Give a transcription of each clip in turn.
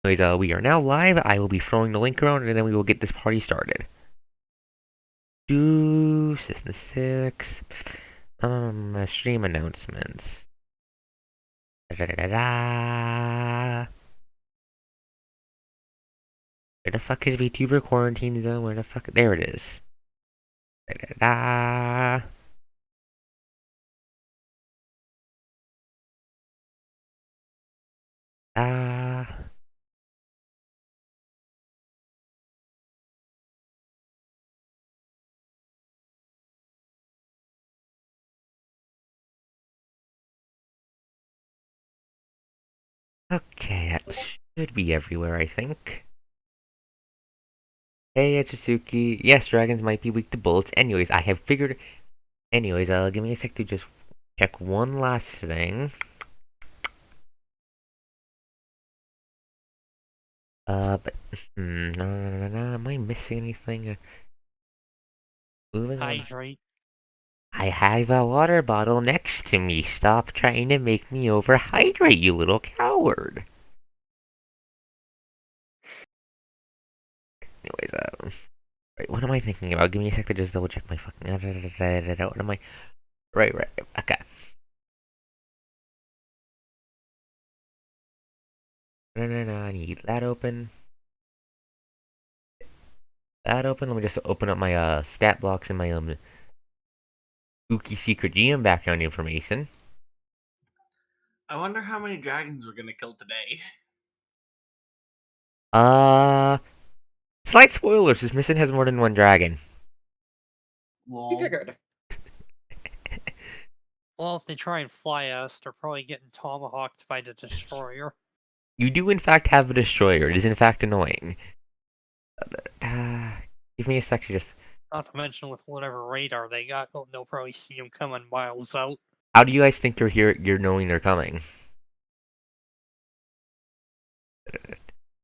Anyways, we are now live. I will be throwing the link around, and then we will get this party started. System 6. Stream announcements. Da, da, da, da. Where the fuck is VTuber quarantine zone? Where the fuck? There it is. Da, da, da. Da. Okay, that should be everywhere, I think. Hey, Achisuki. Yes, dragons might be weak to bullets. Anyways, I have figured. Anyways, give me a sec to just check one last thing. But no, am I missing anything? Moving on. Hydrate. I have a water bottle next to me. Stop trying to make me overhydrate, you little coward. Anyways, right, what am I thinking about? Give me a sec to just double check my fucking. What am I? Right, okay. I need that open. That open. Let me just open up my stat blocks and my spooky secret GM background information. I wonder how many dragons we're gonna kill today. Slight spoilers. This mission has more than one dragon. You figured. Well, if they try and fly us, they're probably getting tomahawked by the destroyer. You do in fact have a destroyer. It is in fact annoying. Give me a sec to just. Not to mention with whatever radar they got, they'll probably see them coming miles out. How do you guys think they're here? You're knowing they're coming.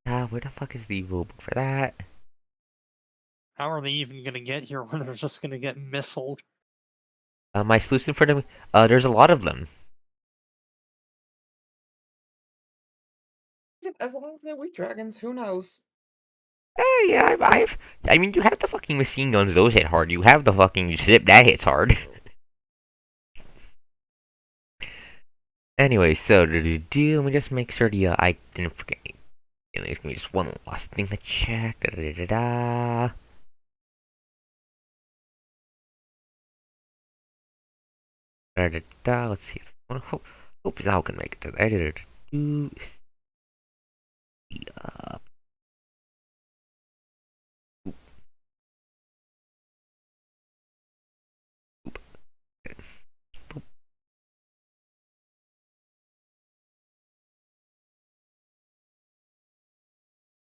Where the fuck is the rule book for that? How are they even gonna get here when they're just gonna get missiled? My solution for them. There's a lot of them. As long as they're weak dragons, who knows? Yeah, I mean, you have the fucking machine guns. Those hit hard. You have the fucking zip that hits hard. Anyway, so let me just make sure I didn't forget. There's gonna be just one last thing to check. Let's see. Hope Zal can make it to the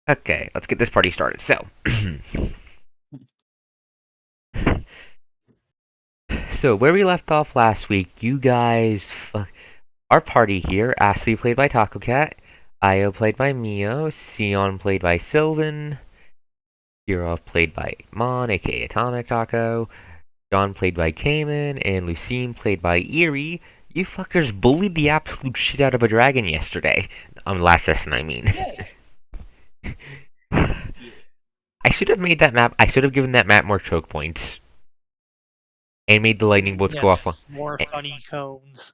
Okay, let's get this party started. So, so where we left off last week, you guys, our party here: Ashley played by Taco Cat, Io played by Mio, Sion played by Sylvan, Kirov played by Mon, aka Atomic Taco, John played by Cayman, and Lucine played by Eerie. You fuckers bullied the absolute shit out of a dragon yesterday. Last session, I mean. I should have made that map. I should have given that map more choke points. And made the lightning bolts go off on. More funny cones.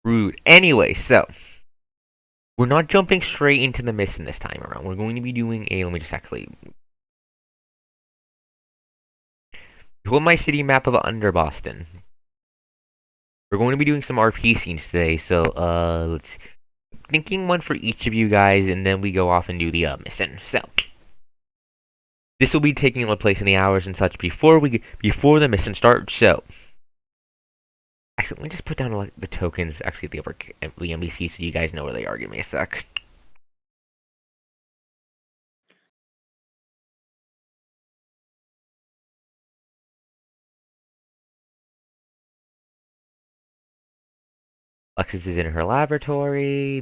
Rude. Anyway, so. We're not jumping straight into the mission this time around. We're going to be doing a. Let me just actually. Pull my city map of Under Boston. We're going to be doing some RP scenes today, so, let's. Thinking one for each of you guys, and then we go off and do the mission. So, this will be taking place in the hours and such before the mission starts. So, actually, let me just put down like the tokens actually the NPC so you guys know where they are. Give me a sec. Alexis is in her laboratory.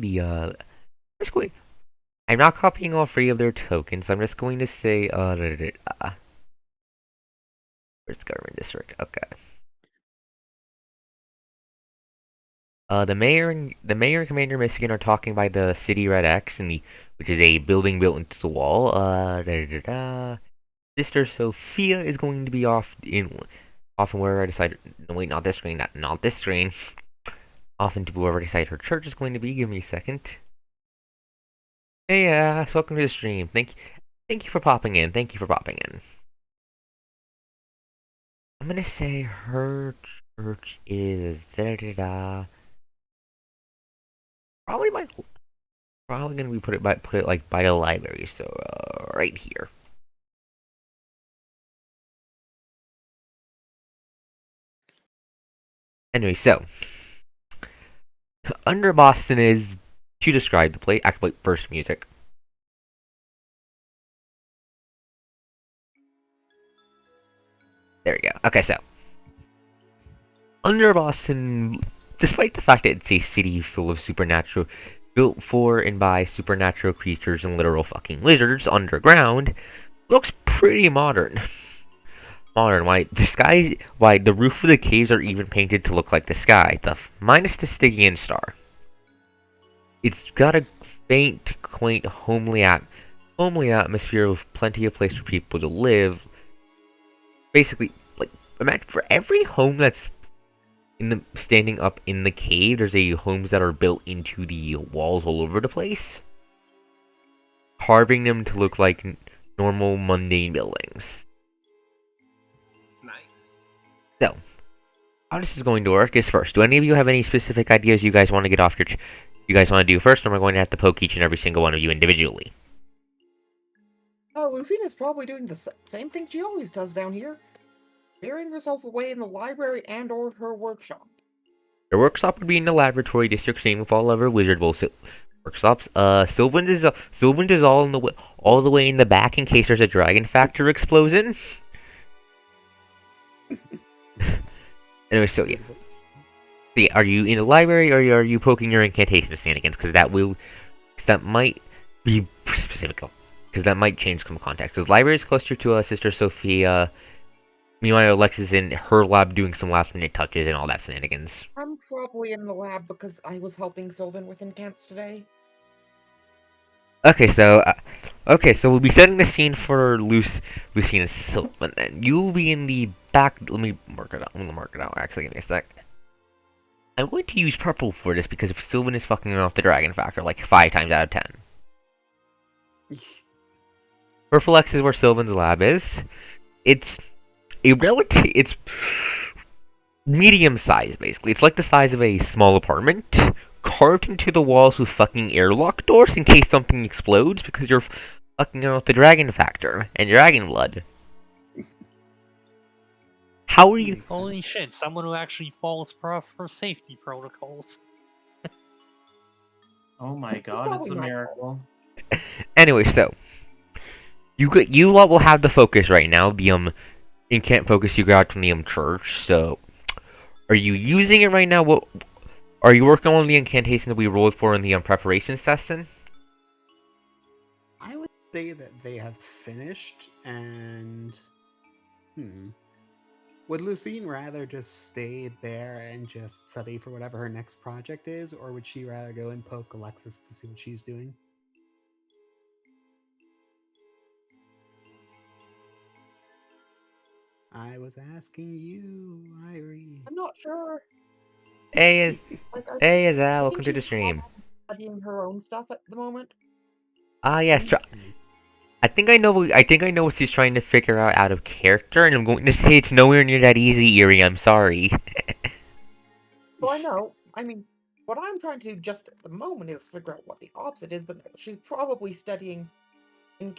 I'm not copying all three of their tokens. I'm just going to say, where's government district? Okay. The mayor and Commander Michigan are talking by the City Red X, and the which is a building built into the wall. Sister Sophia is going to be off in where I decided. No, wait, not this screen. Not this screen. Off into wherever I decide her church is going to be. Give me a second. Hey, welcome to the stream. Thank you for popping in. Thank you for popping in. I'm gonna say her church is probably gonna be put it like by the library. So right here. Anyway, so Under Boston is to describe the play. Actually, first music. There we go. Okay, so Under Boston, despite the fact that it's a city full of supernatural, built for and by supernatural creatures and literal fucking lizards underground, looks pretty modern. Why the roof of the caves are even painted to look like the sky, minus the Stygian star. It's got a faint, quaint, homely atmosphere with plenty of place for people to live. Basically, like, imagine for every home that's standing up in the cave, there's homes that are built into the walls all over the place, carving them to look like normal, mundane buildings. Nice. So, how this is going to work is first. Do any of you have any specific ideas you guys want to get off you guys want to do first, or am I going to have to poke each and every single one of you individually? Lucina's probably doing the same thing she always does down here. Burying herself away in the library and or her workshop. Her workshop would be in the laboratory district, same with all other Wizard Bowl workshops. Sylvan's is all the way in the back in case there's a dragon factor explosion. Anyway, so yeah. Are you in the library or are you poking your incantation shenanigans? Because that might be specific. Because that might change some context. The library is closer to Sister Sophia. Meanwhile, Alexis is in her lab doing some last-minute touches and all that shenanigans. I'm probably in the lab because I was helping Sylvan with incants today. Okay, so we'll be setting the scene for Lucina Sylvan. Then you'll be in the back. Let me mark it out. Actually, give me a sec. I'm going to use purple for this because if Sylvan is fucking off the dragon factor like 5 times out of 10. Purple X is where Sylvan's lab is. It's medium size, basically. It's like the size of a small apartment, carved into the walls with fucking airlock doors in case something explodes because you're fucking out the dragon factor and dragon blood. How are you? Holy shit, someone who actually follows for safety protocols. Oh my god, it's a miracle. Anyway, so you lot will have the focus right now. The incant focus you got from the church. So, are you using it right now? What are you working on the incantation that we rolled for in the preparation session? I would say that they have finished, and would Lucine rather just stay there and just study for whatever her next project is, or would she rather go and poke Alexis to see what she's doing? I was asking you, Irie. I'm not sure. Hey, Azal, welcome to the she's stream. Studying her own stuff at the moment. Yes. I think I know what she's trying to figure out of character, and I'm going to say it's nowhere near that easy, Erie. I'm sorry. Well, I know. I mean, what I'm trying to do just at the moment is figure out what the opposite is, but she's probably studying and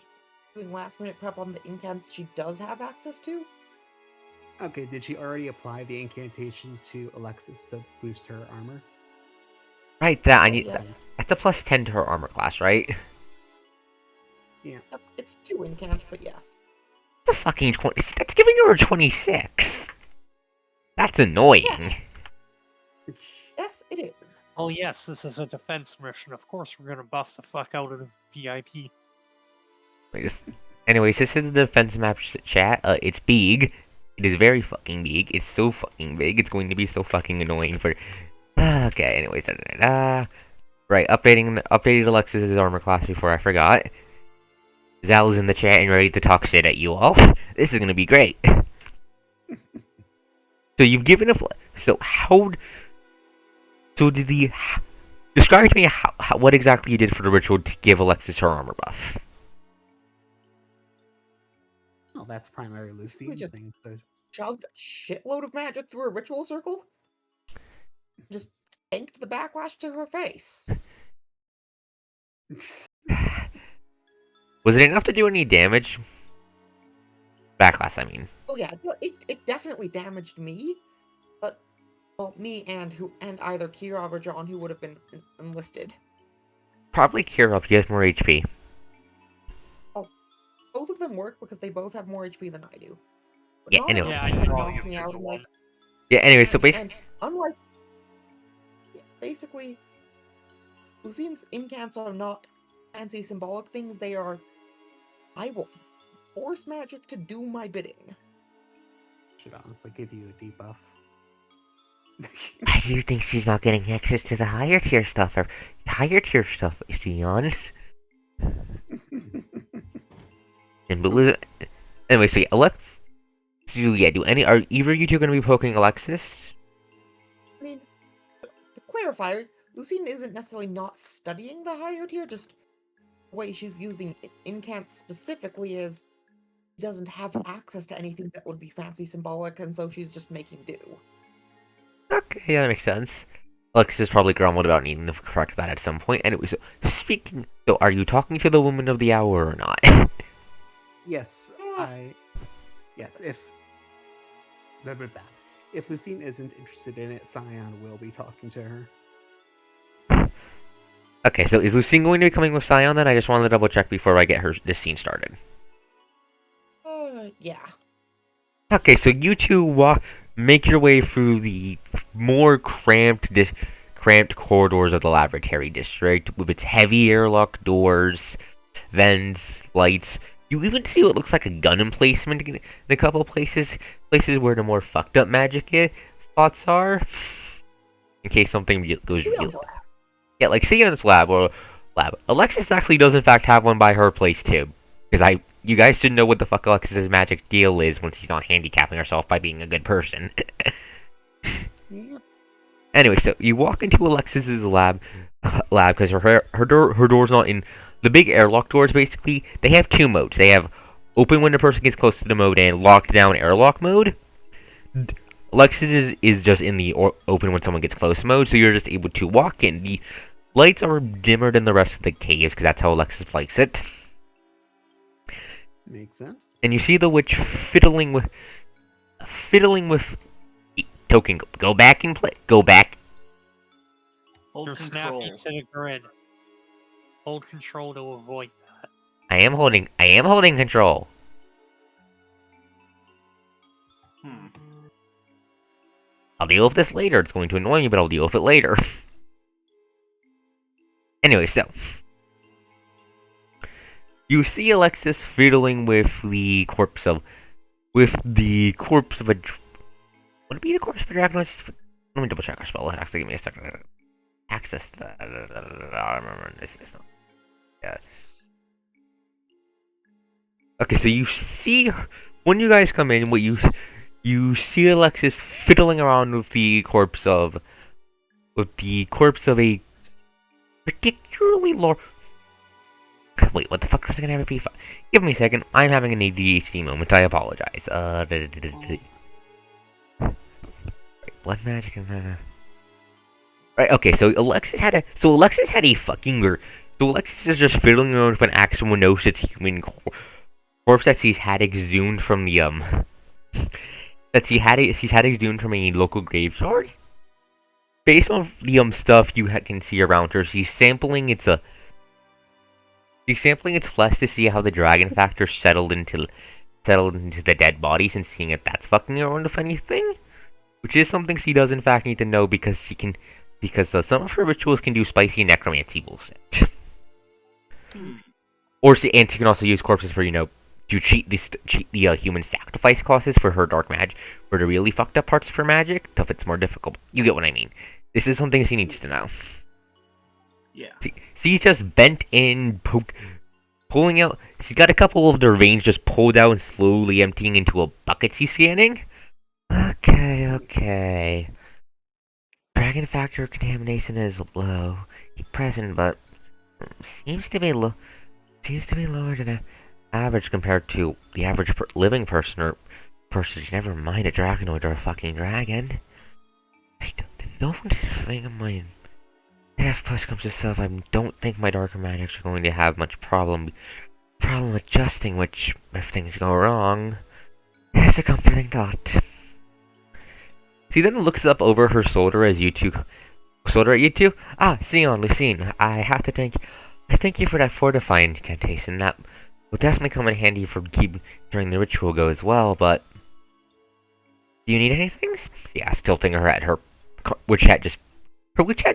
doing last-minute prep on the incants she does have access to. Okay, did she already apply the incantation to Alexis to boost her armor? Right, that's a plus 10 to her armor class, right? Yeah. It's 2 incants, but yes. That's a fucking 20. That's giving her a 26. That's annoying. Yes. Yes, it is. Oh yes, this is a defense mission. Of course we're gonna buff the fuck out of the VIP. Anyways, this is the defense map chat. It's big. It is very fucking big. It's so fucking big. It's going to be so fucking annoying for... Okay, anyways. Right, updated Alexis' armor class before I forgot. Zal is in the chat and ready to talk shit at you all. This is gonna be great. So you've given a so how so did the describe to me what exactly you did for the ritual to give Alexis her armor buff. Well, that's primarily Lucy's just- thing. So Shoved a shitload of magic through a ritual circle. Just tanked the backlash to her face. Was it enough to do any damage? Backlash, I mean. Oh yeah, it definitely damaged me, but well, me and either Kirov or John who would have been enlisted. Probably Kirov, he has more HP. Both of them work because they both have more HP than I do. But Yeah, not anyway. enough Yeah, I to can knock probably me get out the of one. Yeah, anyway, so and basically unlike basically, Lucine's incants are not fancy symbolic things. They are, I will force magic to do my bidding. should honestly give you a debuff. why do you think she's not getting access to the higher tier stuff or higher tier stuff, Sion? And believe it. Anyway, so yeah, are either of you two gonna be poking Alexis? I mean, to clarify, Lucine isn't necessarily not studying the higher tier, just the way she's using incants specifically is she doesn't have access to anything that would be fancy symbolic, and so she's just making do. Okay, yeah, that makes sense. Alexis probably grumbled about needing to correct that at some point. Anyway, so speaking, so are you talking to the woman of the hour or not? Yes, yes, if blah, blah, blah. If Lucine isn't interested in it, Scion will be talking to her. Okay, so is Lucine going to be coming with Sion then? I just wanted to double check before I get this scene started. Yeah. Okay, so you two make your way through the more cramped corridors of the laboratory district with its heavy airlock doors, vents, lights. You even see what looks like a gun emplacement in a couple places where the more fucked up magic spots are. In case something goes real. Yeah, like Sion's lab. Alexis actually does in fact have one by her place too. Because you guys should know what the fuck Alexis's magic deal is when she's not handicapping herself by being a good person. Yep. Anyway, so you walk into Alexis's lab because her door's not in. The big airlock doors, basically, they have two modes. They have open when the person gets close to the mode and locked down airlock mode. Alexis is just in the open when someone gets close mode, so you're just able to walk in. The lights are dimmer than the rest of the caves, because that's how Alexis likes it. Makes sense. And you see the witch fiddling with token. Go back and play. Go back. Hold You're control. snapping to the grid. Hold control to avoid that. I am holding control. I'll deal with this later. It's going to annoy me, but I'll deal with it later. Anyway, so you see Alexis fiddling with the corpse of a. Would it be the corpse of a dragon? Let me double check our spell. Actually, give me a second. Access. I remember this. Yeah. Okay, so you see when you guys come in, you see Alexis fiddling around with the corpse of a particularly large. Wait, what the fuck was I gonna repeat? Give me a second. I'm having an ADHD moment. I apologize. Right, blood magic and right. Okay, so Alexis had a fucking. So Alexis is just fiddling around with an Axominosis human corpse that she's had exhumed from the she's had exhumed from a local graveyard. Based on the stuff you can see around her, she's sampling its flesh to see how the dragon factor settled into the dead bodies and seeing if that's fucking around with anything, which is something she does in fact need to know because some of her rituals can do spicy necromancy bullshit. And she can also use corpses for to cheat the human sacrifice causes for her dark magic, for the really fucked up parts of her magic, if it's more difficult. You get what I mean. This is something she needs to know. Yeah. She's just bent in, pulling out. She's got a couple of their veins just pulled out and slowly emptying into a bucket she's scanning. Okay. Dragon factor contamination is low. Present, but seems to be lower than average compared to the average living person or person. Never mind a dragonoid or a fucking dragon. I don't think my half plus comes to self. I don't think my darker magics are going to have much problem adjusting. Which, if things go wrong, it's a comforting thought. She then looks up over her shoulder at you two. Ah, Sion, Lucine, I thank you for that fortifying incantation. That will definitely come in handy for during the ritual go as well, but do you need anything? She asked, tilting her head. Her witch hat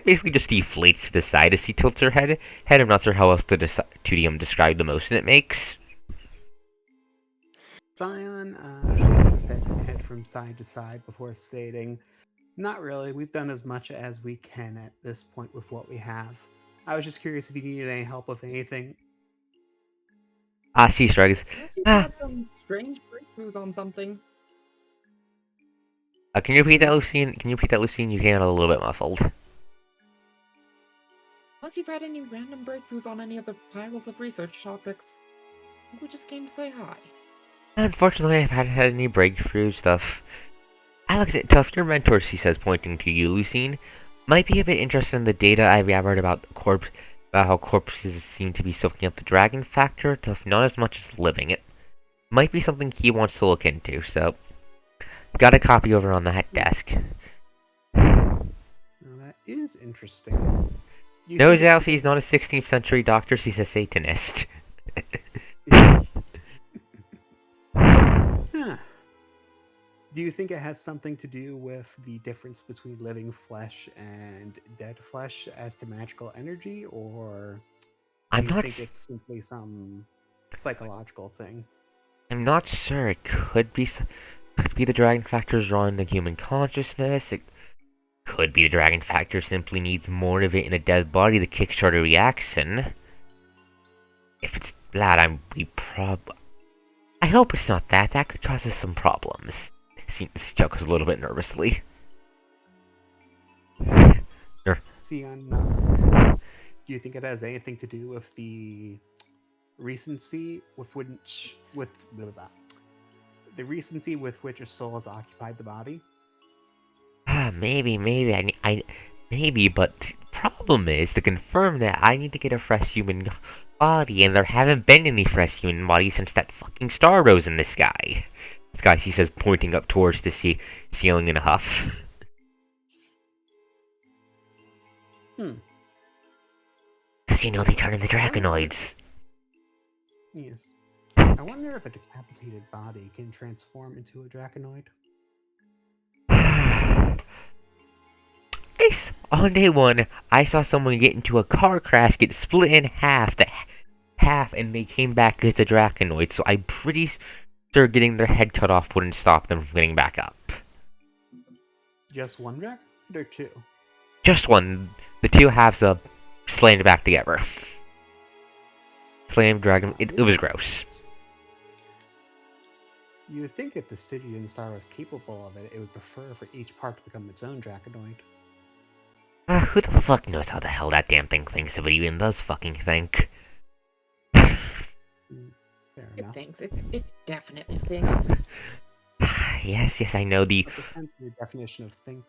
basically just deflates to the side as she tilts her head. I'm not sure how else to describe the motion it makes. Scion shakes his head from side to side before stating, "Not really. We've done as much as we can at this point with what we have. I was just curious if you needed any help with anything." She shrugs. Unless you've had some strange breakthroughs on something. Can you repeat that, Lucine? You came out a little bit muffled. Unless you've had any random breakthroughs on any of the piles of research topics. I think we just came to say hi. Unfortunately, I haven't had any breakthrough stuff. Alexis, Tough, your mentor, she says, pointing to you, Lucine, might be a bit interested in the data I've gathered about how corpses seem to be soaking up the dragon factor, Tough, not as much as living. It might be something he wants to look into, so got a copy over on that desk. Now, that is interesting. No doubt he's not a 16th century doctor, she's a Satanist. Huh. Do you think it has something to do with the difference between living flesh and dead flesh as to magical energy, or do you think it's simply some psychological thing? I'm not sure. It could be the dragon factor drawing the human consciousness. It could be the dragon factor simply needs more of it in a dead body to kickstart a reaction. If it's that, I hope it's not that. That could cause us some problems. She chuckles a little bit nervously. Sion nods. Do you think it has anything to do with the recency with which a soul has occupied the body? Maybe. Maybe, but problem is, to confirm that, I need to get a fresh human body, and there haven't been any fresh human bodies since that fucking star rose in the sky. He says, pointing up towards the ceiling in a huff. Because they turn into dragonoids. Yes. I wonder if a decapitated body can transform into a draconoid. On day one, I saw someone get into a car crash, get split in half, and they came back as a draconoid, so I'm pretty sure getting their head cut off wouldn't stop them from getting back up. Just one draconoid or two? Just one. The two halves slammed back together. Slammed dragon. It was gross. You would think if the Stygian star was capable of it, it would prefer for each part to become its own draconoid. Who the fuck knows how the hell that damn thing thinks if it even does fucking think? Fair It enough. thinks. It definitely thinks. Yes, I know the. What depends on your definition of think?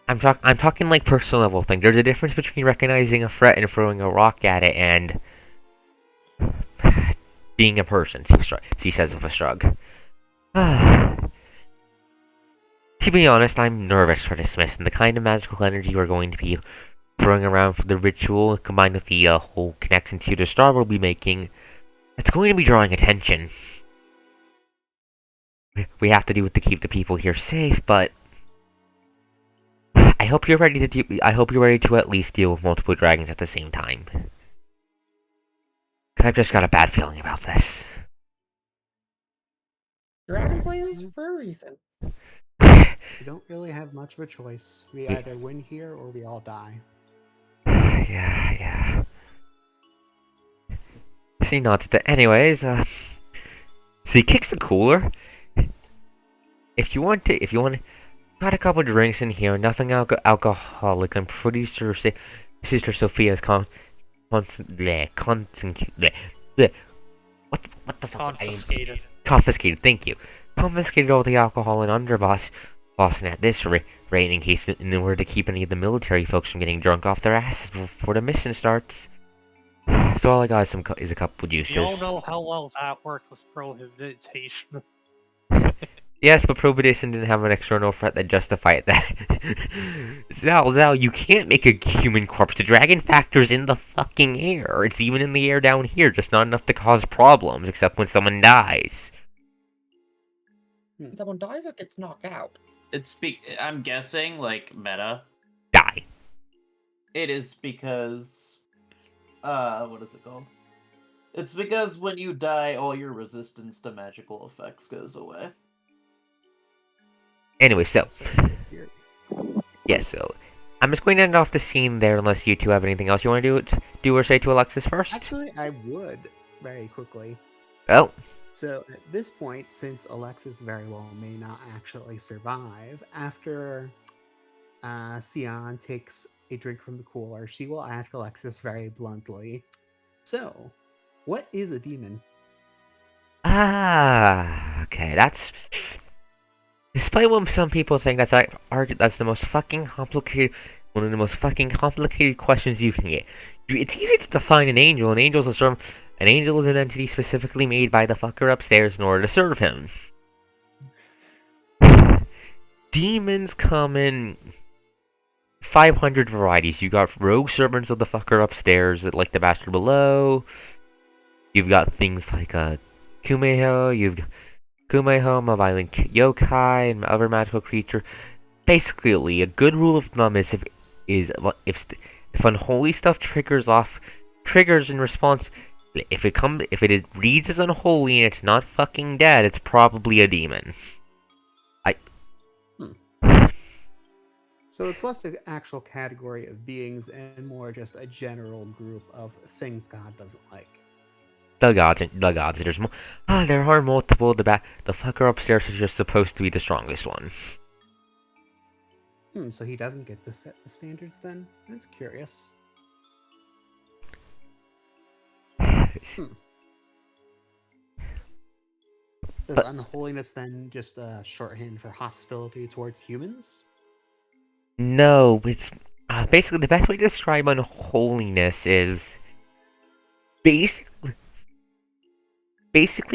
I'm talking like personal level thing. There's a difference between recognizing a threat and throwing a rock at it and being a person. She says with a shrug. To be honest, I'm nervous for this mission. The kind of magical energy we're going to be throwing around for the ritual, combined with the whole connection to the star we'll be making, it's going to be drawing attention. We have to do it to keep the people here safe, but I hope you're ready to at least deal with multiple dragons at the same time. Because I've just got a bad feeling about this. Dragon Slayers for a reason. We don't really have much of a choice. We either win here or we all die. Yeah. See, not that. Anyways, so he kicks the cooler. If you want, got a couple drinks in here. Nothing alcoholic. I'm pretty sure Sister Sophia's what the fuck? Confiscated. Confiscated. Thank you. Confiscated all the alcohol and Boston at this rate in case in order to keep any of the military folks from getting drunk off their asses before the mission starts. So all I got is a couple juices. You all know how well that worked with prohibition. Yes, but prohibition didn't have an external threat that justified that. Zal, you can't make a human corpse. The dragon factor's in the fucking air. It's even in the air down here, just not enough to cause problems, except when someone dies. Someone dies or gets knocked out. I'm guessing, like, meta. Die. It is because... what is it called? It's because when you die, all your resistance to magical effects goes away. Anyway, so I'm just going to end off the scene there unless you two have anything else you want to do or say to Alexis first. Actually, I would very quickly. Oh. So at this point, since Alexis very well may not actually survive, after Sion takes a drink from the cooler, she will ask Alexis very bluntly, "So, what is a demon?" Okay, that's... Despite what some people think, that's the most fucking complicated, one of the most fucking complicated questions you can get. It's easy to define an angel. An angel is an entity specifically made by the fucker upstairs in order to serve him. Demons come in 500 varieties. You got rogue servants of the fucker upstairs that like the bastard below. You've got things like Kumeho, a violent yokai, and other magical creature. Basically, a good rule of thumb is if unholy stuff triggers in response. If it reads as unholy and it's not fucking dead, it's probably a demon. So it's less an actual category of beings and more just a general group of things God doesn't like. The gods. There's more. There are multiple. The fucker upstairs is just supposed to be the strongest one. So he doesn't get to set the standards then? That's curious. Does unholiness then just shorthand for hostility towards humans? No, it's basically the best way to describe unholiness is basically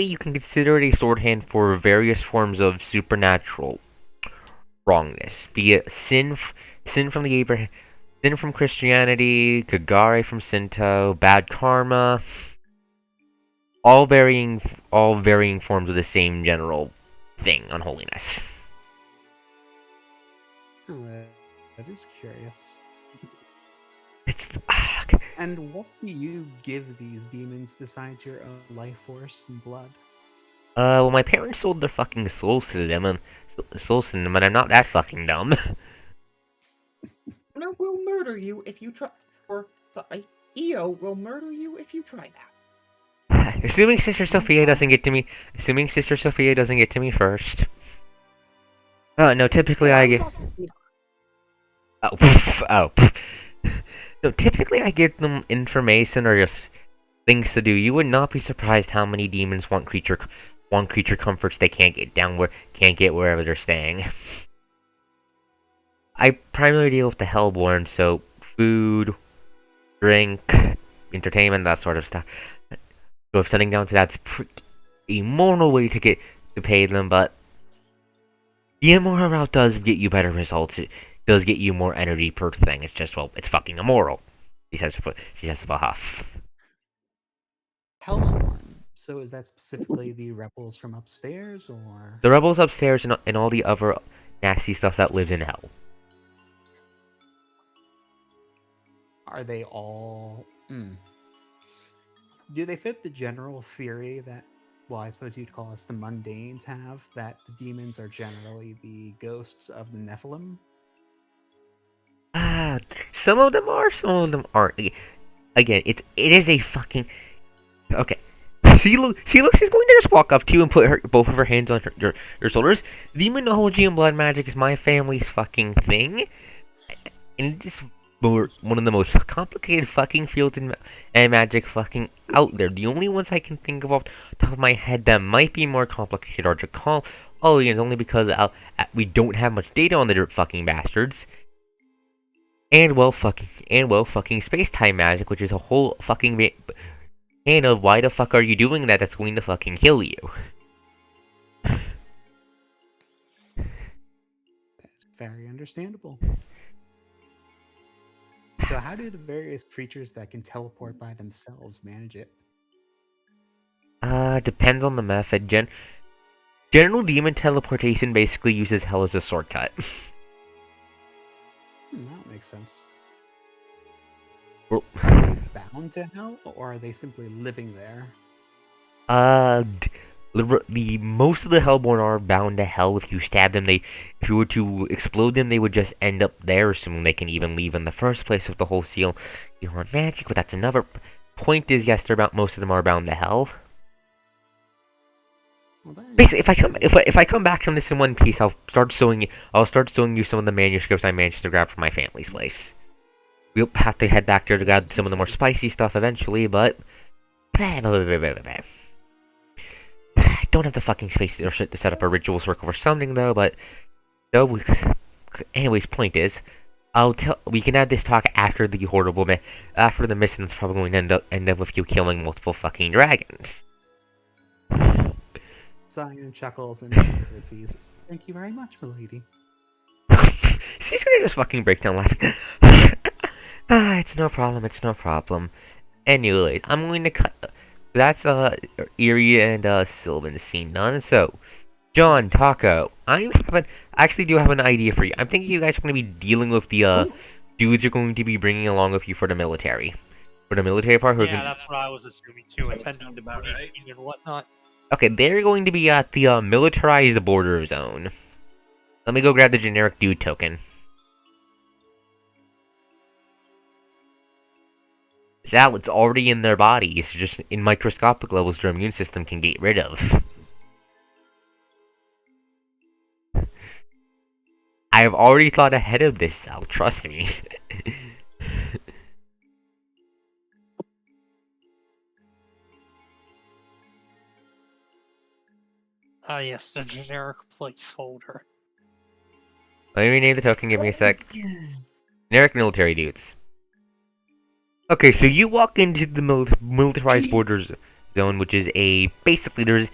you can consider it a shorthand for various forms of supernatural wrongness, be it sin from the Abraham, sin from Christianity, Kagare from Shinto, bad karma, all varying forms of the same general thing, unholiness. Oh, that is curious. It's And what do you give these demons besides your own life force and blood? Well, my parents sold their fucking souls to them, and I'm not that fucking dumb. And I will murder you if you try. EO will murder you if you try that. Assuming Sister Sophia doesn't get to me. First. No, typically I get. No, typically I give them information or just things to do. You would not be surprised how many demons want creature comforts they can't get wherever they're staying. I primarily deal with the Hellborn, so food, drink, entertainment, that sort of stuff. So if sending down to that's a moral way to pay them, but the immoral route does get you better results. It does get you more energy per thing. It's just, well, it's fucking immoral. She says with a huff. Hellborn. So is that specifically the rebels from upstairs, or the rebels upstairs and all the other nasty stuff that lives in hell? are they all? Do they fit the general theory that, well, I suppose you'd call us the mundanes have, that the demons are generally the ghosts of the Nephilim? some of them are, some of them aren't. Again, it is a fucking okay. She looks. She's going to just walk up to you and put both of her hands on your shoulders. Demonology and blood magic is my family's fucking thing, and it's one of the most complicated fucking fields in magic fucking out there. The only ones I can think of off the top of my head that might be more complicated are Drakopocalypse. Oh, yeah, only because we don't have much data on the fucking bastards. And fucking space-time magic, which is a whole fucking and of why the fuck are you doing that? That's going to fucking kill you. That's very understandable. So how do the various creatures that can teleport by themselves manage it? Depends on the method. General demon teleportation basically uses hell as a shortcut. That makes sense. Well, Are they bound to hell, or are they simply living there? Most of the Hellborn are bound to hell. If you stab them, if you were to explode them, they would just end up there, assuming they can even leave in the first place with the whole seal on magic. But that's another point. Is yes, most of them are bound to hell. Well, Basically, if I come back from this in one piece, I'll start showing you some of the manuscripts I managed to grab from my family's place. We'll have to head back there to grab some of the more spicy stuff eventually, but I don't have the fucking space or shit to set up a ritual circle for summoning though. But no, anyways, point is, we can have this talk after the after the mission's probably going to end up with you killing multiple fucking dragons. Zion chuckles and teases. Thank you very much, milady. She's gonna just fucking break down laughing. It's no problem. Anyways, I'm going to cut. That's Eerie and Sylvan's scene done. So, John, Taco, I actually do have an idea for you. I'm thinking you guys are going to be dealing with the dudes you're going to be bringing along with you for the military. For the military part. Yeah, that's what I was assuming too. Attending about right and whatnot. Okay, they're going to be at the militarized border zone. Let me go grab the generic dude token. Zal, it's already in their bodies, just in microscopic levels their immune system can get rid of. I have already thought ahead of this, Zal, trust me. Ah, yes, the generic placeholder. Let me rename the token, give me a sec. Generic military dudes. Okay, so you walk into the militarized borders zone, which is basically there's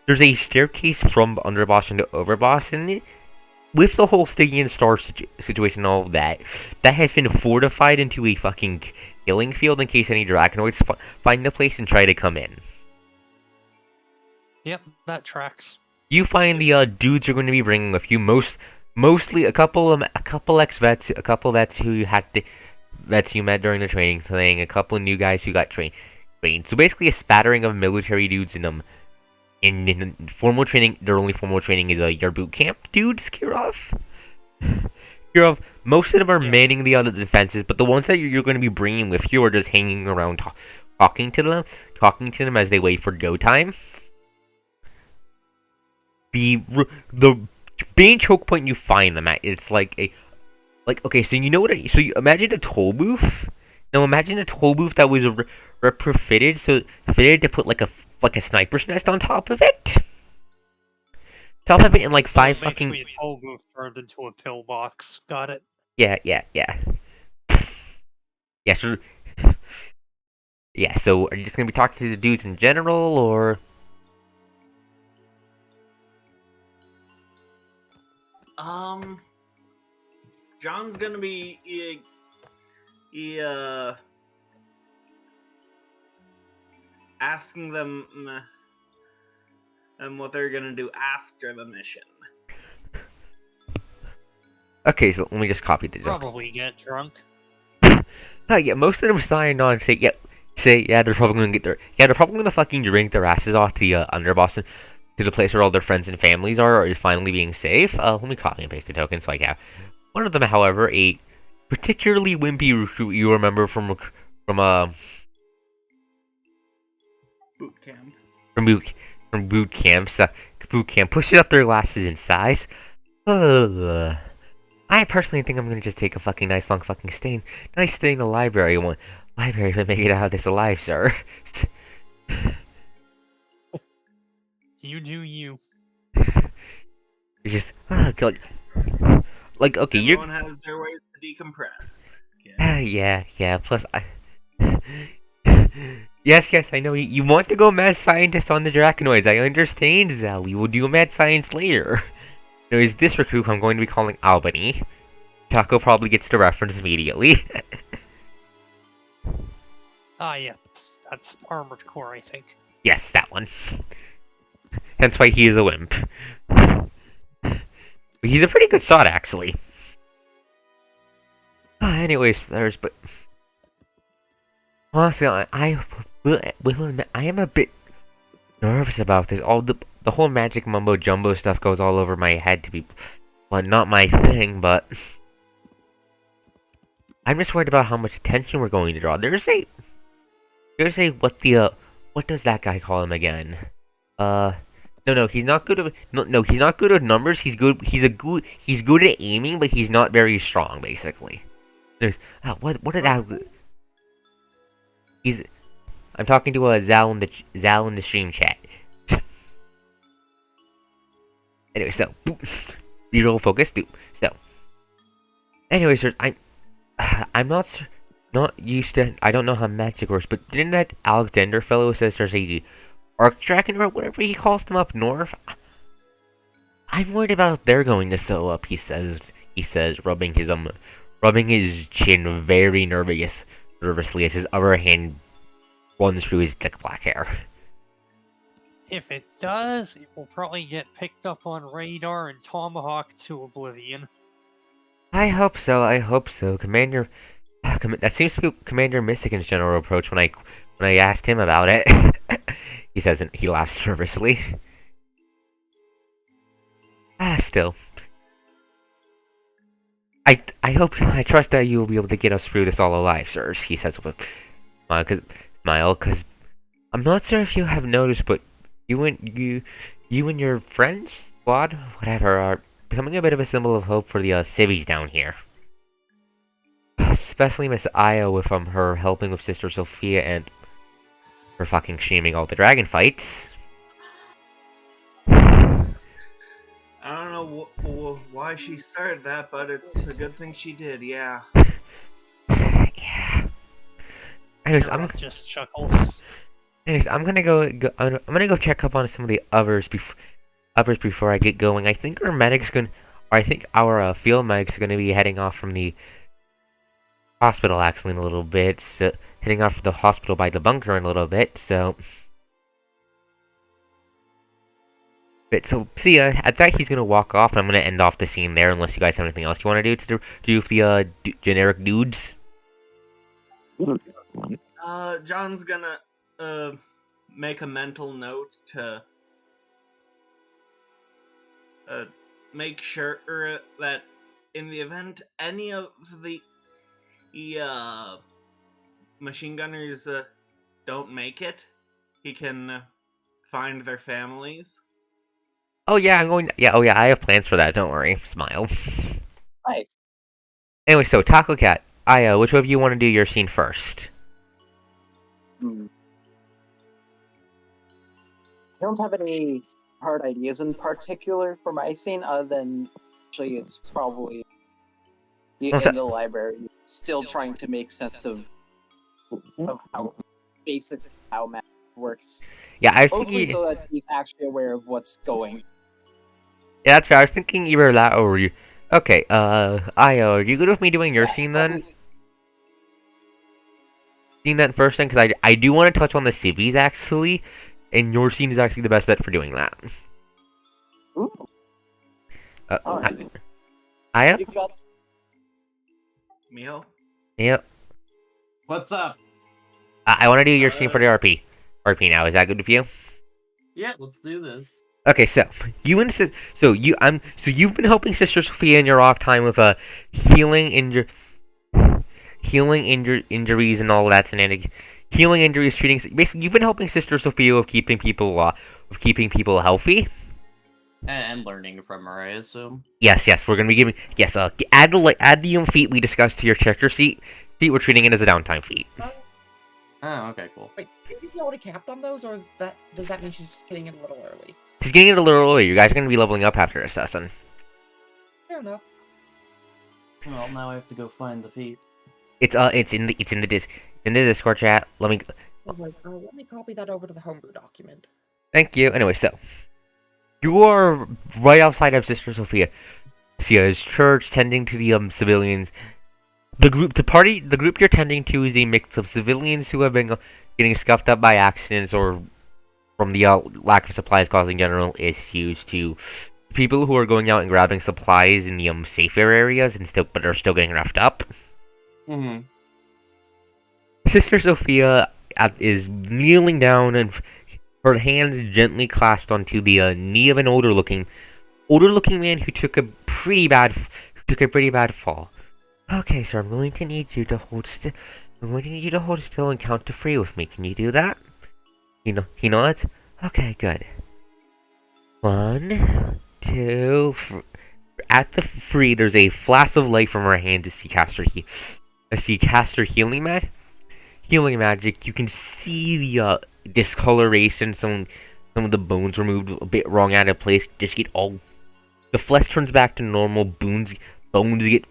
a staircase from underboss into overboss, and with the whole Stygian Star situation and all of that has been fortified into a fucking killing field in case any Draconoids find the place and try to come in. Yep, that tracks. You find the dudes you're going to be bringing with you, mostly a couple ex-vets, a couple vets who vets you met during the training thing, a couple of new guys who got trained. So basically a spattering of military dudes in formal training. Their only formal training is your boot camp dudes, Kirov. Most of them are manning the other defenses, but the ones that you're going to be bringing with you are just hanging around talking to them as they wait for go time. The main choke point you find them at, it's okay, so you know what? So you imagine a toll booth. Now imagine a toll booth that was retrofitted, so fitted to put like a sniper's nest on top of it. And like so five fucking. A toll booth turned into a pillbox. Got it. Yeah. So are you just gonna be talking to the dudes in general, or? John's gonna be asking them what they're gonna do after the mission. Okay, so let me just copy the joke. Probably get drunk. Yeah, most of them signed on and say they're probably gonna fucking drink their asses off to the underboss to the place where all their friends and families are finally being safe. Let me copy and paste the token so I can. One of them, however, particularly wimpy recruit you remember from Boot camp. boot camps. Boot camp pushes up their glasses in size. I personally think I'm gonna just take a fucking nice long fucking stay in the library. Library to make it out of this alive, sir. You do you. Just like okay, Everyone has their ways to decompress. yeah. Plus, yes, I know you want to go mad scientist on the Draconoids. I understand, Zal. We will do mad science later. There's this recruit I'm going to be calling Albany. Taco probably gets the reference immediately. Ah, yes. That's Armored Core, I think. Yes, that one. Hence why he is a wimp. He's a pretty good shot, actually. Anyways, but honestly, I will admit I am a bit nervous about this. All the whole magic mumbo jumbo stuff goes all over my head to be, well, not my thing, but I'm just worried about how much attention we're going to draw. There's a what does that guy call him again? No, he's not good at he's not good at numbers. He's good at aiming, but he's not very strong, basically. There's what did that? I'm talking to Zal in the stream chat. Anyway, so zero focus. So, anyways, I'm not used to. I don't know how magic works, but didn't that Alexander fellow says there's a Ark-Dragon or whatever he calls them up north? I'm worried about they're going to sew up. He says, rubbing his chin very nervously as his other hand runs through his thick black hair. If it does, it will probably get picked up on radar and tomahawked to oblivion. I hope so. Commander, that seems to be Commander Mystican's general approach when I asked him about it. He laughs nervously. Still. I trust that you will be able to get us through this all alive, sir, he says with a smile, cause I'm not sure if you have noticed, but you and your friends, squad, whatever, are becoming a bit of a symbol of hope for the civvies down here. Especially Miss Aya with her helping with Sister Sophia and her fucking streaming all the dragon fights. I don't know why she started that, but it's a good thing she did. Yeah. Yeah. Anyways, I'm just chuckles. Anyways, I'm gonna go check up on some of the others before I get going. I think our field medic's gonna be heading off from the hospital actually in a little bit. So heading off to the hospital by the bunker in a little bit. So see ya. I think he's gonna walk off, and I'm gonna end off the scene there. Unless you guys have anything else you want to do with the generic dudes. John's gonna make a mental note to make sure that in the event any of the machine gunners don't make it, he can find their families. Oh yeah, I have plans for that. Don't worry. Smile. Nice. Anyway, so Taco Cat, Aya, which of you want to do your scene first? I don't have any hard ideas in particular for my scene, other than actually it's probably in the library, still trying to make sense of how basics of how math works. Yeah, I was mostly thinking so that he's actually aware of what's going. Yeah, that's fair. I was thinking either that or you. Okay, Aya, are you good with me doing your scene then? Scene that first then, because I do want to touch on the civvies actually, and your scene is actually the best bet for doing that. Ooh. Alright. Aya? You got... Miho? Yep. What's up? I want to do your scene for the RP. RP now, is that good with you? Yeah, let's do this. Okay, so you've been helping Sister Sophia in your off time with healing in your healing injuries and all that shenanigans. Healing injuries, treating. Basically, you've been helping Sister Sophia with keeping people healthy. And learning from her, I assume. Yes, we're gonna be giving. Yes, add the feat we discussed to your character sheet. We're treating it as a downtime feat. Oh, okay, cool. Wait, is he already capped on those, or does that mean she's just getting it a little early? She's getting it a little early. You guys are gonna be leveling up after this session. Fair enough. Well, now I have to go find the feat. It's in the Discord chat. Let me copy that over to the homebrew document. Thank you. Anyway, so you are right outside of Sister Sophia's church, tending to the civilians. The group you're tending to is a mix of civilians who have been getting scuffed up by accidents or from the lack of supplies causing general issues, to people who are going out and grabbing supplies in the safer areas but are still getting roughed up. Mm-hmm. Sister Sophia is kneeling down and her hands gently clasped onto the knee of an older-looking man who took a pretty bad fall. Okay, sir, I'm going to need you to hold still. I'm going to need you to hold still and count to 3 with me. Can you do that? He nods. Okay, good. 1, 2. At the 3, there's a flash of light from her hand as she casts her healing magic. You can see the discoloration. Some of the bones were moved a bit wrong out of place. The flesh turns back to normal. Bones get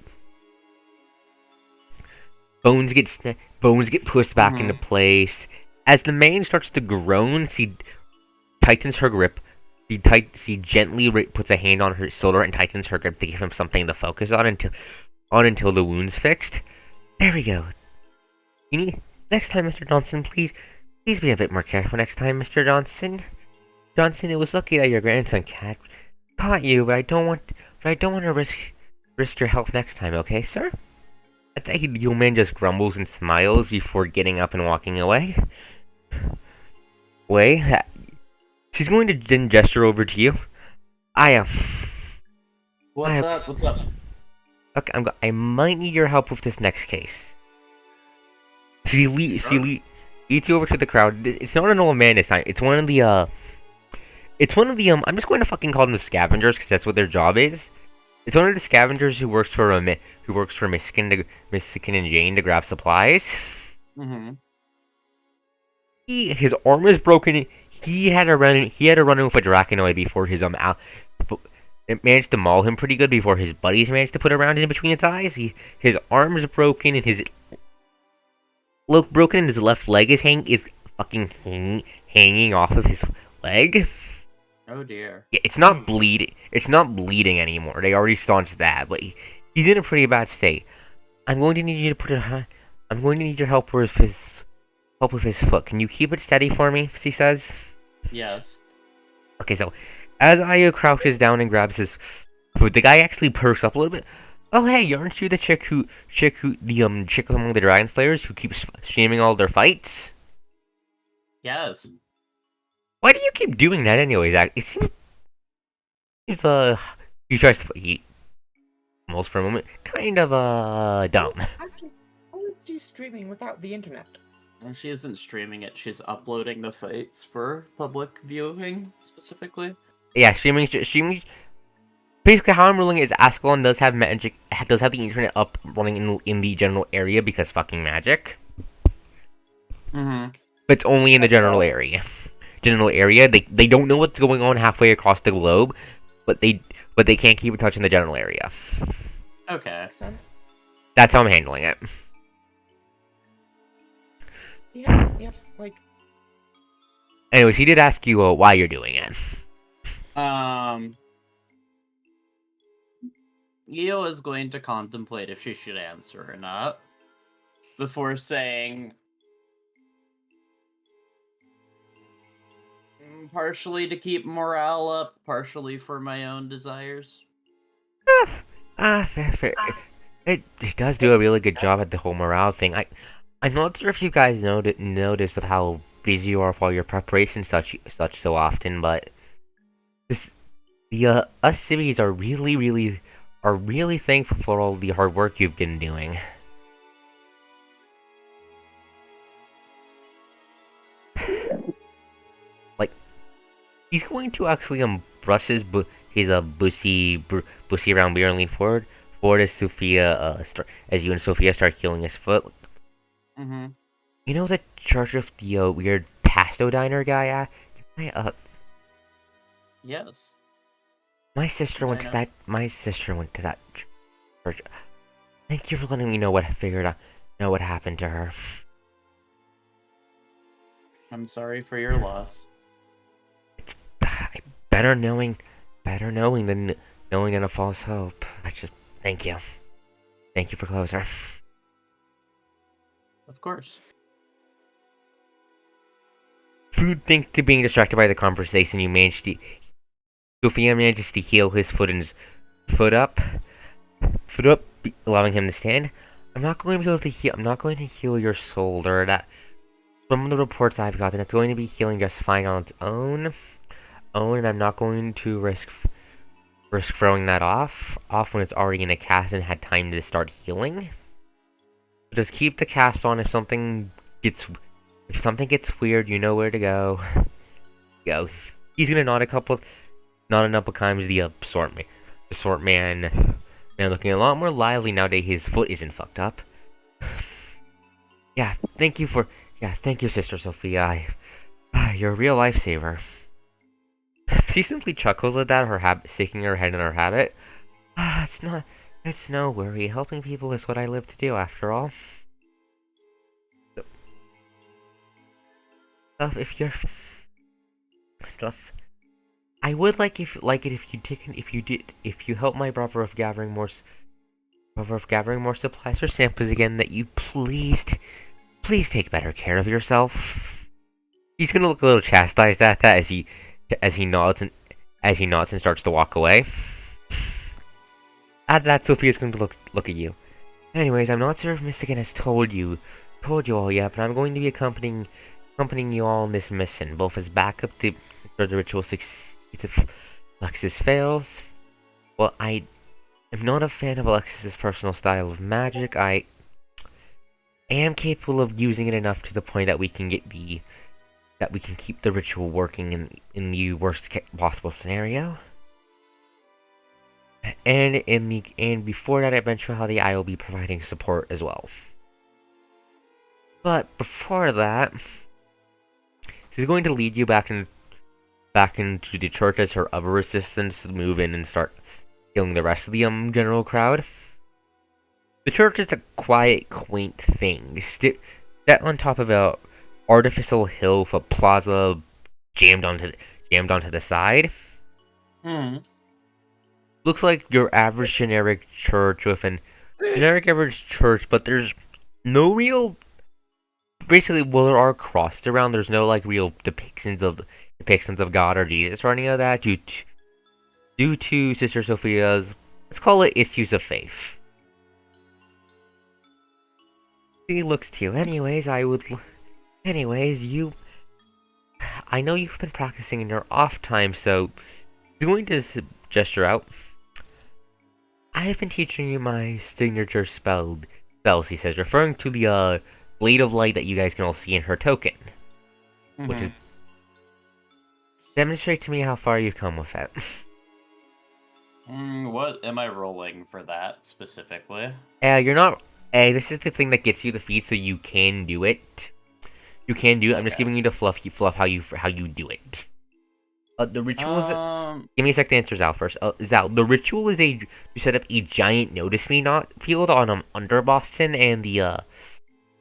pushed back into place. As the man starts to groan, she tightens her grip. She gently puts a hand on her shoulder and tightens her grip to give him something to focus on until the wound's fixed. There we go. Next time, Mr. Johnson, please be a bit more careful next time, Mr. Johnson. Johnson, it was lucky that your grandson caught you, but I don't want to risk your health next time, okay, sir? I think the old man just grumbles and smiles before getting up and walking away. She's going to then gesture over to you. What's up? Okay, I might need your help with this next case. She leads you over to the crowd. It's not an old man this time. It's one of the I'm just going to fucking call them the scavengers because that's what their job is. It's one of the scavengers who works for Michigan and Jane to grab supplies. Mm-hmm. His arm is broken. He had a run in with a Draconoid before his it managed to maul him pretty good before his buddies managed to put a round in between his eyes. His arm is broken and his left leg is hanging off of his leg. Oh dear. Yeah, it's not bleeding. It's not bleeding anymore. They already staunched that, but he's in a pretty bad state. I'm going to need you to I'm going to need your help with his foot. Can you keep it steady for me? She says. Yes. Okay, so as Aya crouches down and grabs his foot, the guy actually perks up a little bit. Oh hey, aren't you the chick among the Dragon Slayers who keeps streaming all their fights? Yes. Why do you keep doing that anyways? It seems he tries to eat almost for a moment, kind of dumb. Actually, how is she streaming without the internet? And she isn't streaming it, she's uploading the fights for public viewing, specifically. Yeah, streaming. Basically, how I'm ruling is Ascalon does have the internet up running in the general area because fucking magic. Mm-hmm. But it's only in the general area. They don't know what's going on halfway across the globe, but they can't keep in touch in the general area. Okay. Makes sense. That's how I'm handling it. Yeah, Anyways, he did ask you why you're doing it. Io is going to contemplate if she should answer or not, before saying, partially to keep morale up, partially for my own desires. Fair. It does do a really good job at the whole morale thing. I'm not sure if you guys noticed of how busy you are with all your preparation such so often, but us cities are really thankful for all the hard work you've been doing. He's going to actually brush his bushy around beard and lean forward as as you and Sophia start healing his foot. Mm-hmm. You know the church of the weird pasto diner guy? Yes. My sister went to that. My sister went to that church. Thank you for letting me know what what happened to her. I'm sorry for your loss. It's better knowing than knowing in a false hope. Thank you. Thank you for closer. Of course. Food thanks to being distracted by the conversation, Sophia manages to heal his foot up, allowing him to stand. I'm not going to heal your shoulder. That, from the reports I've gotten, it's going to be healing just fine on its own. And I'm not going to risk throwing that off when it's already in a cast and had time to start healing. Just keep the cast on. If something gets weird, you know where to go. He's gonna nod a couple times. The sort man looking a lot more lively now that his foot isn't fucked up. Thank you, Sister Sophia. You're a real lifesaver. She simply chuckles at that, shaking her head in her habit. It's no worry. Helping people is what I live to do, after all. I would like it if you help my brother of gathering more supplies for samples again. That you please take better care of yourself. He's gonna look a little chastised at that as he nods and starts to walk away. At that, Sophia's going to look at you. Anyways, I'm not sure if Mystican has told you all yet, but I'm going to be accompanying you all on this mission, both as backup to ensure the ritual succeeds if Alexis fails. Well, I am not a fan of Alexis's personal style of magic. I am capable of using it enough to the point that we can keep the ritual working in the worst possible scenario. And before that eventuality, I will be providing support as well. But before that, she's going to lead you back into the church as her other assistants move in and start healing the rest of the general crowd. The church is a quiet, quaint thing, set on top of a artificial hill with a plaza jammed onto the side. Looks like your average generic church with an generic average church, but there's no real. Basically, well, there are crosses around. There's no real depictions of God or Jesus or any of that due to Sister Sophia's, let's call it, issues of faith. He looks to you. I know you've been practicing in your off time, so he's going to gesture out. I have been teaching you my signature spells, he says, referring to the blade of light that you guys can all see in her token. Which is, demonstrate to me how far you've come with it. What am I rolling for that specifically? You're not. This is the thing that gets you the feat, so you can do it. You can do it. I'm just giving you the fluff how you do it. The ritual is. Give me a sec to answer Zal first. Zal, the ritual is to set up a giant notice me not field on under Boston and the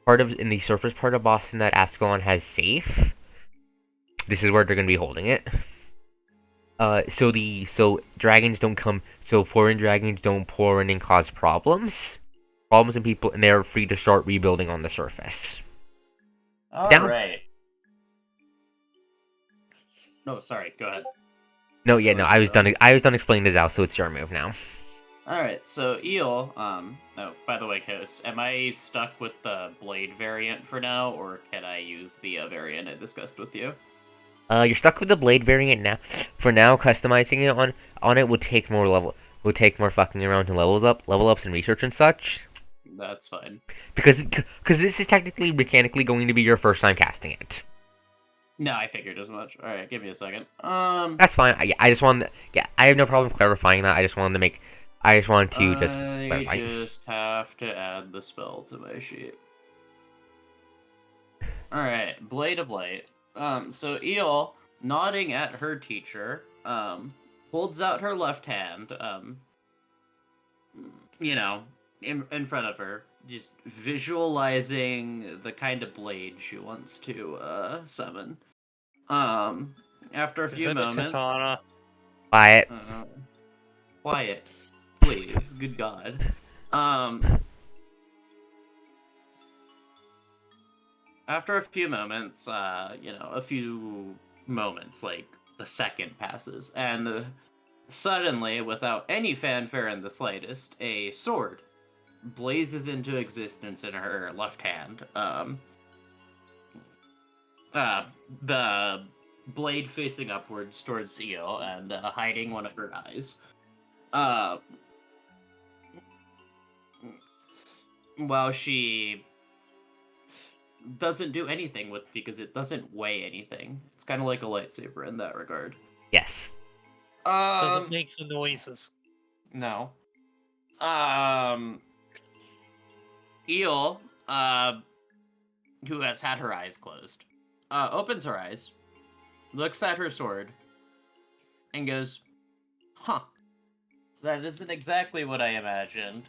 in the surface part of Boston that ArkosDawn has safe. This is where they're gonna be holding it. So dragons don't come. So foreign dragons don't pour in and cause problems and people, and they're free to start rebuilding on the surface. Alright. No, sorry, go ahead. No, I was done explaining this out, so it's your move now. Alright, so Eel, oh, by the way, Kos, am I stuck with the blade variant for now, or can I use the variant I discussed with you? You're stuck with the blade variant now. For now, customizing it on it would take more fucking around to level ups and research and such. That's fine. Because this is technically mechanically going to be your first time casting it. No, I figured as much. All right, give me a second. That's fine. I just wanted. Yeah, I have no problem clarifying that. I just wanted to make. I just wanted to just clarify. I just have to add the spell to my sheet. All right, Blade of Light. So Eel, nodding at her teacher, holds out her left hand. You know, in front of her, just visualizing the kind of blade she wants to summon. After a Is few it a moments, katana? Quiet. quiet, please. Good God. After a few moments, a few moments, like a second passes, and suddenly, without any fanfare in the slightest, a sword blazes into existence in her left hand. The blade facing upwards towards Eo and hiding one of her eyes. While she doesn't do anything with because it doesn't weigh anything. It's kind of like a lightsaber in that regard. Yes. Doesn't make the noises. No. Eel, who has had her eyes closed, opens her eyes, looks at her sword, and goes, "Huh. That isn't exactly what I imagined,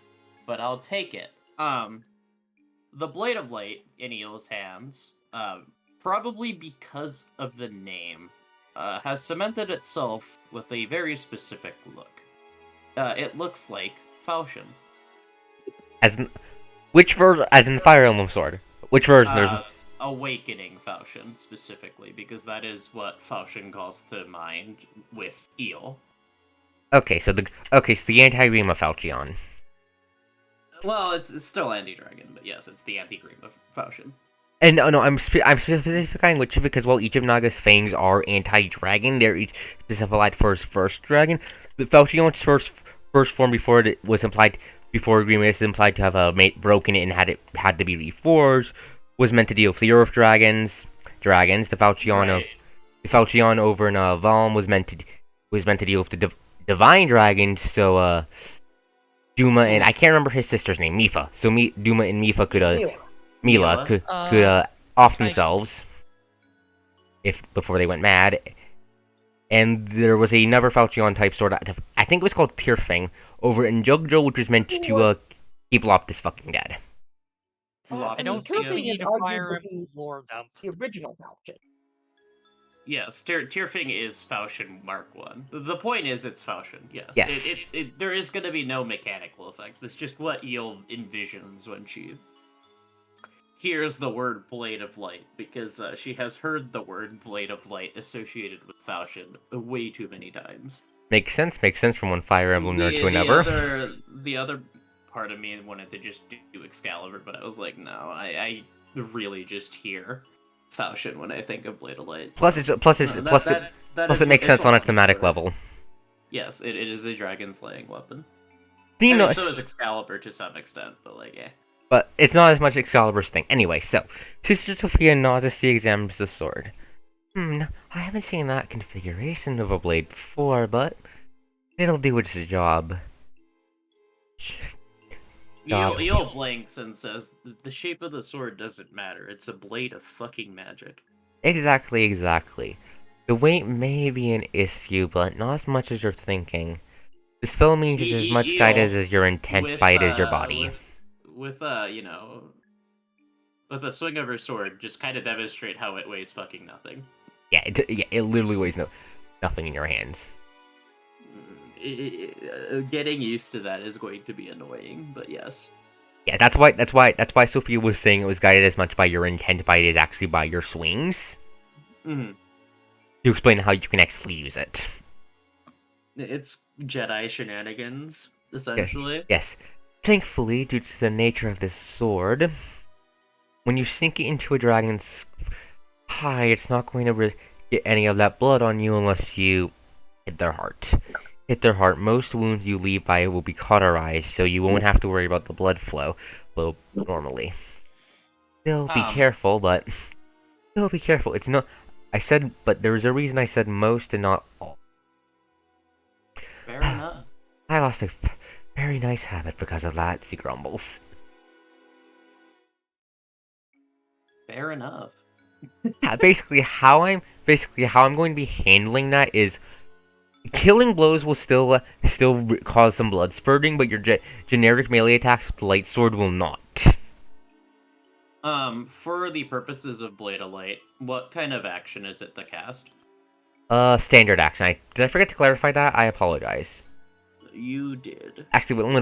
but I'll take it." The Blade of Light in Eel's hands, probably because of the name, has cemented itself with a very specific look. It looks like Falchion. As in, which version? As in Fire Emblem Sword. Which version? There's Awakening Falchion, specifically, because that is what Falchion calls to mind with Eel. okay. So the anti-Green of Falchion. Well, it's still anti-dragon, but yes, it's the anti-green of Falchion. And no, I'm specifying which because while each of Naga's fangs are anti-dragon, they're each specified for his first dragon. The Falchion's first form before it was implied before agreement is implied to have broken it and had to be reforged, was meant to deal with the Earth dragons. The Falchion over in Valm was meant to deal with the divine dragons. So Duma and I can't remember his sister's name, Mifa. So Duma and Mifa could Mila could off themselves before they went mad. And there was another Falchion type sword. I think it was called Tearfing over in Jugjo, which was meant to keep Loftus fucking dead. I don't think we need to fire him lore dump. The original Falchion. Yes, Tearfing is Falchion Mark 1. The point is it's Falchion, yes. Yes. There is going to be no mechanical effect. It's just what Eel envisions when she hears the word Blade of Light, because she has heard the word Blade of Light associated with Falchion way too many times. Makes sense from one Fire Emblem nerd to another. The other part of me wanted to just do Excalibur, but I was like, no, I really just hear Falchion when I think of Blade of Light. Plus it makes sense on a thematic level. Yes, it is a dragon slaying weapon. So is Excalibur to some extent, but like, yeah. But it's not as much Excalibur's thing. Anyway, so Sister Sophia nods examines the sword. I haven't seen that configuration of a blade before, but it'll do its job. Eel blinks and says, "The shape of the sword doesn't matter. It's a blade of fucking magic." Exactly. The weight may be an issue, but not as much as you're thinking. The spell means it's as much guided as your intent by it as your body. With a swing of her sword, just kind of demonstrate how it weighs fucking nothing. Yeah, it literally weighs nothing in your hands. Getting used to that is going to be annoying, but yes. Yeah, that's why Sophia was saying it was guided as much by your intent by it is actually by your swings. Mm-hmm. To explain how you can actually use it. It's Jedi shenanigans, essentially. Yes. Thankfully, due to the nature of this sword, when you sink it into a dragon's hide, it's not going to get any of that blood on you unless you hit their heart. Most wounds you leave by it will be cauterized, so you won't have to worry about the blood flow normally. Still be careful. It's not. I said, but there's a reason I said most and not all. Fair enough. I lost a very nice habit because of that, she grumbles. Fair enough. Yeah, basically how I'm going to be handling that is killing blows will still cause some blood spurting, but your generic melee attacks with the light sword will not. For the purposes of Blade of Light, what kind of action is it to cast? Standard action. Did I forget to clarify that? I apologize. You did. Actually, let me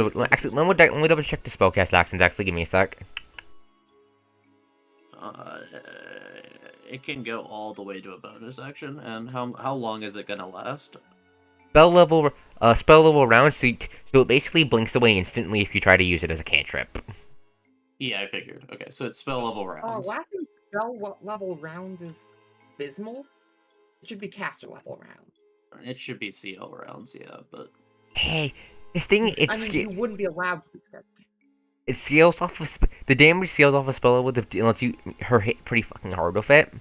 double check the spellcast actions. Actually, give me a sec. It can go all the way to a bonus action, and how long is it gonna last? Spell level round, so it basically blinks away instantly if you try to use it as a cantrip. Yeah, I figured. Okay, so it's spell level rounds. Lasting spell level rounds is abysmal. It should be caster level round. It should be CL rounds, yeah, but Hey, this thing, you wouldn't be allowed to use that. it scales off of the damage scales off a spell level that lets you her hit pretty fucking hard with it.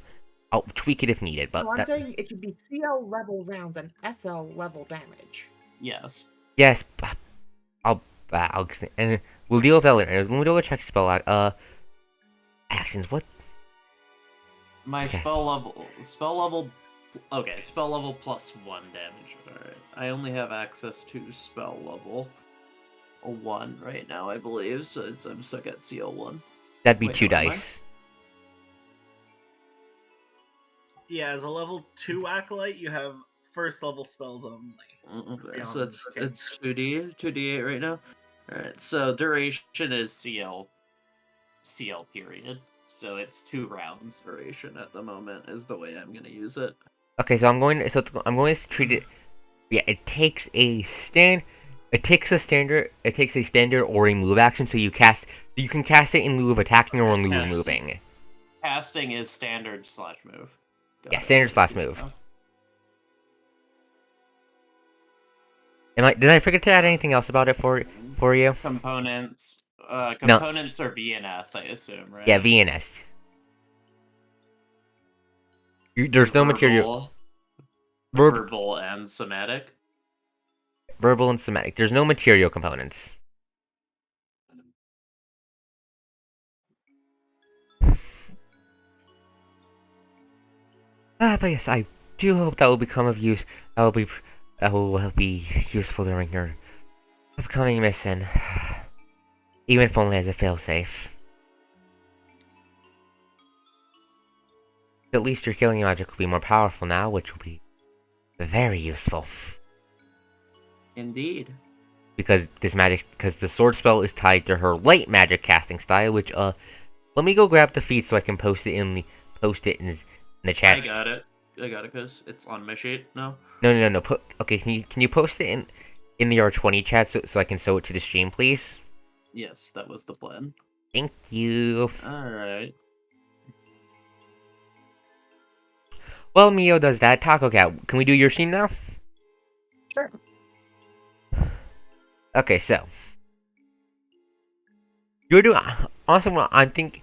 I'll tweak it if needed, but I'm saying it should be CL level rounds and SL level damage. yes. Yes, I'll and we'll deal with that later. Let me double check spell actions. What? My spell level. Okay, spell level plus 1 damage. Alright. I only have access to spell level 1 right now, I believe, so I'm stuck at CL1. That'd be Wait, 2 no, am I? dice. Yeah, as a level 2 acolyte, you have first level spells only. Okay, so it's 2d8 right now. Alright, so duration is CL period. So it's 2 rounds duration at the moment is the way I'm gonna use it. Okay, so I'm going to treat it. Yeah, it takes a standard or a move action, so you can cast it in lieu of attacking or in lieu of moving. Casting is standard / move. Yeah, standard / move. Did I forget to add anything else about it for you? Components. Components are VNS, I assume, right? Yeah, VNS. There's no material. Verbal and somatic. Verbal and somatic. There's no material components. But yes, I do hope that will become of use. That will be useful during your upcoming mission, even if only as a failsafe. At least your healing magic will be more powerful now, which will be very useful. Indeed. Because the sword spell is tied to her light magic casting style, which let me go grab the feat so I can post it in the chat. I got it because it's on my sheet. No. No. Okay, can you post it in the R20 chat so I can show it to the stream, please? Yes, that was the plan. Thank you. All right. Well, Mio does that. Taco Cat, can we do your scene now? Sure. Okay, so you're doing awesome. I think.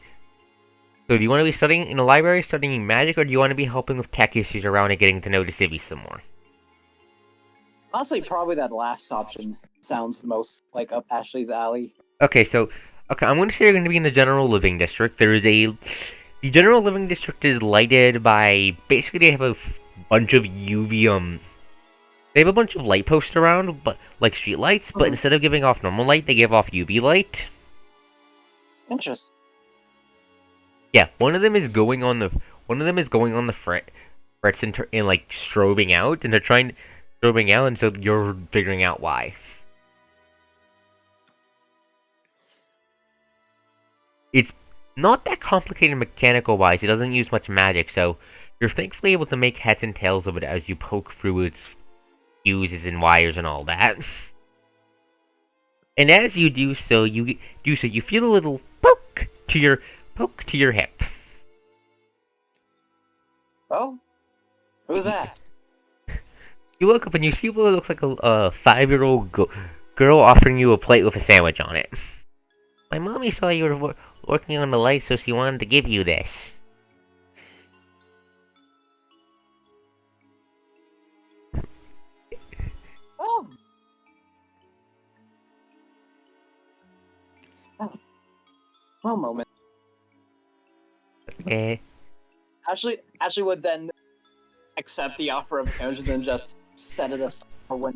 So, do you want to be studying in a library, studying magic, or do you want to be helping with tech issues around and getting to know the civvies some more? Honestly, probably that last option sounds most like up Ashley's alley. Okay, I'm going to say you're going to be in the general living district. The general living district is lighted by basically they have a bunch of UV They have a bunch of light posts around, but like street lights, but instead of giving off normal light, they give off UV light. Interesting. Yeah, one of them is going on the frets and like strobing out, and they're trying strobing out, and so you're figuring out why. It's not that complicated mechanical wise. It doesn't use much magic, so you're thankfully able to make heads and tails of it as you poke through its fuses and wires and all that. And as you do so, you feel a little poke to your hip. Oh? Who's that? You look up and you see what looks like a 5-year-old girl offering you a plate with a sandwich on it. My mommy saw you were working on the light, so she wanted to give you this. One moment. Eh. Ashley would then accept the offer of sandwich and then just set it aside for when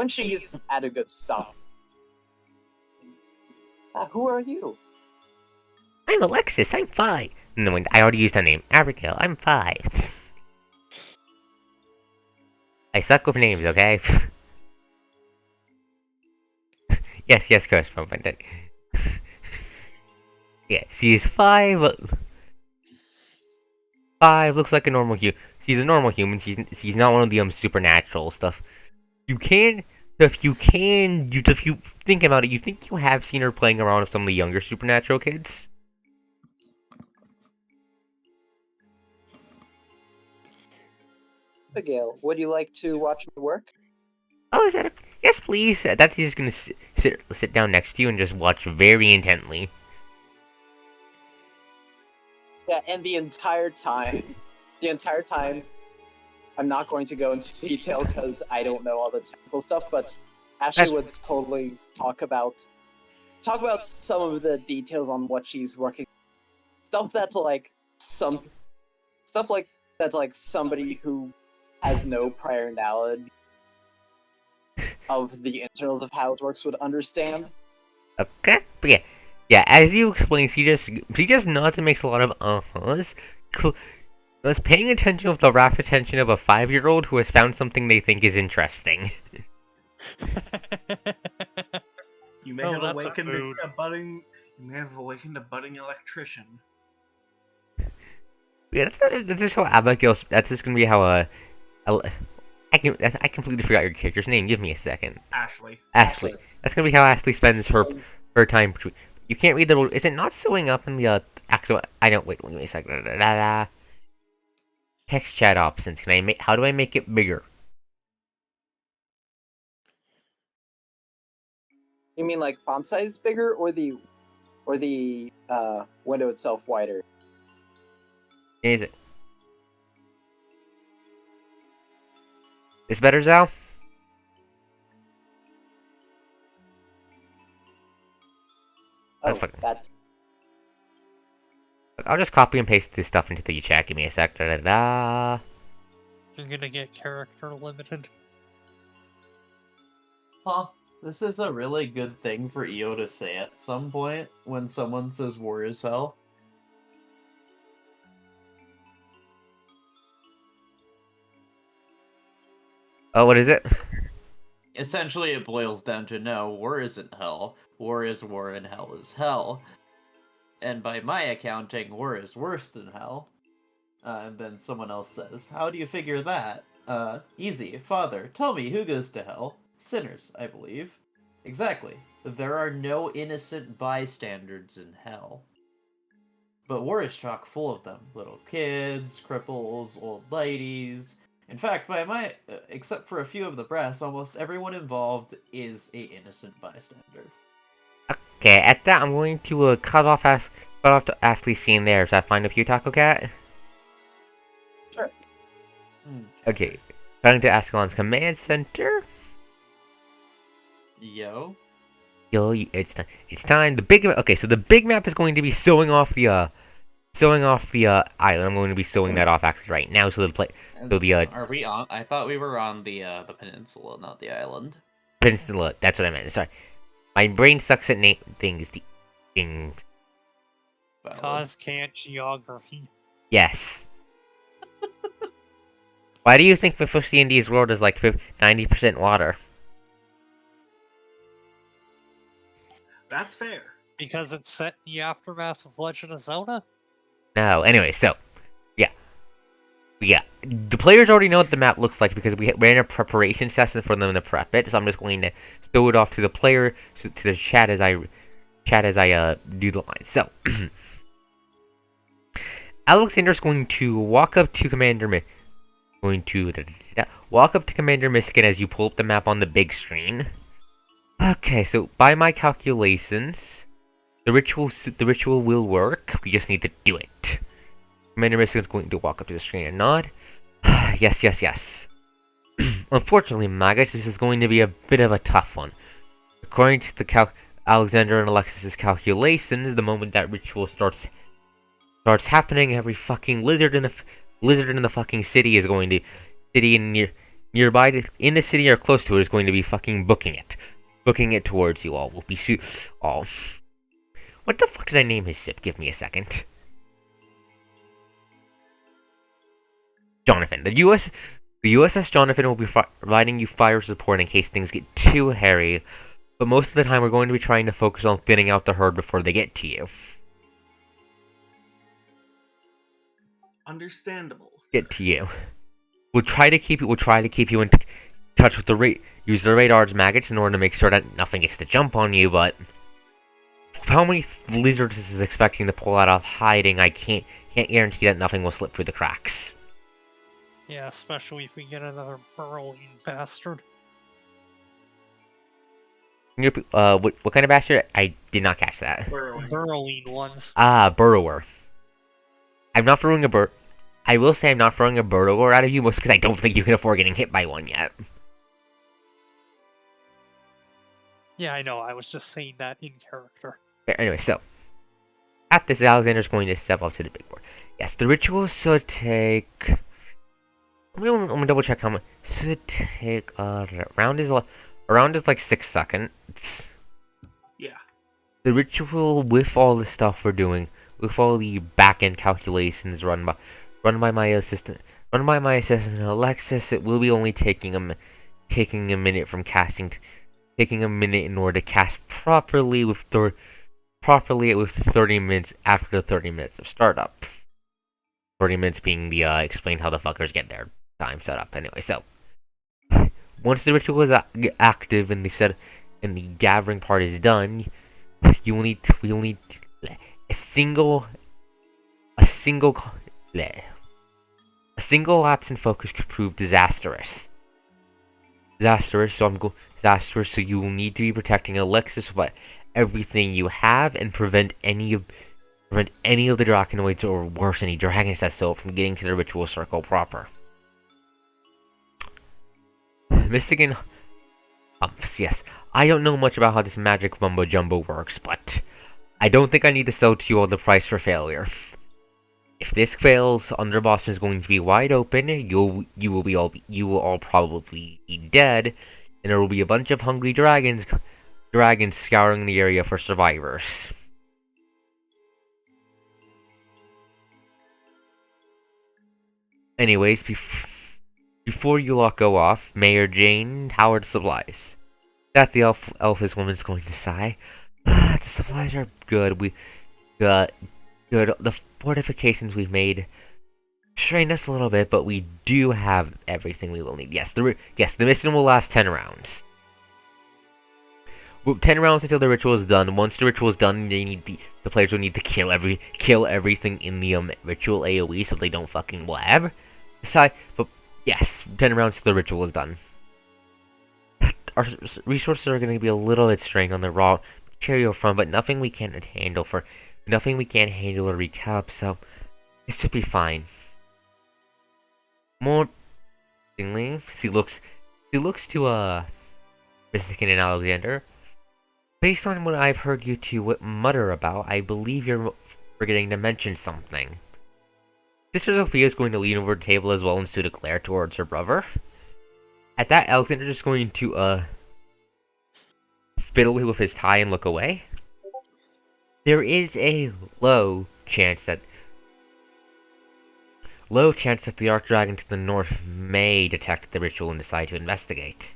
she's at a good stop. Who are you? I'm Alexis, I'm 5. No, I already used her name. Abigail, I'm 5. I suck with names, okay? yes, curse from my dad. Yeah, she is 5. 5 looks like a normal human. She's a normal human. She's not one of the supernatural stuff. If you think about it, you think you have seen her playing around with some of the younger supernatural kids? Abigail, would you like to watch me work? Oh, is that yes, please. That's just gonna sit down next to you and just watch very intently. Yeah, and the entire time, I'm not going to go into detail because I don't know all the technical stuff, but Ashley would totally talk about some of the details on what she's working. Stuff that's like somebody who has no prior knowledge of the internals of how it works would understand. Okay, but yeah. As you explain, she just nods and makes a lot of uh-huhs. Was paying attention with the rapt attention of a 5-year-old who has found something they think is interesting. You may have awakened a budding budding electrician. Yeah, that's just how Abigail. That's just gonna be how I completely forgot your character's name. Give me a second. Ashley. That's gonna be how Ashley spends her time. You can't read the. Is it not showing up in the actual? I don't. Wait. Give me a second. Text chat options. Can I make? How do I make it bigger? You mean like font size bigger, or the window itself wider? Is it? Is better, Zal? Oh, that. I'll just copy and paste this stuff into the chat. Give me a sec. You're gonna get character limited. Huh. This is a really good thing for EO to say at some point when someone says war is hell. Oh, what is it? Essentially, it boils down to no, war isn't hell. War is war and hell is hell. And by my accounting, war is worse than hell. And then someone else says, how do you figure that? Easy. Father, tell me, who goes to hell? Sinners, I believe. Exactly. There are no innocent bystanders in hell. But war is chock full of them. Little kids, cripples, old ladies. In fact, except for a few of the brass, almost everyone involved is a innocent bystander. Okay, at that, I'm going to cut off to Ashley's scene there. Is that fine with you, Taco Cat? Sure. Okay, going to Ascalon's command center. Yo, it's time. Okay, so the big map is going to be showing off the island. I'm going to be showing that off actually right now. So are we on? I thought we were on the peninsula, not the island. Peninsula. That's what I meant. Sorry, my brain sucks at name things. Cause can't geography. Yes. Why do you think the first D&D's world is like 90% water? That's fair. Because it's set in the aftermath of Legend of Zelda? No, anyway, so, yeah. The players already know what the map looks like because we ran a preparation session for them to prep it, so I'm just going to throw it off to the player, to the chat as I do the line. So, Alexander's going to walk up to Commander Michigan as you pull up the map on the big screen. Okay, so by my calculations, the ritual will work. We just need to do it. Commander Michigan's going to walk up to the screen and nod. yes. Unfortunately, Magus, this is going to be a bit of a tough one. According to the Alexander and Alexis's calculations, the moment that ritual starts happening, every fucking lizard in the fucking city is going to nearby in the city or close to it is going to be fucking booking it towards you all. Will be all. What the fuck did I name his ship? Give me a second. Jonathan. The USS Jonathan will be providing you fire support in case things get too hairy, but most of the time we're going to be trying to focus on thinning out the herd before they get to you. Understandable. Get to you. We'll try to keep you in touch with use the radar's maggots in order to make sure that nothing gets to jump on you, but how many lizards is expecting to pull out of hiding, I can't guarantee that nothing will slip through the cracks. Yeah, especially if we get another burrowing bastard. What kind of bastard? I did not catch that. Burrowing ones. Ah, burrower. I'm not throwing a I will say I'm not throwing a burrower out of you, mostly because I don't think you can afford getting hit by one yet. Yeah, I know. I was just saying that in character. Anyway, so at this, Alexander's going to step up to the big board. Yes, the ritual should take. I'm gonna double check how much. Should take around is like 6 seconds. Yeah. The ritual with all the stuff we're doing, with all the back-end calculations run by my assistant Alexis, it will be only taking a minute from casting, taking a minute in order to cast properly with 30 minutes after the 30 minutes of startup. 30 minutes being the explain how the fuckers get their time set up. Anyway, so once the ritual is active and the gathering part is done, we will need a single lapse in focus could prove disastrous. So you will need to be protecting Alexis with everything you have and prevent any of the Draconoids or worse, any dragons that so from getting to the ritual circle proper. Michigan. Yes, I don't know much about how this magic mumbo jumbo works, but I don't think I need to sell to you all the price for failure. If this fails, Underboston is going to be wide open. You will all probably be dead, and there will be a bunch of hungry dragons scouring the area for survivors. Anyways, before you all go off, Mayor Jane, Howard supplies. That the elfish woman's going to sigh. The supplies are good. Good. The fortifications we've made strained us a little bit, but we do have everything we will need. Yes, the mission will last 10 rounds. 10 rounds until the ritual is done. Once the ritual is done, the players will need to kill everything in the ritual AoE so they don't fucking blab. But yes, 10 rounds till the ritual is done. Our resources are going to be a little bit strained on the raw material front, but nothing we can't handle or recap, so it should be fine. More thingly, she looks to Mystican and Alexander. Based on what I've heard you two mutter about, I believe you're forgetting to mention something. Sister Sophia is going to lean over the table as well and to declare towards her brother. At that, Alexander is going to fiddle with his tie and look away. There is a low chance that the Ark Dragon to the north may detect the ritual and decide to investigate.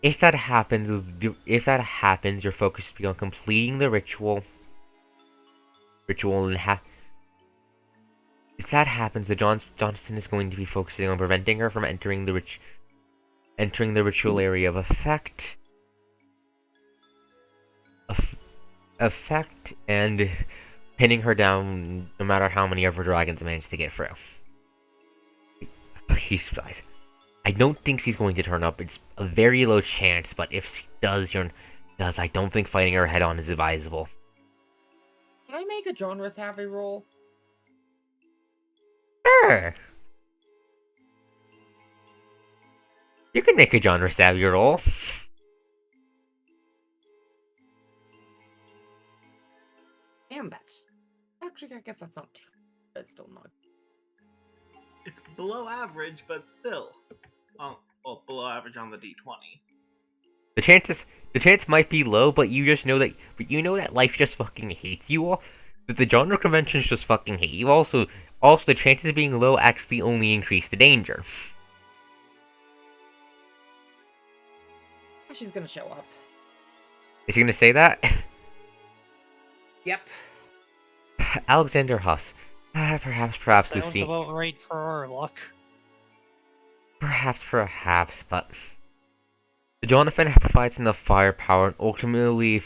If that happens, your focus will be on completing the ritual. If that happens, the Johnson is going to be focusing on preventing her from entering the ritual area of effect. And pinning her down no matter how many of her dragons manage to get through. I don't think she's going to turn up. It's a very low chance, but if she does, I don't think fighting her head on is advisable. Can I make a genre savvy roll? Sure. You can make a genre savvy roll. And that's actually, I guess that's not too. It's still not. It's below average, but still, well, below average on the D20. The chance might be low, but you just know that life just fucking hates you all. That the genre conventions just fucking hate you. Also, the chances of being low actually only increase the danger. She's gonna show up. Is he gonna say that? Yep. Alexander Huss. Perhaps Sounds Lucy. about right for our luck. Perhaps, but the Jonathan provides enough firepower, and ultimately,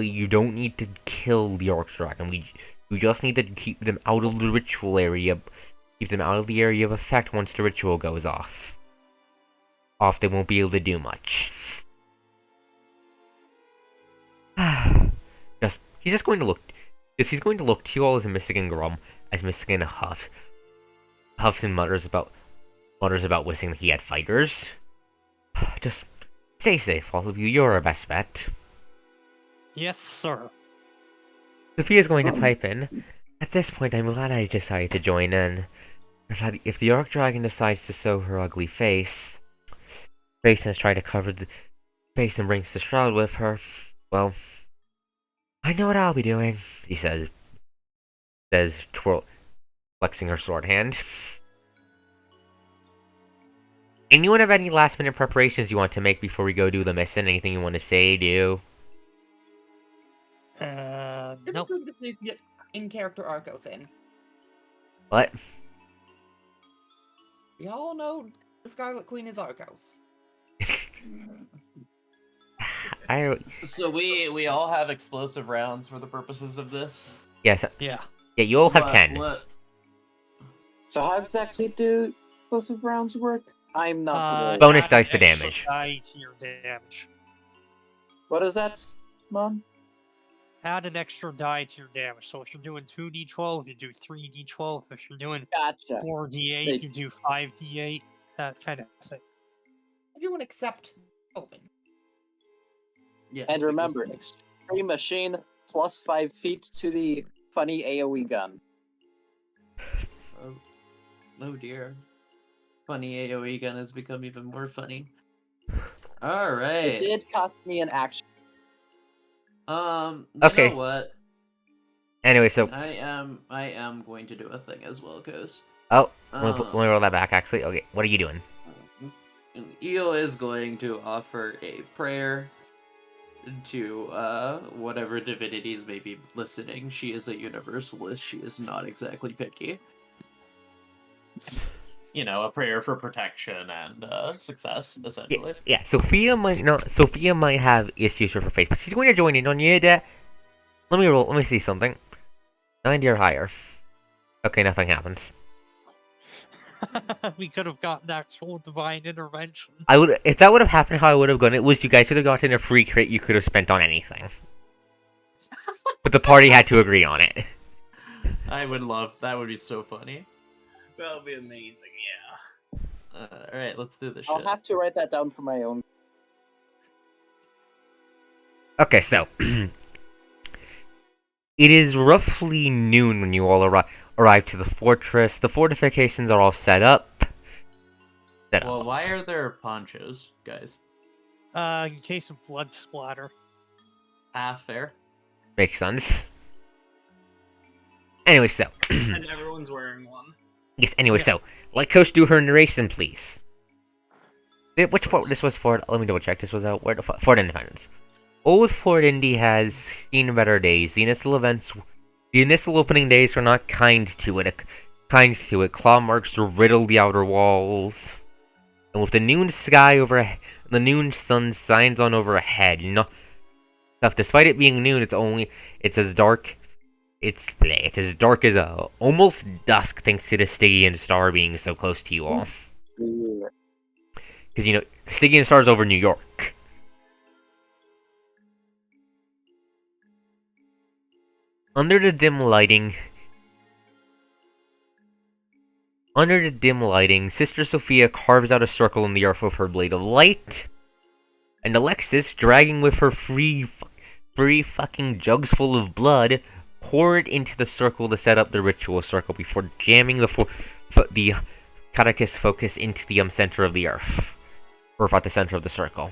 you don't need to kill the ArkosDrawn. We just need to keep them out of the ritual area. Keep them out of the area of effect once the ritual goes off. They won't be able to do much. He's going to look to you all as a Michigan Grum, as Michigan Huff. Huffs and mutters about wishing he had fighters. Just stay safe, all of you. You're our best bet. Yes, sir. Sophia's going to pipe in. At this point, I'm glad I decided to join in. If the ArkDragon decides to show her ugly face and try to cover the face and brings the shroud with her, well, I know what I'll be doing, he says, flexing her sword hand. Anyone have any last-minute preparations you want to make before we go do the mission? Anything you want to say, do? Nope. This you can get in-character Arcos in. What? We all know the Scarlet Queen is Arcos. So we all have explosive rounds for the purposes of this? Yes. Yeah. Yeah, you all have 10. So how exactly do explosive rounds work? I'm not familiar. Bonus add dice an to extra damage. Die to your damage. What is that, Mom? Add an extra die to your damage. So if you're doing 2d12, you do 3d12. If you're doing Gotcha. 4d8, Makes- you do 5d8. That kind of thing. Everyone except Elvin. Yes, And because- remember, extreme machine plus 5 feet to the funny AoE gun. Oh dear. Funny AoE gun has become even more funny. Alright. It did cost me an action. You Okay. know what? Anyway, so I am going to do a thing as well, cause let me roll that back. Actually, okay. What are you doing? Io is going to offer a prayer to whatever divinities may be listening. She is a universalist. She is not exactly picky. You know, a prayer for protection and success, essentially. Yeah, Sophia might have issues with her face, but she's going to join in on you. Let me roll. Let me see something. 90 or higher. Okay, nothing happens. We could have gotten actual divine intervention. If that would have happened, how I would have gone, it was you guys would have gotten a free crit you could have spent on anything. But the party had to agree on it. I would love that. Would be so funny. That would be amazing, yeah. Alright, let's do this I'll shit. have to write that down for my own. Okay, so it is roughly noon when you all arrive to the fortress. The fortifications are all set up. Well, why are there ponchos, guys? In case of blood splatter. Fair. Makes sense. Anyway, so And everyone's wearing one. yes. Anyway, so let Coach do her narration, please. Which fort this was for? Let me double check. This was out where the Fort Independence. Old Fort Indy has seen better days. The initial opening days were not kind to it. Claw marks riddled the outer walls, and with the noon sky the noon sun shines on overhead. Despite it being noon, it's as dark. It's as dark as almost dusk, thanks to the Stygian star being so close to you all. Because the Stygian star is over New York. Under the dim lighting, Sister Sophia carves out a circle in the earth with her blade of light, and Alexis, dragging with her three fucking jugs full of blood, pour it into the circle to set up the ritual circle before jamming the catechist focus into the center of the earth. Or about the center of the circle.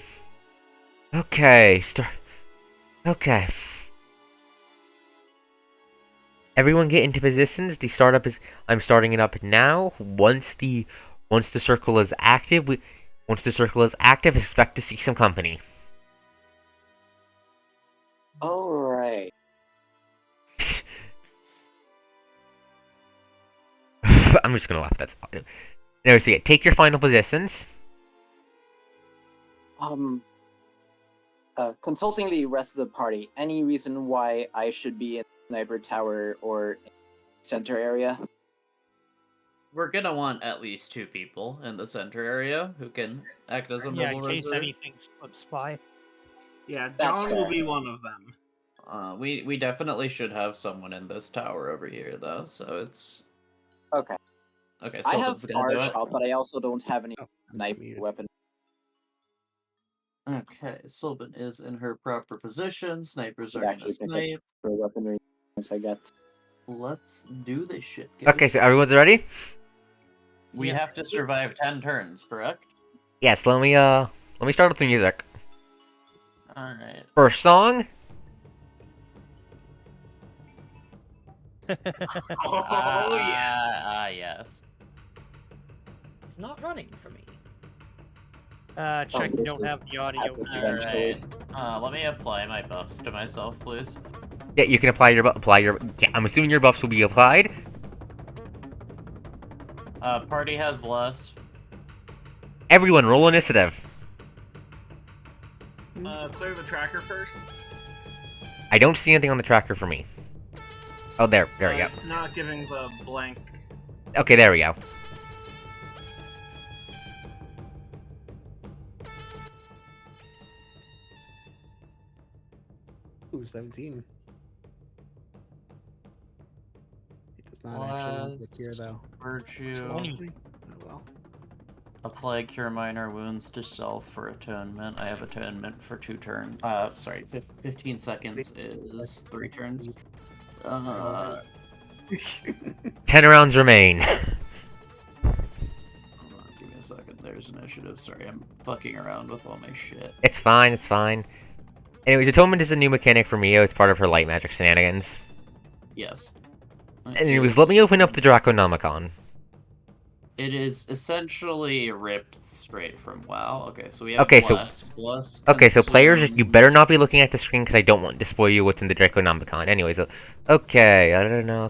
Okay, okay. Everyone get into positions. The startup is. I'm starting it up now. Once the circle is active, expect to see some company. All right. I'm just gonna laugh. That's no. So yeah, take your final positions. Consulting the rest of the party, any reason why I should be in the sniper tower or center area? We're gonna want at least 2 people in the center area who can act as a mobile in case reserve. anything slips by. Yeah, That's John will fair. be one of them. We definitely should have someone in this tower over here, though. So it's Okay. okay. I have Sylvan's gonna do fire it. shot, but I also don't have any Oh, I'm sniper muted. weapon. Okay, Sylvan is in her proper position. Snipers are Could gonna actually pick up snipe. sniper weaponry once I get. Let's do this shit, guys. Okay, so everyone's ready? We Yeah. have to survive 10 turns, correct? Yes. Let me start with the music. All right. First song. Oh yeah. Yes. It's not running for me. Check you this don't was have the audio. happened All eventually. right. Let me apply my buffs to myself, please. Yeah, you can apply your Yeah, I'm assuming your buffs will be applied. Party has bless. Everyone, roll initiative. Clear the tracker first. I don't see anything on the tracker for me. Oh, there we go. It's not giving the blank. Okay, there we go. Ooh, 17. It does not actually appear though. Virtue. 20. Oh well. Apply cure minor wounds to self for atonement. I have atonement for 2 turns. Sorry, 15 seconds is 3 turns. 10 rounds remain. Hold on, give me a second. There's initiative. Sorry, I'm fucking around with all my shit. It's fine, it's fine. Anyways, atonement is a new mechanic for Mio. It's part of her light magic shenanigans. Yes. Anyways, let me open up the Drakonomicon. It is essentially ripped straight from WoW. Okay, so we have Okay, so- Bless Okay, so players, you consumes- better not be looking at the screen because I don't want to spoil you what's in the Draconomicon. Anyways, okay, I don't know.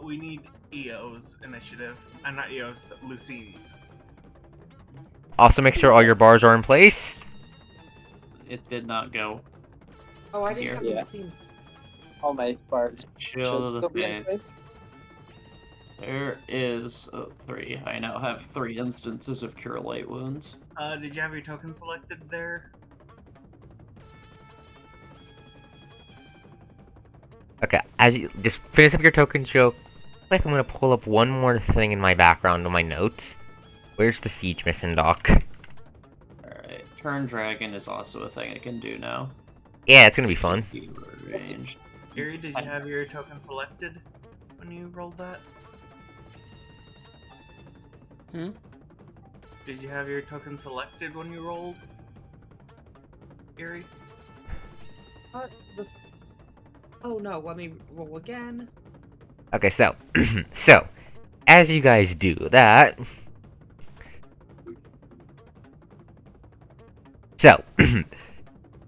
We need EO's initiative. Not EO's, Lucine's. Also, make sure all your bars are in place. It did not go. Oh, I didn't Here. have Yeah. seen. All my sparks Chill should to still the be in face. place. There is 3. I now have 3 instances of cure light wounds. Did you have your token selected there? Okay, as you just finish up your token show, I'm gonna pull up one more thing in my background on my notes. Where's the siege mission, Doc? Alright, turn dragon is also a thing I can do now. Yeah, it's gonna be fun. Sticky ranged. Gary, did you have your token selected when you rolled that? Hmm? Did you have your token selected when you rolled? Gary? The... Oh no, let me roll again. Okay, so, so, as you guys do that, so,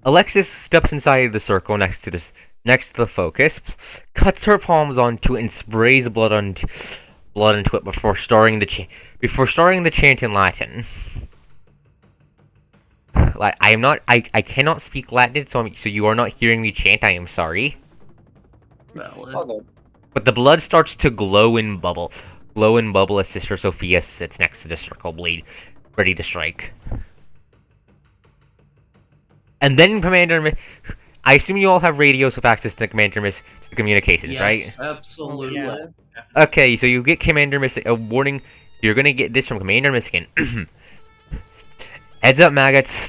Alexis steps inside the circle next to the focus, cuts her palms onto it, and sprays blood into it before starting the chant in Latin. Like, I cannot speak Latin, so you are not hearing me chant. I am sorry. Valid. All good. But the blood starts to glow and bubble as Sister Sophia sits next to the circle blade, ready to strike. And then I assume you all have radios with access to Commander Miss communications, Yes, right? absolutely. Yeah. Okay, so you get Commander Miss a warning. You're gonna get this from Commander Michigan. Heads up, maggots.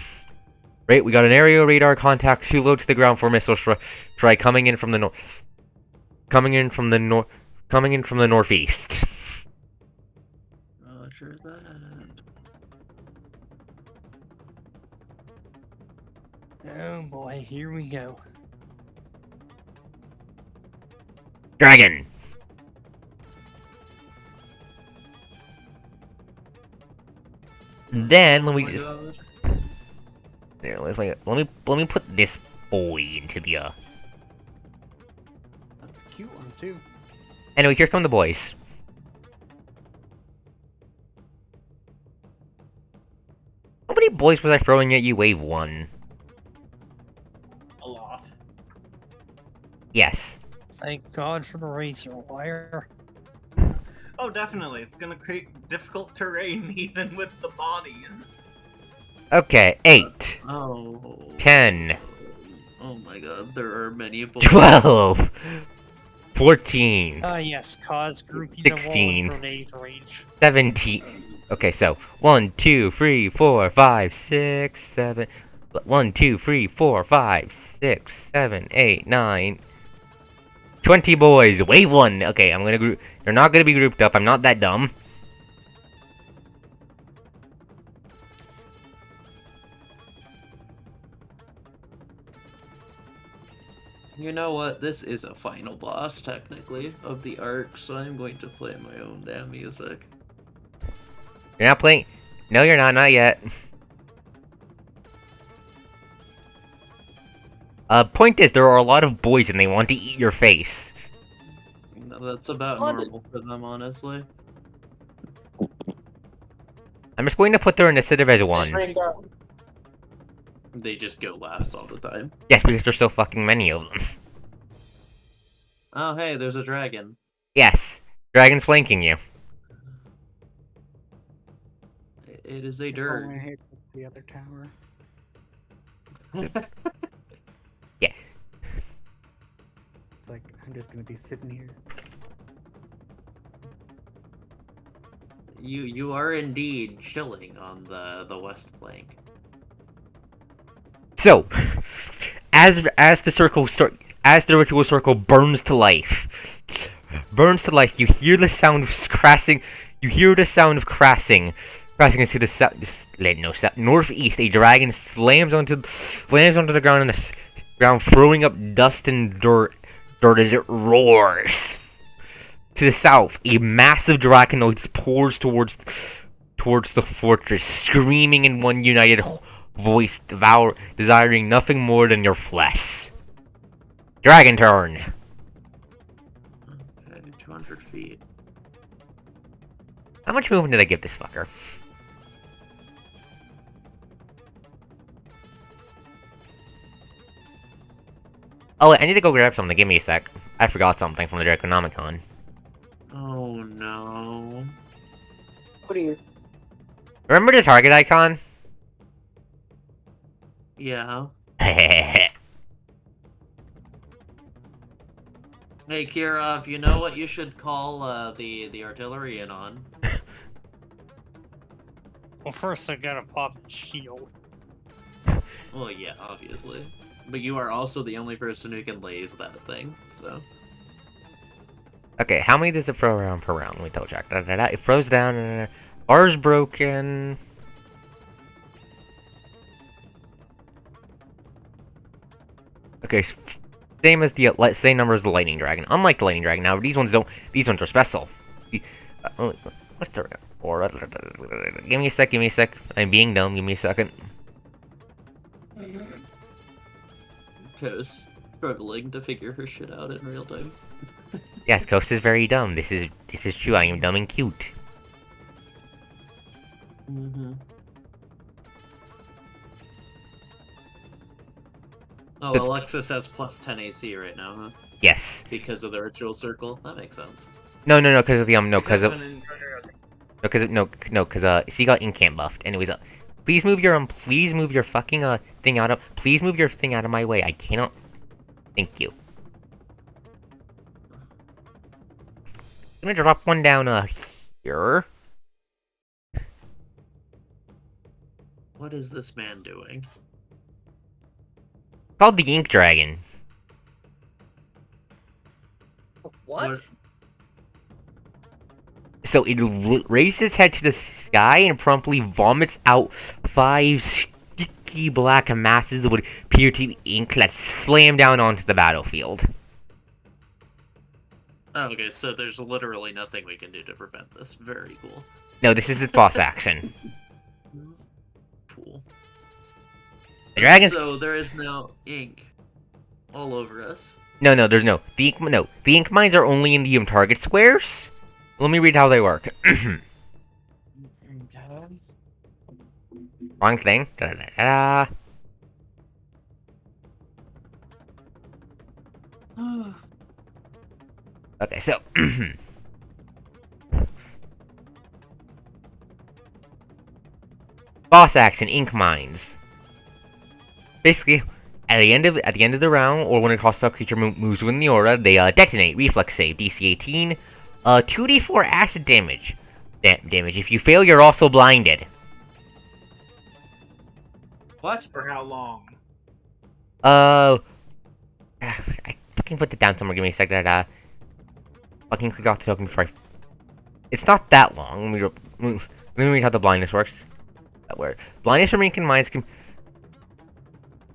Right, we got an aerial radar contact too low to the ground for missile strike coming in from the north. coming in from the northeast. Roger that. Oh boy, here we go. Dragon. Then let me just there. Let me put this boy into the That's a cute one too. Anyway, here come the boys. How many boys was I throwing at you? Wave 1. A lot. Yes. Thank God for the razor wire. Oh, definitely. It's gonna create difficult terrain even with the bodies. Okay, 8. Oh. 10. Oh my god, there are many boys. 12. 14. Ah yes, cause grouping 16. them all in grenade range. 17. Okay, so 1, 2, 3, 4, 5, 6, 7. 1, 2, 3, 4, 5, 6, 7, 8, 9. 20 boys. Wave 1. Okay, I'm gonna group. They're not gonna be grouped up. I'm not that dumb. You know what? This is a final boss, technically, of the arc, so I'm going to play my own damn music. You're not playing. No, you're not. Not yet. Point is, there are a lot of boys and they want to eat your face. No, that's about normal for them, honestly. I'm just going to put their initiative as 1. They just go last all the time. Yes, because there's so fucking many of them. Oh, hey, there's a dragon. Yes. Dragon's flanking you. It is a If dirt. only I hit the other tower. Yeah. It's like I'm just gonna be sitting here. You are indeed chilling on the west flank. So, as the ritual circle burns to life, you hear the sound of crashing. You hear the sound of crashing into the northeast. A dragon slams onto the ground and the ground, throwing up dust and dirt as it roars. To the south, a massive draconoid pours towards the fortress, screaming in one united voice, desiring nothing more than your flesh. Dragon turn. Okay, 200 feet. How much movement did I give this fucker? Oh, wait, I need to go grab something. Give me a sec. I forgot something from the Draconomicon. Oh no. What are you? Remember the target icon? Yeah. Hey, Hey Kira, you know what you should call the artillery in on? Well, first I gotta pop a shield. Well, yeah, obviously. But you are also the only person who can laze that thing, so. Okay, how many does it throw around per round? Let me double check. It throws down. Bar's broken. Okay, same number as the lightning dragon. Unlike the lightning dragon, now these ones don't. These ones are special. What's the or? Give me a sec. Give me a sec. I'm being dumb. Give me a second. Coast struggling to figure her shit out in real time. Yes, Coast is very dumb. This is true. I am dumb and cute. Mm-hmm. Oh, It's- Alexis has plus 10 AC right now, huh? Yes. Because of the ritual circle? That makes sense. No, because of the because of of an because she got incant buffed. Anyways, please move your fucking thing out of. Please move your thing out of my way. I cannot. Thank you. I'm gonna drop one down here. What is this man doing? Called the Ink Dragon. What? So it raises its head to the sky and promptly vomits out 5 sticky black masses of what appear to be ink that slam down onto the battlefield. Okay, so there's literally nothing we can do to prevent this. Very cool. No, this is its boss action. Cool. The dragons. So there is now ink all over us. No, there's no. The ink mines are only in the target squares. Let me read how they work. Wrong thing. Da-da-da-da. Okay, so boss action, ink mines. Basically, at the end of the round, or when a hostile creature moves within the aura, they detonate. Reflex save, DC 18. 2d4 acid damage. Damage. If you fail, you're also blinded. What? For how long? I fucking put it down somewhere. Give me a second. Fucking click off the token before It's not that long. Let me read how the blindness works. That word. Blindness from ink and mines can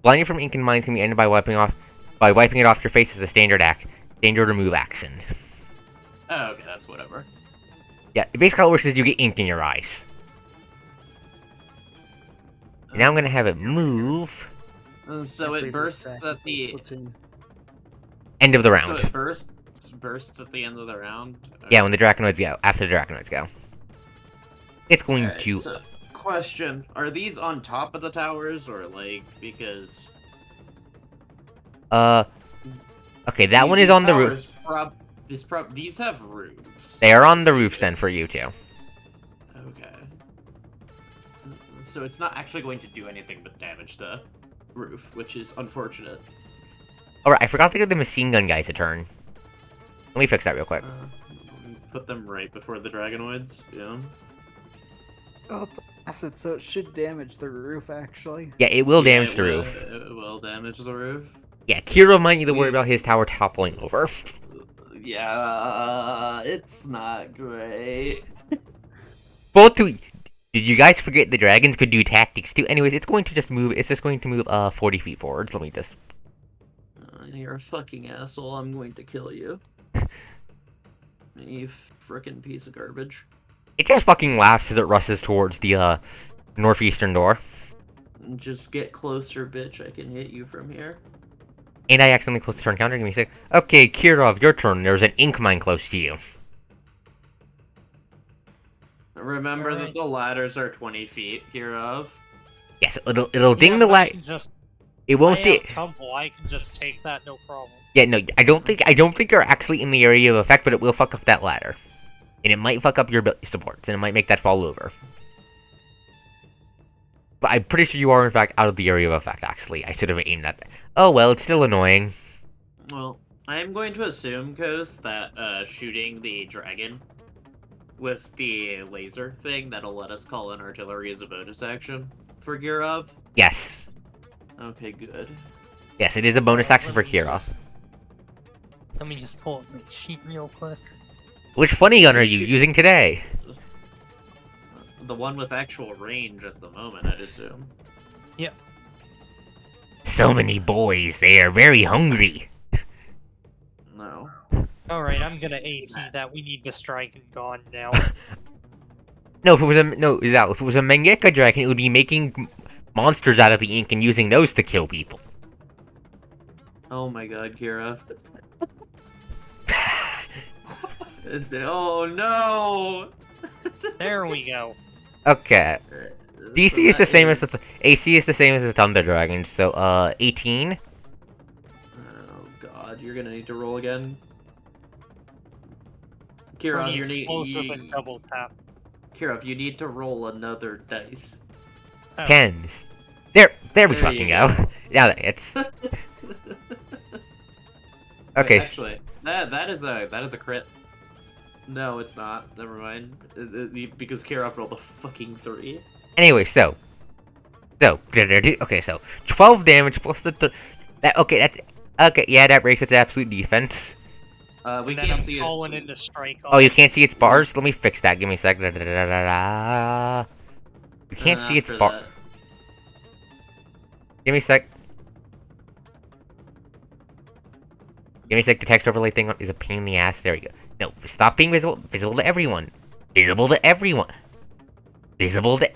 be ended by wiping it off your face as a standard remove action. Oh, okay, that's whatever. Yeah, basically how it works is you get ink in your eyes. Now I'm gonna have it move. So it bursts at the End of the round. So it bursts at the end of the round. Yeah, when the Draconoids go. After the Draconoids go. It's going Alright, to. So, question: are these on top of the towers or like because? Okay, that one is on the roof. These have roofs. They are on the roofs then for you two. Okay. So it's not actually going to do anything but damage the roof, which is unfortunate. Alright, I forgot to give the machine gun guys a turn. Let me fix that real quick. Put them right before the Dragonoids, yeah. Oh, it's acid, so it should damage the roof, actually. Yeah, it will damage the roof. It will damage the roof. Yeah, Kiro might need to worry about his tower toppling over. Yeah, it's not great. Both two. Did you guys forget the dragons could do tactics too? Anyways, it's going to just move. It's just going to move 40 feet forwards. Let me just. You're a fucking asshole. I'm going to kill you. You frickin' piece of garbage. It just fucking laughs as it rushes towards the northeastern door. Just get closer, bitch. I can hit you from here. And I accidentally closed the turn counter. Give me a sec. Okay, Kirov, your turn. There's an ink mine close to you. Remember that the ladders are 20 feet, Kirov. Yes, it'll ding the ladder. It won't ding. I can just take that, no problem. Yeah, no, I don't think you're actually in the area of effect, but it will fuck up that ladder. And it might fuck up your supports, and it might make that fall over. But I'm pretty sure you are, in fact, out of the area of effect, actually. I should have aimed that. Oh, well, it's still annoying. Well, I'm going to assume, Coast, that shooting the dragon with the laser thing, that'll let us call in artillery as a bonus action for Kirov. Yes. Okay, good. Yes, it is a bonus action for Kirov. Let me just pull up my sheet real quick. Which funny gun are you using today? The one with actual range at the moment, I'd assume. Yep. So many boys, they are very hungry. No. Alright, I'm gonna AP that. We need this dragon gone now. No, if it was a Mangeka dragon, it would be making monsters out of the ink and using those to kill people. Oh my god, Kira. Oh no! There we go. Okay. DC So is the that same as the AC is the same as the Thunder Dragon. So 18. Oh god, you're gonna need to roll again. For Kira, the you explosive and double tap. Kira, you need to roll another dice. Oh. 10s. There we There fucking you go. Yeah, it's okay. Wait, actually, that is a crit. No, it's not. Never mind. Because Kira rolled a fucking 3. Anyway, so okay, so 12 damage plus that. Okay, yeah, that breaks its absolute defense. We And then can't I'm see falling it. into strike. Oh, you can't see its bars? Let me fix that. Give me a sec. You can't see its bar. Give me a sec. Give me a sec. The text overlay thing is a pain in the ass. There we go. No, stop being visible. Visible to everyone. Visible to everyone. Visible to...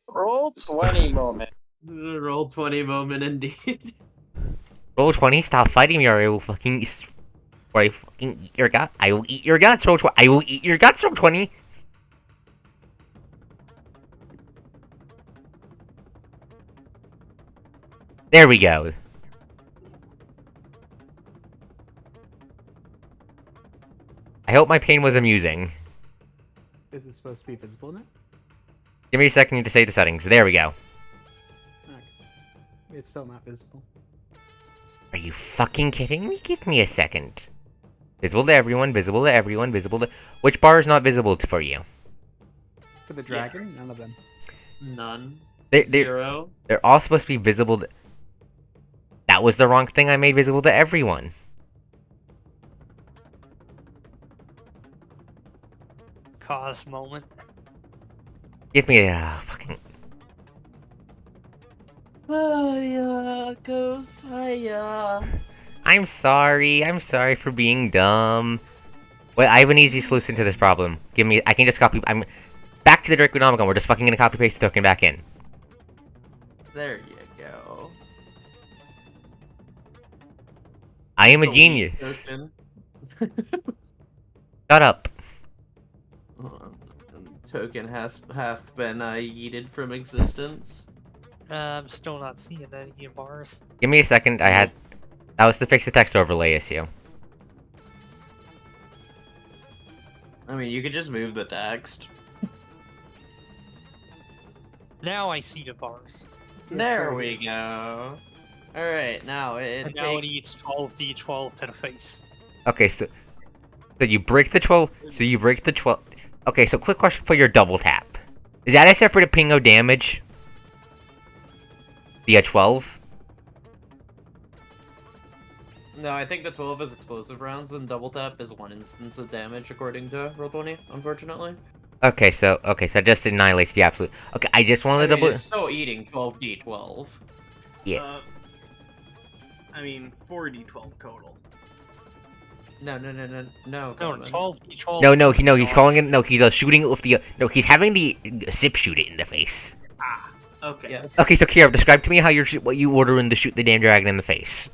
Roll 20 moment. Roll 20 moment indeed. Roll 20, stop fighting me or I will fucking... Or I fucking eat your gut. I will eat your guts. Roll 20. I will eat your guts. Roll 20. There we go. I hope my pain was amusing. Is it supposed to be visible now? Give me a second to save the settings. There we go. Okay. It's still not visible. Are you fucking kidding me? Give me a second. Visible to everyone, visible to everyone, visible to... Which bar is not visible for you? For the dragon, Yes. none of them. None. They're 0. all supposed to be visible to... That was the wrong thing I made visible to everyone. Cause moment. Give me a fucking... Heya, goes Heya. I'm sorry for being dumb. Wait, I have an easy solution to this problem. Give me... I can just copy... I'm... Back to the Drakopocalypse. We're just fucking gonna copy paste the token back in. There you go. I am a Delete genius. token. Shut up. Token has half been yeeted from existence. I'm still not seeing any bars. Give me a second. I had... That was to fix the text overlay issue. I mean, you could just move the text. Now I see the bars. There we go. Alright, now it And now it takes... eats 12d12 to the face. Okay, so you break the 12... So you break the 12... Okay, so quick question for your double tap. Is that a separate pingo damage? The 12? No, I think the 12 is explosive rounds, and double tap is 1 instance of damage, according to Roll20, unfortunately. Okay, so that just annihilates the absolute... Okay, I just wanted to double... It's still eating 12d12. Yeah. I mean, 4d12 total. No. No, Coleman. 12d12. No, he's calling it... No, he's shooting it with the... No, he's having the zip shoot it in the face. Ah, okay. Yes. Okay, so Kira, describe to me how what you order in to shoot the damn dragon in the face.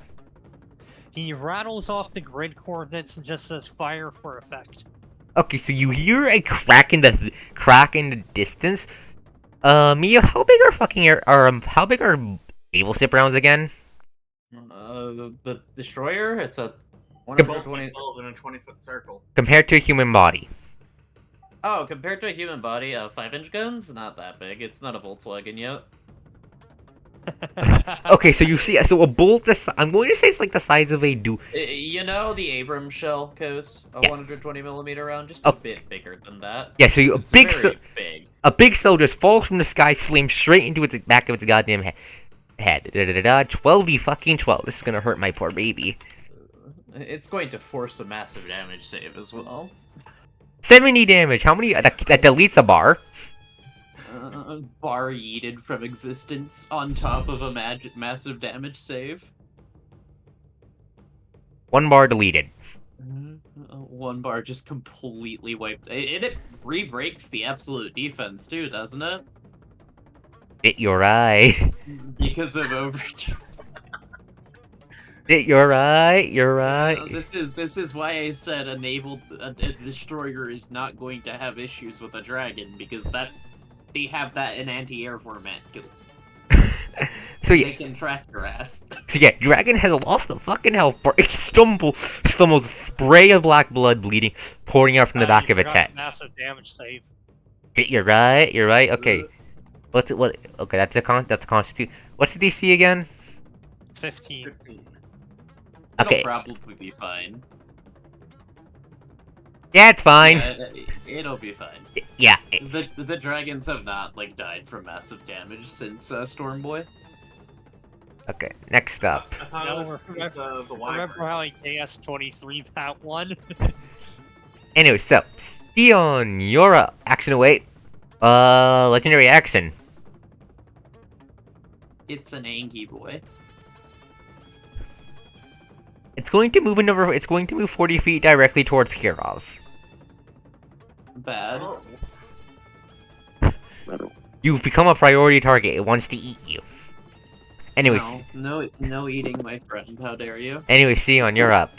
He rattles off the grid coordinates and just says fire for effect. Okay, so you hear a crack in the distance. Mia, how big are how big are naval zip rounds again? The destroyer, it's a 120 120. in a 20-foot circle. Compared to a human body. Oh, compared to a human body, 5-inch guns, not that big. It's not a Volkswagen yet. Okay, so you see, so a bullet I'm going to say it's like the size of a You know the Abrams shell, Kos? A Yeah. 120mm round, just a bit bigger than that. Yeah, so It's very big. a big cell just falls from the sky, slams straight into its back of its goddamn head. 12 fucking 12. This is gonna hurt my poor baby. It's going to force a massive damage save as well. 70 damage. How many? That deletes a bar. Bar yeeted from existence on top of a massive damage save. 1 bar deleted. 1 bar just completely wiped. It re-breaks the absolute defense too, doesn't it? You're right. Because of overkill. You're right. This is why I said a destroyer is not going to have issues with a dragon, because they have that in anti-air format too. So yeah, They can track your ass. so yeah, dragon has lost the fucking health bar. It stumbles, spray of black blood bleeding, pouring out from the back You of its forgot head. Massive damage save. You're right. Okay. Okay, that's a constitute. What's the DC again? 15. 15. Okay. It'll probably be fine. Yeah, it's fine. It'll be fine. Yeah. The dragons have not died from massive damage since Storm Boy. Okay, next up. I thought No, it was the remember wyvern. how I AS-23 that one? Anyway, so Theon, you're up. Action await. Legendary action. It's an Angie boy. It's going to move another. It's going to move 40 feet directly towards Kirov. Bad. Oh, You've become a priority target. It wants to eat you. Anyways, No eating, my friend. How dare you? anyway, Theon, you're up.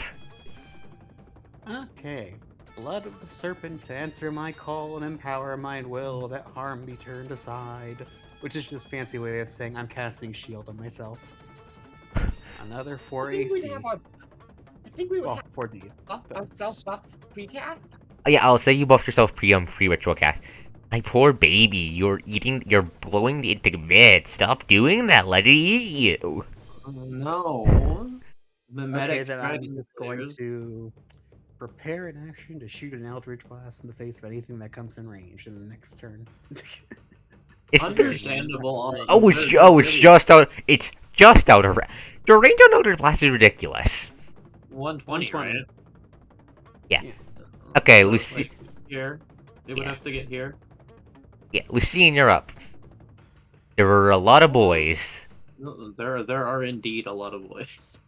Okay. Blood of the serpent to answer my call and empower mine will, that harm be turned aside. Which is just fancy way of saying I'm casting shield on myself. Another 4 I think we'd AC. have a- I think we would Well, have 4D. a self buffs precast. Yeah, I'll say you buffed yourself pre-ritual cast. My poor baby, you're blowing it to bed. Stop doing that. Let it eat you. No. Mimetic Okay, then I'm dragon just going slayers. to prepare an action to shoot an Eldritch Blast in the face of anything that comes in range in the next turn. It's Understandable. it's just out. It's just out of. Your range on Eldritch Blast is ridiculous. 120, right? Yeah. Okay, So, Lucy. like, here. It would Yeah. have to get here. Yeah, Lucine, you're up. There were a lot of boys. There are indeed a lot of boys.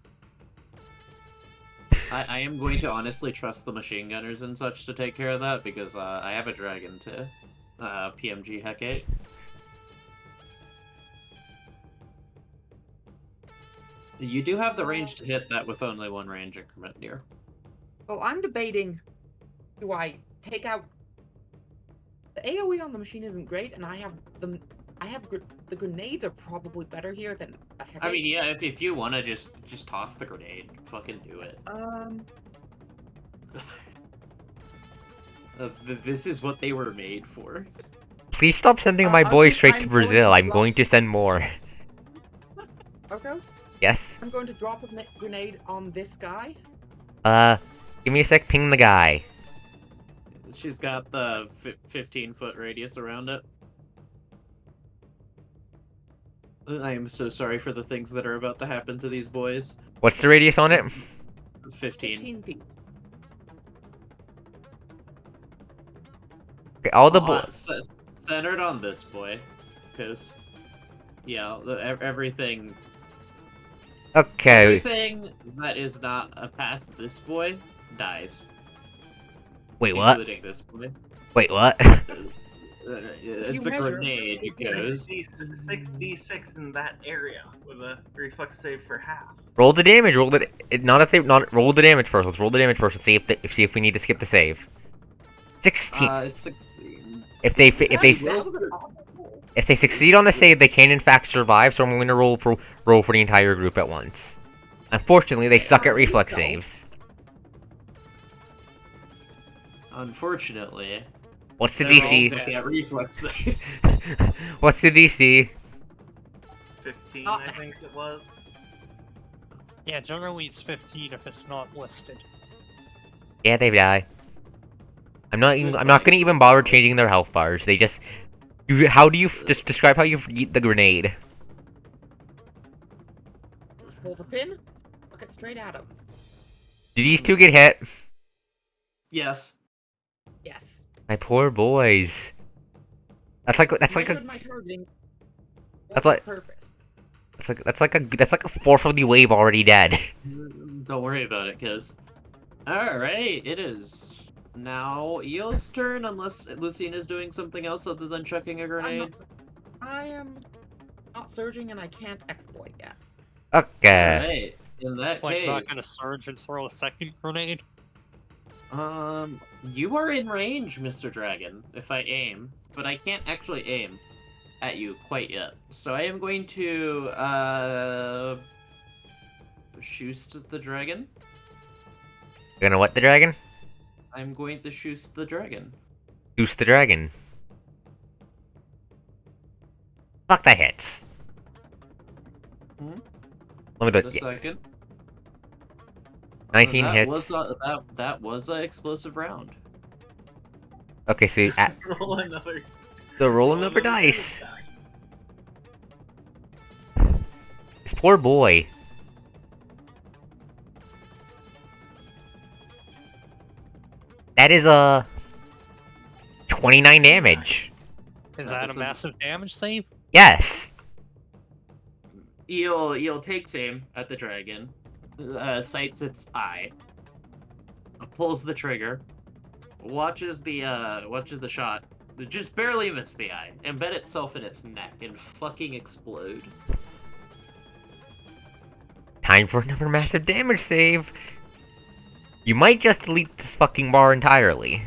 I am going to honestly trust the machine gunners and such to take care of that because I have a dragon to PMG Hecate. You do have the range to hit that with only one range increment near. Well, I'm debating, do I take out the AoE on the machine isn't great, and I have the the grenades are probably better here than a Hecate. I mean, yeah, if you want to just toss the grenade, fucking do it. This is what they were made for. Please stop sending my boys straight to I'm Brazil. going to I'm going to send more. Arkos, Yes? I'm going to drop a grenade on this guy. Give me a sec, ping the guy. She's got the 15-foot radius around it. I am so sorry for the things that are about to happen to these boys. What's the radius on it? 15. 15 feet. Okay, all the boys. Centered on this boy. Because, yeah, everything... Okay. Everything that is not past this boy dies. Wait, what? Including this boy. Wait, what? It's a measure- grenade, it goes. 6d6 in that area with a reflex save for half. Roll the damage. Roll the not a save. Not roll the damage first. Let's roll the damage first and see if we need to skip the save. 16. It's 16. If they succeed on the save, they can in fact survive. So I'm going to roll for the entire group at once. Unfortunately, they suck at reflex saves. Unfortunately. What's the they're all DC? sick at reflex saves. What's the DC? 15, I think it was. Yeah, generally it's 15 if it's not listed. Yeah, they die. I'm not gonna even bother changing their health bars. They just. How do you just describe how you eat the grenade? Hold the pin. Look it straight at him. Do these two get hit? Yes. Yes. My poor boys. That's like Measured a my targeting. That's for like- purpose. that's like a fourth of the wave already dead. Don't worry about it, cuz. Alright, it is now Eo's turn, unless Lucine is doing something else other than chucking a grenade. I am not surging and I can't exploit yet. Okay. Alright, in that Like, case, not gonna surge and throw a second grenade? you are in range, Mr. Dragon, if I aim, but I can't actually aim at you quite yet. So I am going to, shoot the dragon. You're gonna what the dragon? I'm going to shoot the dragon. Goose the dragon. Fuck, that hits. Hmm? Let me do The it. Yeah, second. 19 that hits. Was that was an explosive round. Okay, so Roll another. roll another dice. This poor boy. That is 29 damage. Is That that a doesn't- massive damage save? Yes. Eel takes aim at the dragon, sights its eye, pulls the trigger, watches the shot, just barely miss the eye, embed itself in its neck, and fucking explode. Time for another massive damage save. You might just delete this fucking bar entirely.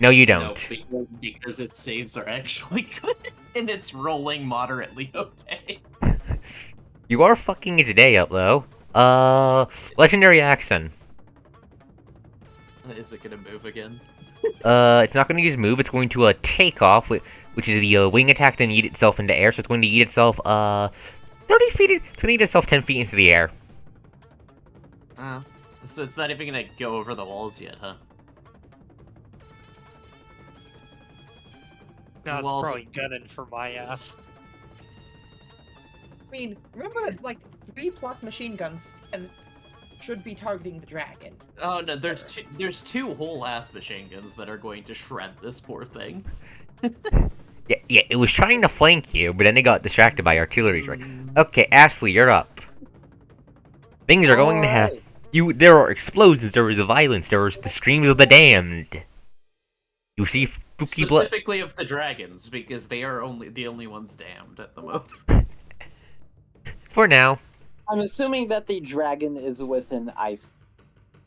No, you don't. No, because its saves are actually good, and it's rolling moderately okay. You are fucking its day up, though. Legendary action. Is it gonna move again? It's not going to use move. It's going to take off, which is the wing attack, then eat itself into air. So it's going to eat itself 30 feet. It's going to eat itself 10 feet into the air. So it's not even gonna go over the walls yet, huh? No, it's Walls- probably gunning for my ass. I mean, remember that like 3+ machine guns and should be targeting the dragon. Oh no, there's two whole ass machine guns that are going to shred this poor thing. Yeah, it was trying to flank you, but then it got distracted by artillery strike. Okay, Ashley, you're up. Things are going to happen. There are explosions, there is violence, there is the screams of the damned. You see spooky blood. Specifically of the dragons, because they are the only ones damned at the moment. For now. I'm assuming that the dragon is within ice.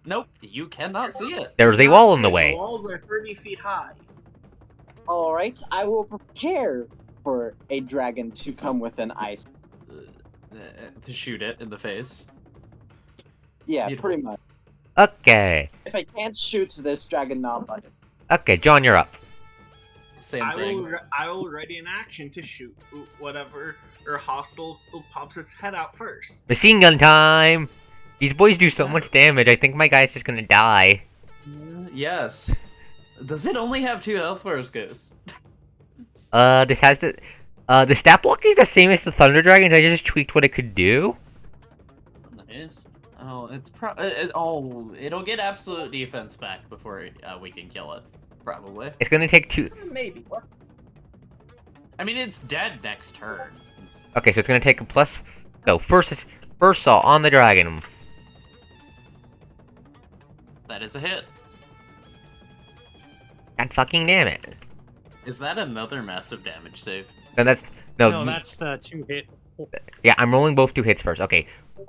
Nope, you cannot see it. There's a wall in the The way. walls are 30 feet high. Alright, I will prepare for a dragon to come within ice. To shoot it in the face. Yeah, Beautiful. pretty much. Okay. If I can't shoot this dragon now, but Okay, John, you're up. Same I thing. will ready an action to shoot whatever or hostile who pops its head out first. Machine gun time! These boys do so much damage, I think my guy's just gonna die. Yes. Does it only have 2 health bars, Ghost? This has the stat block is the same as the Thunder Dragons, I just tweaked what it could do. Nice. Oh, it's it'll get absolute defense back before we can kill it. Probably. It's gonna take 2... Maybe. What? I mean, it's dead next turn. Okay, so it's gonna take a plus... So, first saw on the dragon. That is a hit. God fucking damn it. Is that another massive damage save? No, that's... No, that's the 2-hit. Yeah, I'm rolling both 2 hits first. Okay.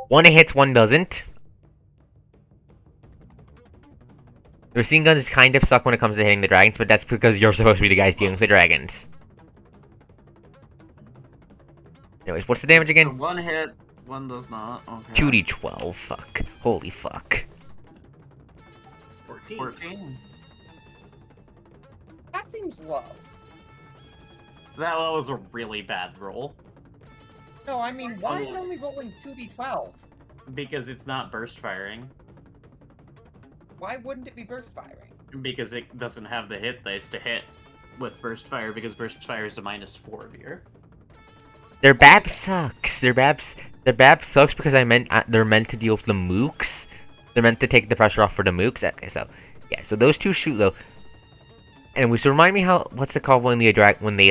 1 hits, 1 doesn't. The machine guns kind of suck when it comes to hitting the dragons, but that's because you're supposed to be the guys dealing with the dragons. Anyways, what's the damage So again? 1 hit, 1 does not. Okay. 2d12. Fuck. Holy fuck. 14. 14. That seems low. That was a really bad roll. No, I mean, why is it only rolling 2d12? Because it's not burst firing. Why wouldn't it be burst firing? Because it doesn't have the hit dice to hit with burst fire, because burst fire is a -4 here. Their BAB sucks. Their BAB sucks because they're meant to deal with the mooks. They're meant to take the pressure off for the mooks. Okay, so yeah, so those two shoot though. And we should remind me what's it called when they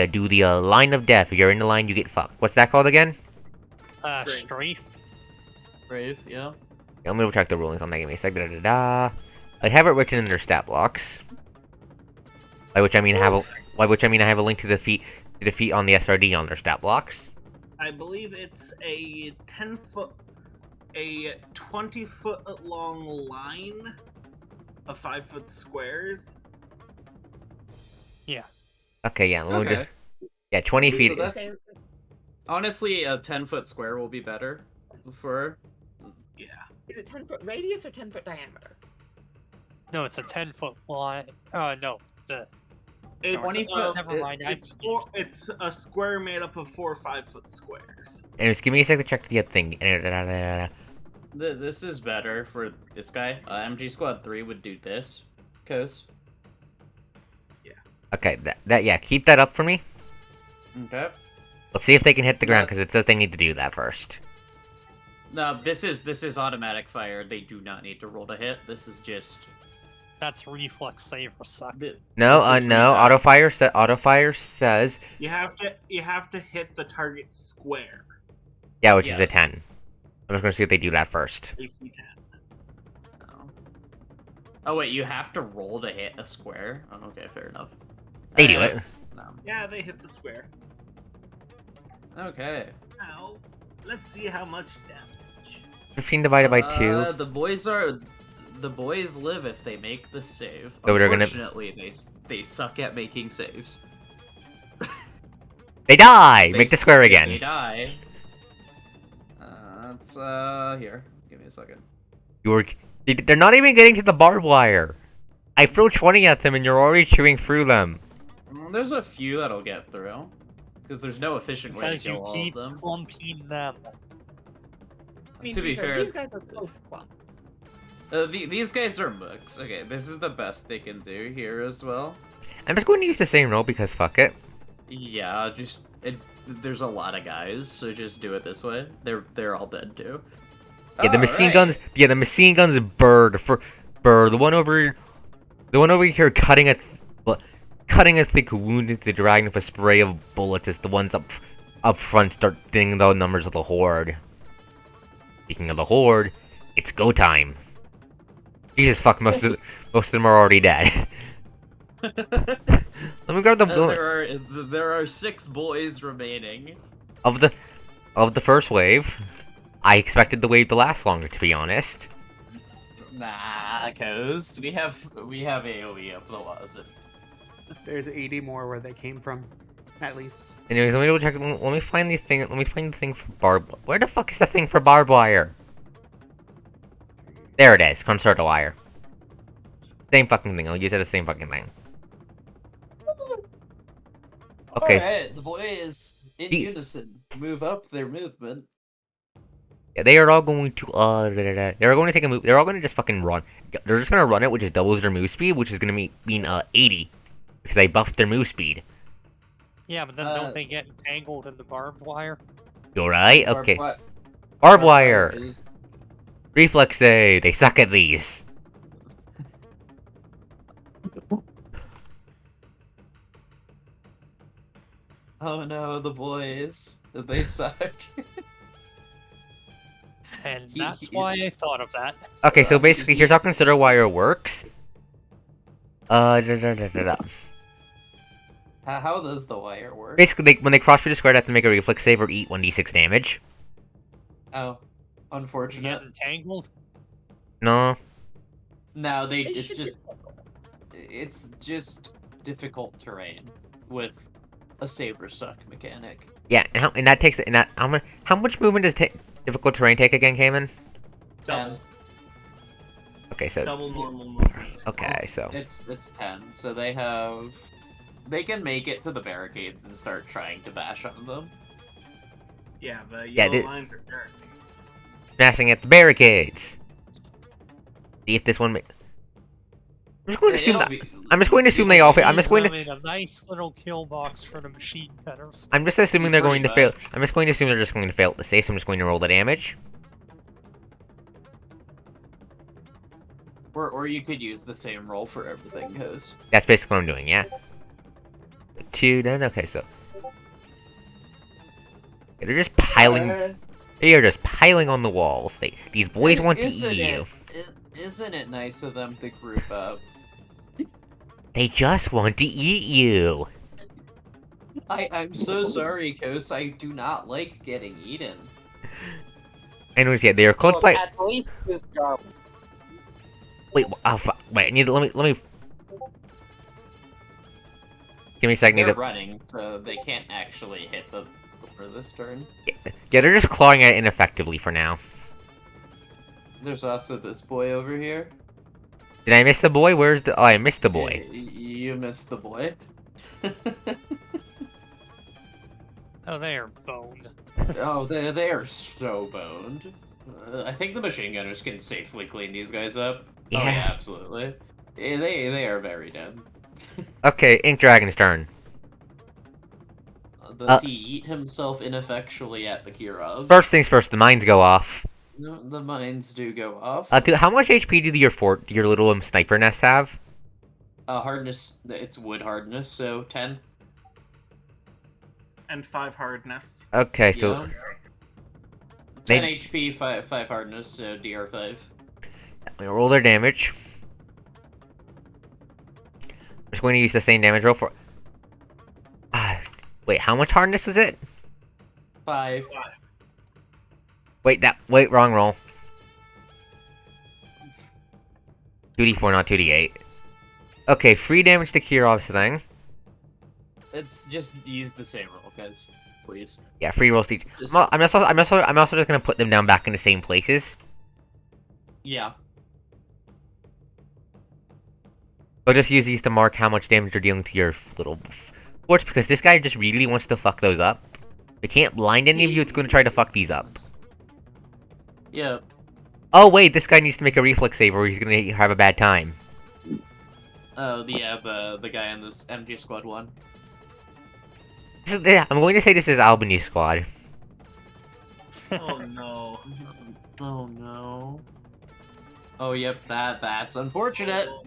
do the line of death? If you're in the line, you get fucked. What's that called again? Strafe. Brave, yeah. I'm gonna check the rulings on that. Give me a sec. I have it written in their stat blocks. By which I mean I have a link to the feat on the SRD on their stat blocks. I believe it's a 10-foot, a 20-foot long line of 5-foot squares. Okay, yeah. Okay. Yeah, 20 feet. So that's- Honestly, a 10-foot square will be better for... Yeah. Is it 10-foot radius or 10-foot diameter? No, it's a 10-foot line. No, It's 20 uh, never mind. I'm confused. it's a square made up of 4 5-foot squares. And just give me a sec to check the other thing. This is better for this guy. MG Squad 3 would do this. Cause. Okay, yeah, keep that up for me. Okay. Let's see if they can hit the ground, No. because it says they need to do that first. No, this is automatic fire. They do not need to roll to hit. This is just That's reflex save or suck. No, This is no. reflex. Autofire says, You have to hit the target square. yeah, which is a Yes. 10. I'm just gonna see if they do that first. AC 10. Oh wait, you have to roll to hit a square. Oh, okay, fair enough. They do it. That's- No. Yeah, they hit the square. Okay. Now, let's see how much damage. 15 divided by 2. The boys live if they make the save. So they're gonna- Unfortunately, they suck at making saves. They die! They Make the s- square They again. die. That's here. Give me a second. They're not even getting to the barbed wire. I throw 20 at them and you're already chewing through them. There's a few that'll get through. Because there's no efficient way to Because you kill all of keep them. clumping them. I mean, To be fair- these guys are so fun. These guys are mooks. Okay, this is the best they can do here as well. I'm just going to use the same roll because fuck it. Yeah, there's a lot of guys, so just do it this way. They're all dead too. Yeah, the machine Alright. guns. Yeah, the machine guns. Bird. The one over here cutting a thick wound into the dragon with a spray of bullets. Is the ones up front start thinning the numbers of the horde. Speaking of the horde, it's go time. Jesus fuck, most of them are already dead. Let me grab the There are 6 boys remaining. of the first wave. I expected the wave to last longer, to be honest. Nah, cause we have AoE up the wazoo. There's 80 more where they came from, at least. Anyways, let me go check. Let me find the thing. Let me find the thing for barb. Where the fuck is the thing for barbed wire? There it is. Concerta wire. Same fucking thing. I'll use it as the same fucking thing. Okay. Alright, the boys in The- unison move up their movement. Yeah, they are all going to they're going to take a move. They're all going to just fucking run. They're just going to run it, which is doubles their move speed, which is going to mean 80 because I buffed their move speed. Yeah, but then don't they get entangled in the barbed wire? You alright? Okay. Barbed Barbed wire. is- Reflex save. They suck at these. Oh no, the boys. They suck. And He- that's he- why I thought of that. Okay, so basically, here's how consider wire works. How does the wire work? Basically, when they cross through the square, they have to make a reflex save or eat 1d6 damage. Oh, You get unfortunate. entangled? No. No, They it's should just get- it's just difficult terrain with a save or suck mechanic. Yeah, and that takes how much movement does difficult terrain take again, Cayman? Double. Okay, so Double normal movement. okay, It's- so it's 10, so they can make it to the barricades and start trying to bash on them. Yeah, the Yeah, yellow the- lines are barricades. smashing at the barricades. See if this one. I'm just going to assume that. I'm just going to assume they all fail. I'm just going to. Leaves them in a nice little kill box for the machine gunners. I'm just assuming they're going to Pretty fail. I'm just going to assume they're just going to fail at the save. So I'm just going to roll the damage. Or you could use the same roll for everything, cause That's basically what I'm doing. Yeah. 2 then. Okay, so yeah, they're just piling. They are just piling on the walls. These boys want to eat you. Isn't it nice of them to group up? They just want to eat you. I'm so sorry, Kos. I do not like getting eaten. Anyways, yeah, they are close Well, by. at least this garlic. Wait, wait. I need. Let me. Give me a second. I need They're to- running, so they can't actually hit the for this turn. Yeah, they're just clawing at it ineffectively for now. There's also this boy over here. Did I miss the boy? Where's the? Oh, I missed the boy. You missed the boy. Oh, they are boned. Oh, they are so boned. I think the machine gunners can safely clean these guys up. Oh Yeah. yeah, absolutely. Yeah, they are very dead. Okay, Ink Dragon's turn. Does he eat himself ineffectually at the Kirov? First things first, the mines go off. No, the mines do go off. Dude, how much HP do your little sniper nests have? Hardness, it's wood hardness, so 10. And 5 hardness. Okay, so... Yeah. 10 HP, 5 hardness, so DR5. We roll their damage. I'm just going to use the same damage roll for... wait, how much hardness is it? 5. Wait, wrong roll. 2d4, not 2d8. Okay, free damage to Kirov's thing. It's just use the same roll, guys. Please. Yeah, free rolls each. I'm also just gonna put them down back in the same places. Yeah. I'll just use these to mark how much damage you're dealing to your little forts, because this guy just really wants to fuck those up. If it can't blind any of you, it's gonna try to fuck these up. Yeah. Oh wait, this guy needs to make a reflex save or he's gonna have a bad time. Oh, yeah, the guy in this MG Squad 1. Yeah, I'm going to say this is Albany Squad. Oh no. Oh no. Oh yep, that's unfortunate. Oh,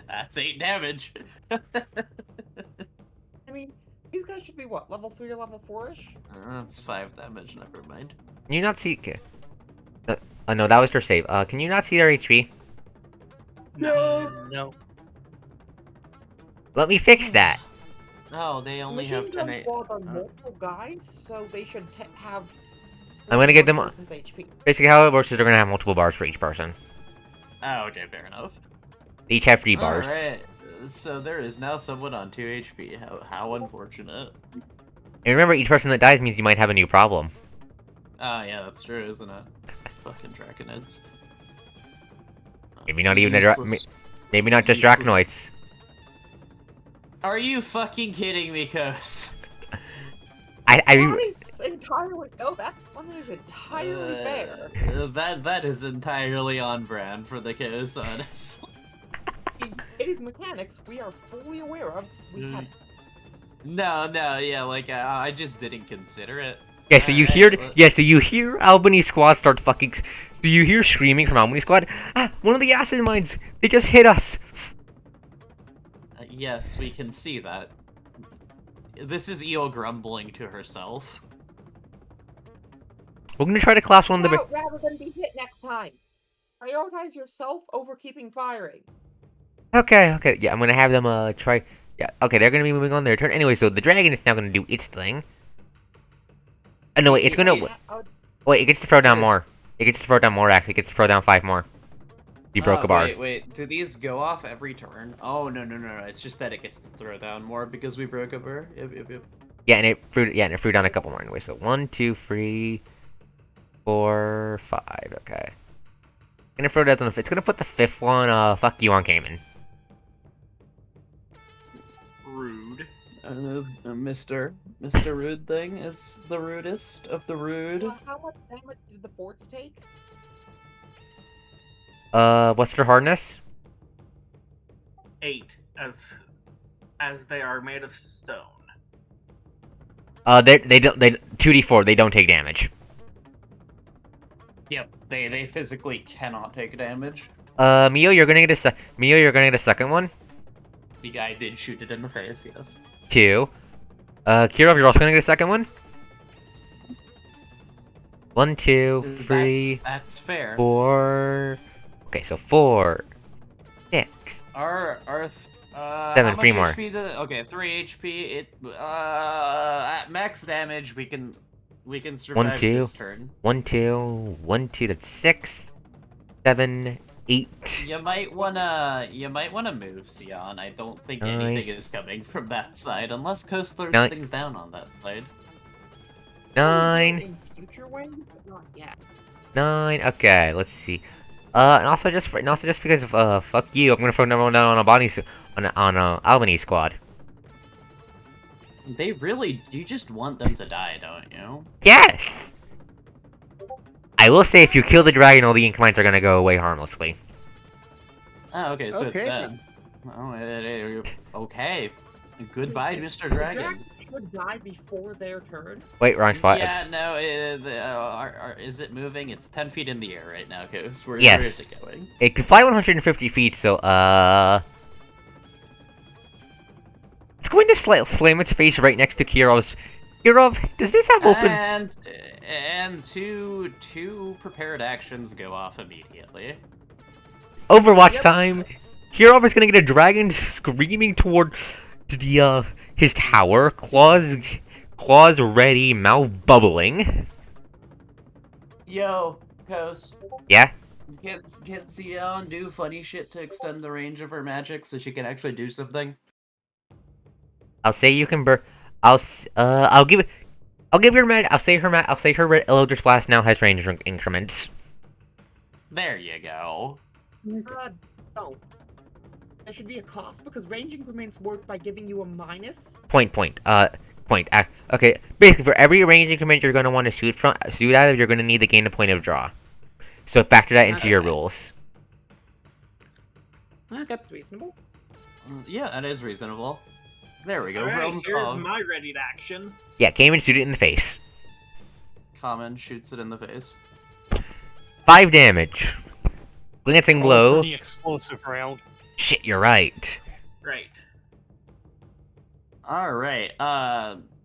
That's 8 damage. I mean, these guys should be what, level 3 or level 4-ish? That's 5 damage, never mind. Can you not see... no, that was their save. Can you not see their HP? No. Let me fix that. Oh, they only have Machine 10 gun squads are multiple guys, so they should have... I'm gonna give them... one person's HP. Basically how it works is they're gonna have multiple bars for each person. Oh, okay, fair enough. They each have 3 bars. Alright, so there is now someone on 2 HP. How unfortunate. And remember, each person that dies means you might have a new problem. Oh, yeah, that's true, isn't it? Fucking Draconids. Maybe not even Useless. maybe not just Useless. Draconites. Are you fucking kidding me, Kos? That is entirely... No, that one is entirely fair. That is entirely on brand for the Kos, honestly. It is mechanics we are fully aware of. We had... No, yeah, like, I just didn't consider it. Yeah, so you hear Albany Squad start fucking... So you hear screaming from Albany Squad, one of the acid mines! They just hit us! Yes, we can see that. This is Eo grumbling to herself. We're gonna try to class one of the... rather than be hit next time. Prioritize yourself over keeping firing. Okay, yeah, I'm gonna have them, try... Yeah, okay, they're gonna be moving on their turn. Anyway, so the dragon is now gonna do its thing. No, wait, it's gonna... Wait, it gets to throw down more. It gets to throw down more, actually. It gets to throw down 5 more. You broke a bar. Wait, do these go off every turn? Oh, no, it's just that it gets to throw down more because we broke a bar? Yep. Yeah, and it threw down a couple more anyway. So 1, 2, 3, 4, 5. Okay. Gonna throw that on the... It's gonna put the 5th one, fuck you on Cayman. rude. Mr. Rude thing is the rudest of the rude. How much damage did the forts take? What's their hardness? 8, as they are made of stone. They 2d4, they don't take damage. Yep, they physically cannot take damage. Mio, you're gonna get a second one. The guy did shoot it in the face, yes. 2. Kirov, you're also gonna get a second one. 1, 2, 3, That's fair. 4. Okay, so 4, 6. Our 7, 3 how more. much HP okay, 3 HP. It at max damage we can survive 1, 2, this turn. 1, 2, 1, 2. That's 6, 7, 8. You might wanna move, Sion. I don't think 9. anything is coming from that side unless Coast throws 9. things down on that side. In 9, future ways, but not yet. 9. Okay, let's see. And also just because of fuck you, I'm gonna throw number 1 down on Albany Squad. They really, you just want them to die, don't you? Yes. I will say, if you kill the dragon, all the ink mines are gonna go away harmlessly. Oh, okay, so Okay. it's dead. Oh, okay. Goodbye, Mr. The Dragon. dragon should die before their turn. Wait, wrong spot. Yeah, no, is it moving? It's 10 feet in the air right now, Ghost. Where Yes. is it going? It can fly 150 feet, so, it's going to slam its face right next to Kirov's. Kirov, does this have open... And two prepared actions go off immediately. Overwatch Yep. time! Kirov is gonna get a dragon screaming towards the, his tower, claws ready, mouth bubbling. Yo, Ghost. Yeah? Can Sion do funny shit to extend the range of her magic so she can actually do something? I'll say you can I'll give her I'll say her red Eldritch Blast now has range increments. There you go. No. There should be a cost because range increments work by giving you a minus. Point. Okay, basically for every range increment you're gonna want to shoot out of, you're gonna need to gain a point of draw. So factor that into your rules. Okay, that's reasonable. Yeah, that is reasonable. There we go. Alright, Problem here's solved. my ready to action. Yeah, came and shoot it in the face. Common shoots it in the face. 5 damage. Glancing blow. Pretty explosive round. Shit, you're right. Right. Alright,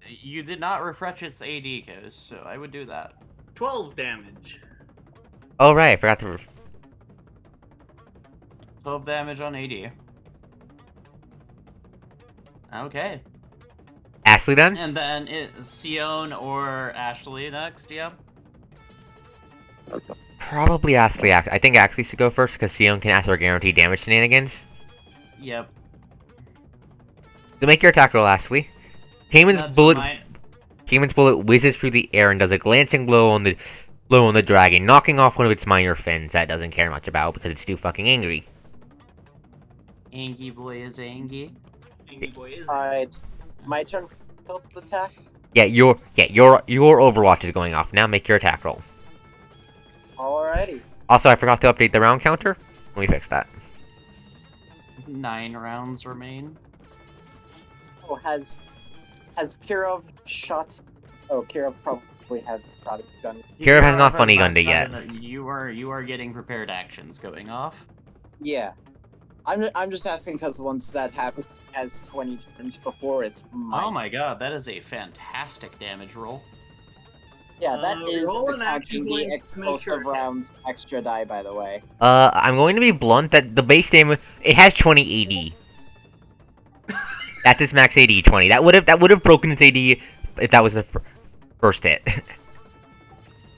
you did not refresh its AD, Ghost, so I would do that. 12 damage. Oh right, I forgot to. 12 damage on AD. Okay. Ashley then? And then Sion or Ashley next, yeah? Probably Ashley. I think Ashley should go first because Sion can ask for guaranteed damage shenanigans. Yep. So make your attack roll, Ashley. Cayman's bullet whizzes through the air and does a glancing blow on the dragon, knocking off one of its minor fins that it doesn't care much about because it's too fucking angry. Angie boy is angy. Angry boy is. Alright, my turn for the attack. Yeah, your Overwatch is going off. Now make your attack roll. Alrighty. Also, I forgot to update the round counter. Let me fix that. 9 rounds remain. Oh, has Kirov shot? Oh, Kirov probably has shot a gun. Kirov has not funny gunned it yet. You are getting prepared actions going off. Yeah, I'm just asking because once that happens, it has 20 turns before it might. Oh my god, that is a fantastic damage roll. Yeah, that is roll an action counting the point to make explosive sure it rounds extra die, by the way. I'm going to be blunt that the base damage it has 20 AD. That's its max AD 20. That would have broken its AD if that was the first hit.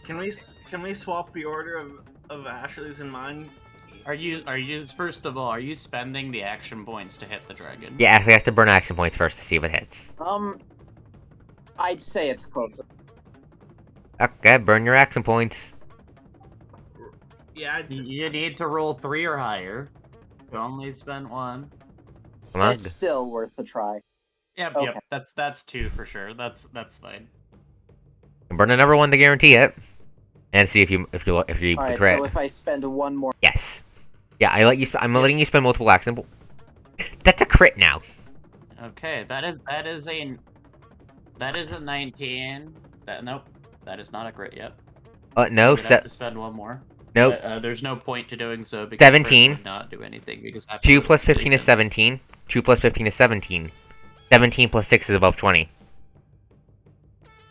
Can we swap the order of Ashley's and mine? Are you first of all, are you spending the action points to hit the dragon? Yeah, Ashley has to burn action points first to see if it hits. I'd say it's close. Okay, burn your action points. Yeah. You need to roll 3 or higher. You only spend 1. Come on. It's still worth a try. Yep, Okay. yep. That's 2 for sure. That's fine. Burn another one to guarantee it, and see if you Alright, crit. so if I spend one more... Yes. Yeah, I'm letting you spend multiple action. That's a crit now. Okay, that is a 19. Nope, that is not a crit yet. No, You'd have to spend 1 more. nope. There's no point to doing so because 17. crit would not do anything because 2 plus 15 is defense. 17. 2 plus 15 is 17. 17 plus 6 is above 20.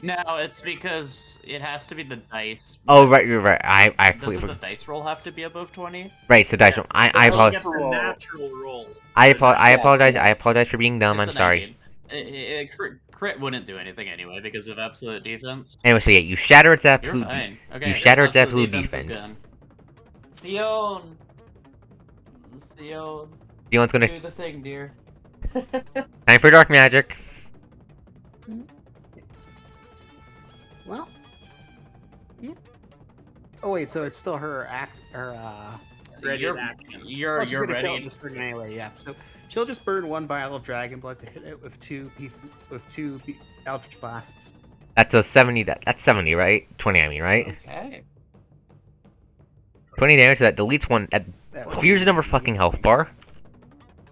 No, it's because it has to be the dice. Oh, right, you're right. I Doesn't completely the dice roll have to be above 20? right. So dice roll. I You apologize. get the natural roll. I Yeah. apologize. I apologize for being dumb. It's I'm a sorry. 19. Crit wouldn't do anything anyway because of absolute defense. Anyway, so yeah, you shatter its You're absolute. fine. Okay, you yes, shatter its absolute absolute defense is defense. gone. Sion, Dion's gonna do the thing, dear. time for dark magic. Well. Yeah. Oh wait, so it's still her Ready you're to action. you're well, she's gonna kill ready. this dragon anyway. Yeah. So she'll just burn 1 vial of dragon blood to hit it with 2 Eldritch blasts. That's a 70. That's 70, right? 20, I mean, right? Okay. 20 damage. That deletes one. That That would clears be- another fucking health bar.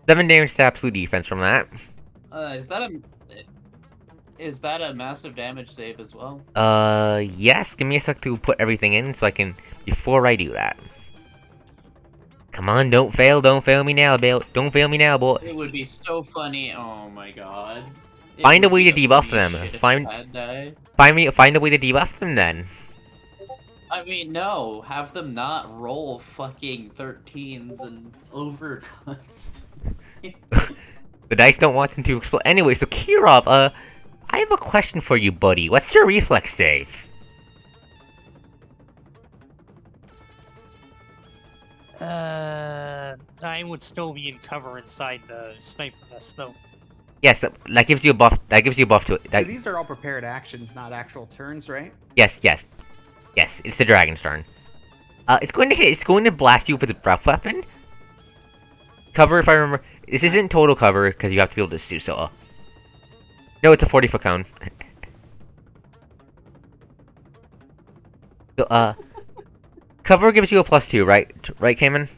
7 damage to absolute defense from that. Is that a massive damage save as well? Yes. Give me a sec to put everything in so I can, before I do that. Come on, don't fail me now, Bill. Don't fail me now, boy. It would be so funny. Oh my god. It Find a would way be to the debuff funniest them. shit if Find- Pat died. Find a way to debuff them then. I mean, no. Have them not roll fucking 13s and overcuts. The dice don't want them to explode. Anyway, so Kirov, I have a question for you, buddy. What's your reflex save? I would still be in cover inside the sniper nest, though. Yes, that gives you a buff. That gives you a buff to it. So That, these are all prepared actions, not actual turns, right? yes. It's the dragon's turn. It's going to hit. It's going to blast you with its breath weapon. Cover, if I remember. This isn't total cover because you have to be able to do so. No, it's a 40-foot cone. So, cover gives you a +2, right? Right, Cayman?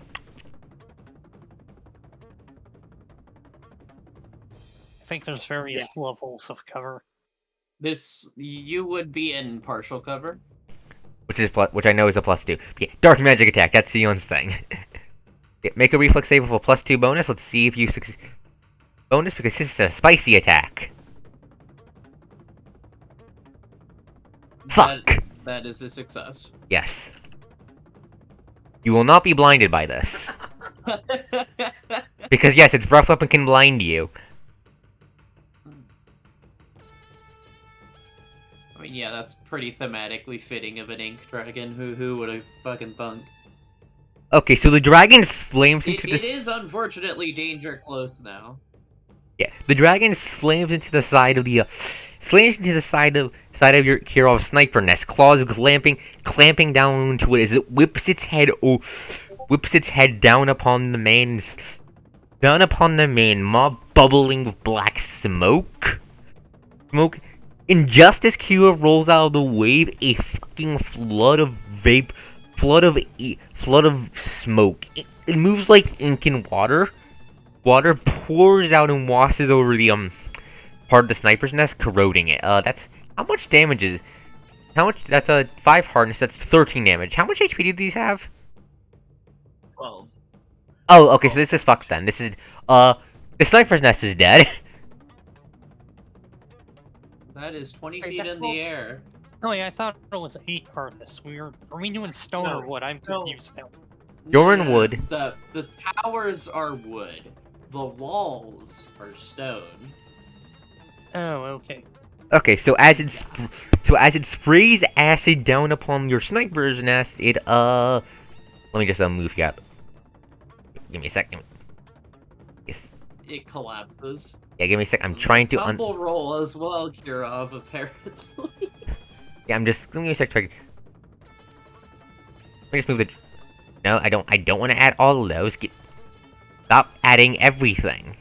I think there's various levels of cover. You would be in partial cover. Which I know is a +2. Yeah, dark magic attack. That's Sion's thing. Yeah, make a reflex save with a +2 bonus. Let's see if you succeed. Bonus because this is a spicy attack. Fuck. That is a success. Yes. You will not be blinded by this. Because yes, its breath weapon can blind you. I mean, yeah, that's pretty thematically fitting of an ink dragon. Who would have fucking thunk? Okay, so the dragon slams into It the... is unfortunately danger close now. Yeah, the dragon slams into the side of the... slams into the side of your Kirov's sniper nest, claws clamping down into it as it whips its head down upon the man, mob bubbling with black smoke. And just as Kirov rolls out of the wave, a fucking flood of smoke. It moves like ink in water. Water pours out and washes over the part of the sniper's nest, corroding it. That's how much damage is? How much? That's a 5 hardness. That's 13 damage. How much HP do these have? 12. Oh, okay. So this is fucked then. This is the sniper's nest is dead. That is 20 Wait, feet that in the air. Oh yeah, I thought it was 8 hardness. Are we doing stone No, or wood? I'm no. confused now. You're in wood. The towers are wood. The walls are stone. Oh, okay. Okay, so as it sprays acid down upon your sniper's nest, it let me just move you up. Give me a second. Yes. It collapses. Yeah, give me a sec. I'm trying to Tumble roll as well, Kirov, apparently. Yeah, I'm just give me a sec. Let me just move it. No, I don't want to add all of those. Stop adding everything.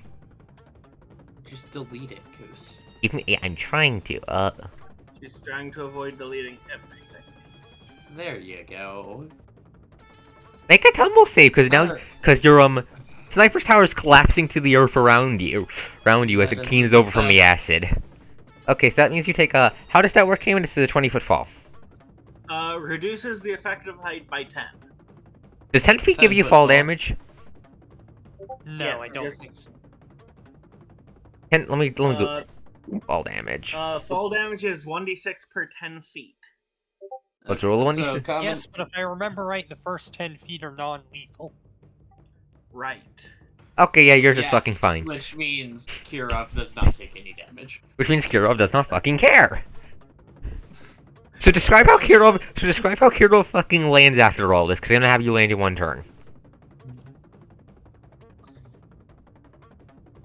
Just delete it, Goose. Give me. Yeah, I'm trying to. She's trying to avoid deleting everything. There you go. Make a tumble save, because your sniper's tower is collapsing to the earth around you as it cleans over from the acid. Okay, so that means you take a. How does that work, Cayman? This is a 20-foot fall. Reduces the effective height by 10. Does 10 feet give you 10-foot fall fall. damage? No, Yes, I don't just- think so. Let me go. Fall damage. Fall damage is 1d6 per 10 feet. Let's roll a 1d6. So, common- Yes, but if I remember right, the first 10 feet are non-lethal. Right. Okay, yeah, yours is Yes, fucking fine. Which means Kirov does not take any damage. Which means Kirov does not fucking care. So describe how Kirov fucking lands after all this, because I'm gonna have you land in one turn.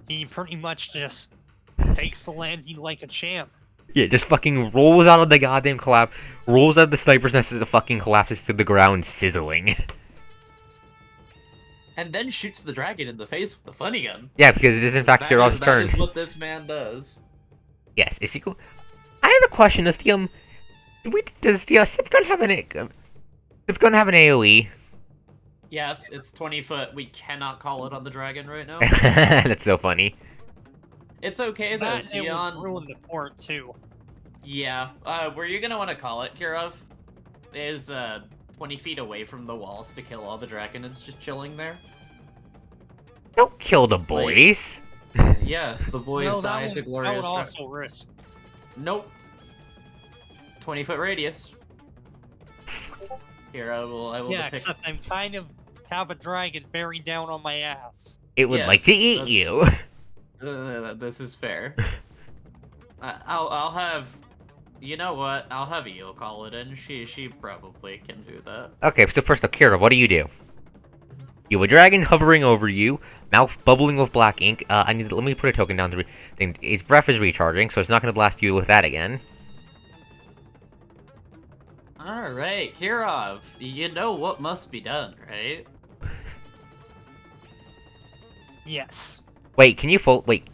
He pretty much just takes the landing like a champ. Yeah, just fucking rolls out of the goddamn collapse, rolls out of the sniper's nest as it fucking collapses to the ground, sizzling. And then shoots the dragon in the face with the funny gun. Yeah, because it is in fact Kirov's turn. That is what this man does. Yes, is he cool? I have a question. Does the Sip gun have an AoE? Yes, it's 20 foot. We cannot call it on the dragon right now. That's so funny. It's okay though, That it would Sion. ruin the fort too. Yeah. Where you're gonna want to call it, Kirov, is 20 feet away from the walls to kill all the dragons just chilling there. Don't kill the boys. Yes, the boys No, die that to would glorious. also risk. Nope. 20-foot radius. Here, I will Yeah, depict. except I'm kind of have a dragon bearing down on my ass. It would like to Yes, eat that's- you. This is fair. I'll have. You know what? I'll have Io call it in. She probably can do that. Okay, so first up, Kira, what do? You have a dragon hovering over you, mouth bubbling with black ink. Let me put a token down to thing. Its breath is recharging, so it's not going to blast you with that again. Alright, Kirov, you know what must be done, right? Yes. Wait, can you wait.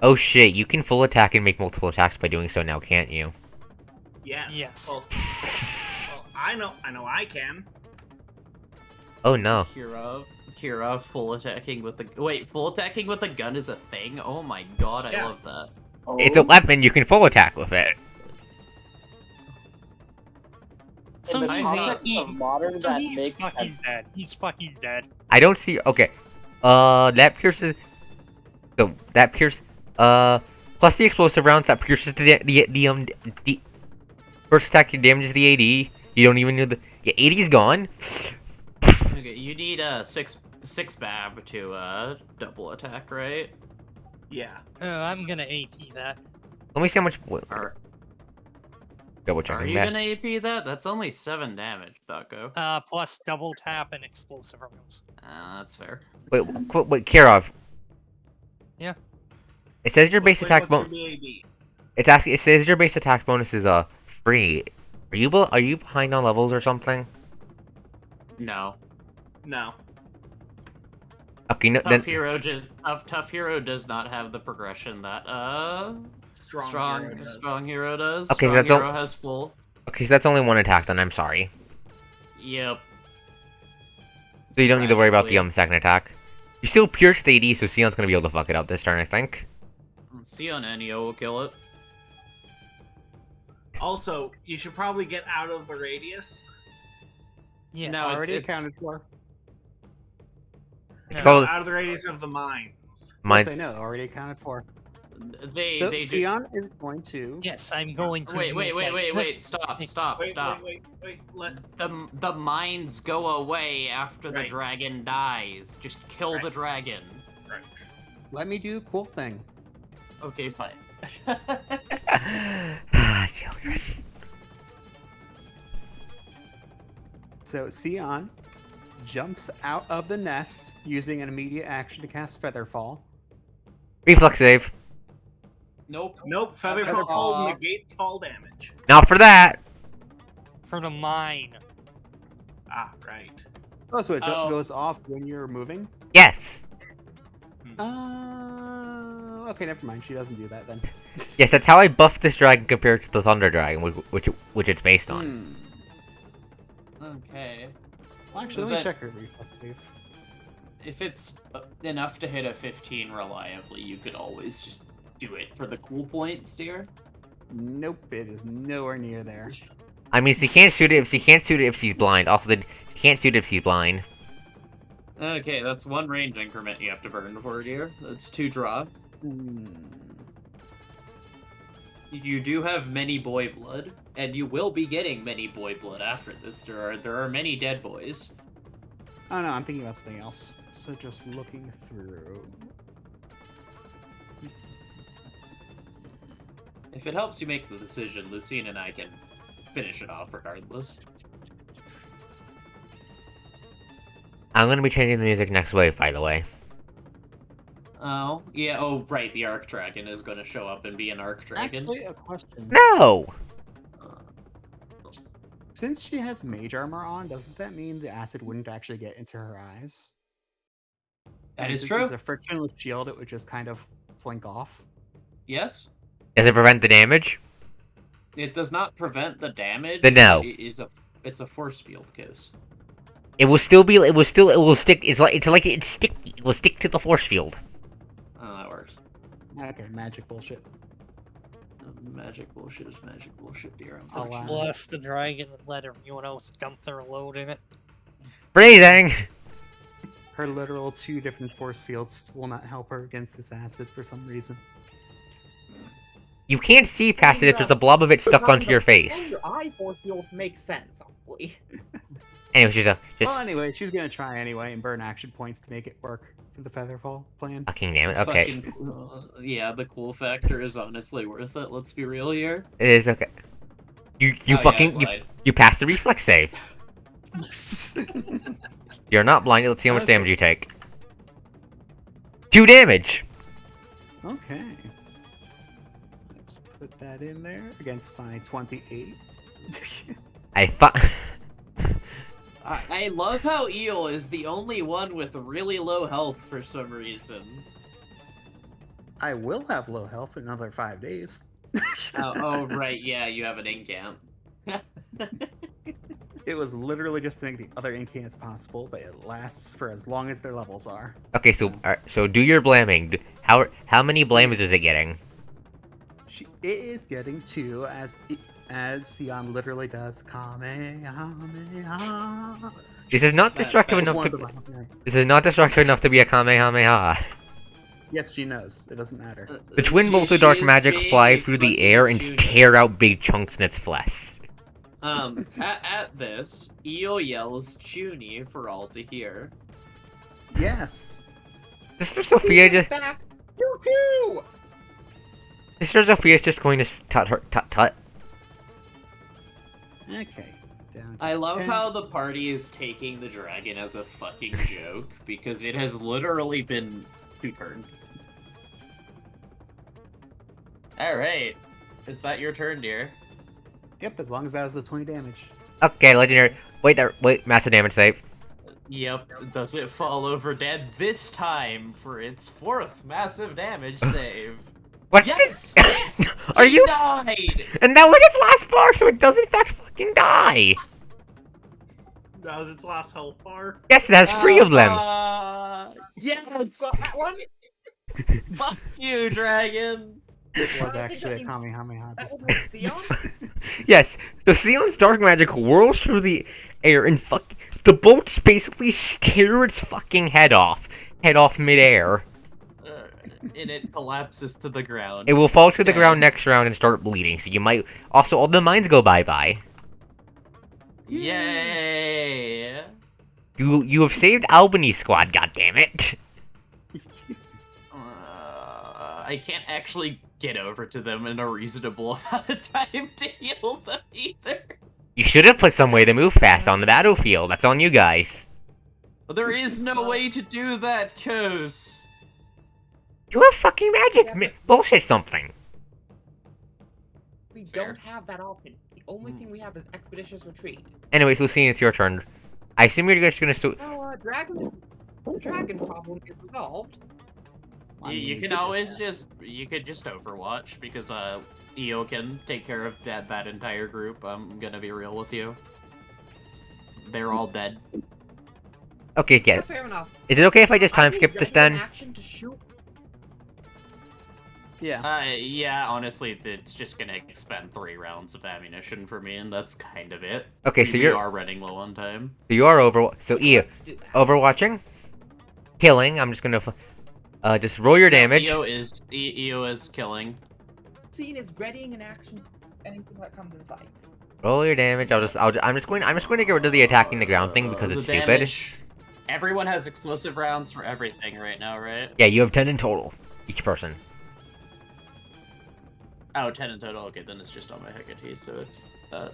Oh shit, you can full attack and make multiple attacks by doing so now, can't you? Yes. Yes. Well, I know I can. Oh no. Kirov, full attacking with the full attacking with a gun is a thing? Oh my god, I Yeah. love that. It's a weapon, you can full attack with it. So In the he's context he- of modern, so that he's makes fucking sense. dead. He's fucking dead. I don't see. Okay. That pierces. So that plus the explosive rounds that pierces the first attack damages the AD. You don't even need the AD's gone. Okay, you need a six bab to double attack, right? Yeah. I'm gonna AP that. Let me see how much. Double Are checking you that. gonna AP that? That's only 7 damage, Taco. Plus double tap and explosive rounds. That's fair. Wait, Kirov. Yeah. It says your base attack bonus. bonus. It says your base attack bonus is free. Are you behind on levels or something? No. No. Okay, no, Tough Hero does not have the progression that Strong hero does. Strong Hero does. Okay, Strong that's Hero all- has full. Okay, so that's only one attack. Then I'm sorry. Yep. So you don't need to worry about the Tragically. second attack. You still pierce the AD, so Sion's gonna be able to fuck it up this turn, I think. Sion and Neo will kill it. Also, you should probably get out of the radius. Yes. No, it's- Already accounted for. It's No. called Out of the radius of the mines. mine. Yes, I know. Already accounted for. They So do- Sion is going to. Yes, I'm going to. Wait, move like this. stop. Wait. Let The mines go away after the Right. dragon dies. Just kill the Right. dragon. right. Let me do cool thing. Okay, fine. Children. So Sion jumps out of the nest using an immediate action to cast Featherfall. Reflex save. Nope. Nope. Feather Feather fall fall. negates fall damage. Not for that. For the mine. Ah, right. Oh, so it Oh. goes off when you're moving? Yes. Okay, never mind. She doesn't do that then. Yes, that's how I buffed this dragon compared to the Thunder Dragon, which it's based on. Okay. Well, actually, let me But- check her reflex save. If it's enough to hit a 15 reliably, you could always just do it for the cool points, dear. Nope, it is nowhere near there. I mean, she can't shoot it if she's blind. Also, she can't shoot it if she's blind. Okay, that's 1 range increment you have to burn for, dear. That's 2 draw. You do have many boy blood, and you will be getting many boy blood after this. There are many dead boys. Oh no, I'm thinking about something else. So just looking through. If it helps you make the decision, Lucine and I can finish it off regardless. I'm gonna be changing the music next wave, by the way. Oh, yeah, oh, right, the Arc Dragon is going to show up and be an Arc Dragon. Actually, a question. No. Since she has mage armor on, doesn't that mean the acid wouldn't actually get into her eyes? That And is since true. It's a frictionless shield, it would just kind of slink off. Yes? Does it prevent the damage? It does not prevent the damage. Then no. It's a force field kiss. It will still be. It will stick. It's sticky. It will stick to the force field. Oh, that works. Okay, magic bullshit. Magic bullshit is magic bullshit, dear. I'll Just allow it. bless the dragon and let everyone else dump their load in it. Breathing! Her literal 2 different force fields will not help her against this acid for some reason. You can't see past it if there's a blob of it stuck onto your And face. your eye force field makes sense, honestly. Anyways, just Well, anyway, she's gonna try anyway and burn action points to make it work for the Featherfall plan. fucking damn it. Okay, Fucking, yeah, the cool factor is honestly worth it. Let's be real here. it is okay. You Oh, yeah, fucking it's you, fine. you passed the reflex save. You're not blinded. Let's see how much Okay. damage you take. 2 damage. Okay. Let's put that in there against my 28. I love how Eel is the only one with really low health for some reason. I will have low health for another 5 days. Oh, right, yeah, you have an incant. It was literally just to make the other incants possible, but it lasts for as long as their levels are. Okay, so do your blaming. How many blames is it getting? It is getting 2 as Sion literally does Kamehameha. This is not destructive One enough of the to. last night. This is not destructive enough to be a Kamehameha. Yes, she knows. It doesn't matter. The twin bolts of dark magic fly through the air and tear out big chunks in its flesh. At this, Eel yells Chuny for all to hear. Yes. Sister Sophia He is just. back. Yoo-hoo! Sister Sophia's just going to tut. Okay. Down to I love 10. how the party is taking the dragon as a fucking joke, because it has literally been 2 turns. Alright. Is that your turn, dear? Yep, as long as that was the 20 damage. Okay, legendary. Wait, massive damage save. Yep. Does it fall over dead this time for its 4th massive damage save? What? Yes! Are He you? died! And that was its last bar, so it does in fact fucking die. That was its last health bar. Yes, it has 3 of them. Yes! Got that one? Fuck you, dragon! It was I think actually a that Kamehameha That this was time. with Theon? Yes, the Sion's dark magic whirls through the air and the bolts basically tear its fucking head off midair. And it collapses to the ground. It will fall to the Okay. ground next round and start bleeding, so you might... Also, all the mines go bye-bye. Yay! You have saved Albany's squad, goddammit. I can't actually get over to them in a reasonable amount of time to heal them either. You should have put some way to move fast on the battlefield. That's on you guys. There is no way to do that, Kos. You have fucking magic. Yeah, but- Bullshit something. We Fair. don't have that option. The only thing we have is expeditious retreat. Anyways, Lucine, it's your turn. I assume you're just gonna... No, the dragon problem is resolved. You can always you could just Overwatch, because EO can take care of that entire group. I'm gonna be real with you. They're all dead. Okay, yeah. Fair enough. Is it okay if I just I time need skip this regular then? action to shoot. Yeah. Yeah, honestly, it's just gonna expend 3 rounds of ammunition for me, and that's kind of it. Okay, so we you're... are running low on time. So you are over... So, Eo, Let's do that. overwatching, killing. I'm just gonna just roll your damage. EO is killing. Scene is readying an action. Anything that comes in sight. Roll your damage. I'm just going to get rid of the attacking the ground thing because The it's stupid. damage- Everyone has explosive rounds for everything right now, right? Yeah, you have 10 in total, each person. Oh, 10 in total. Okay, then it's just on my Hecate, so it's they're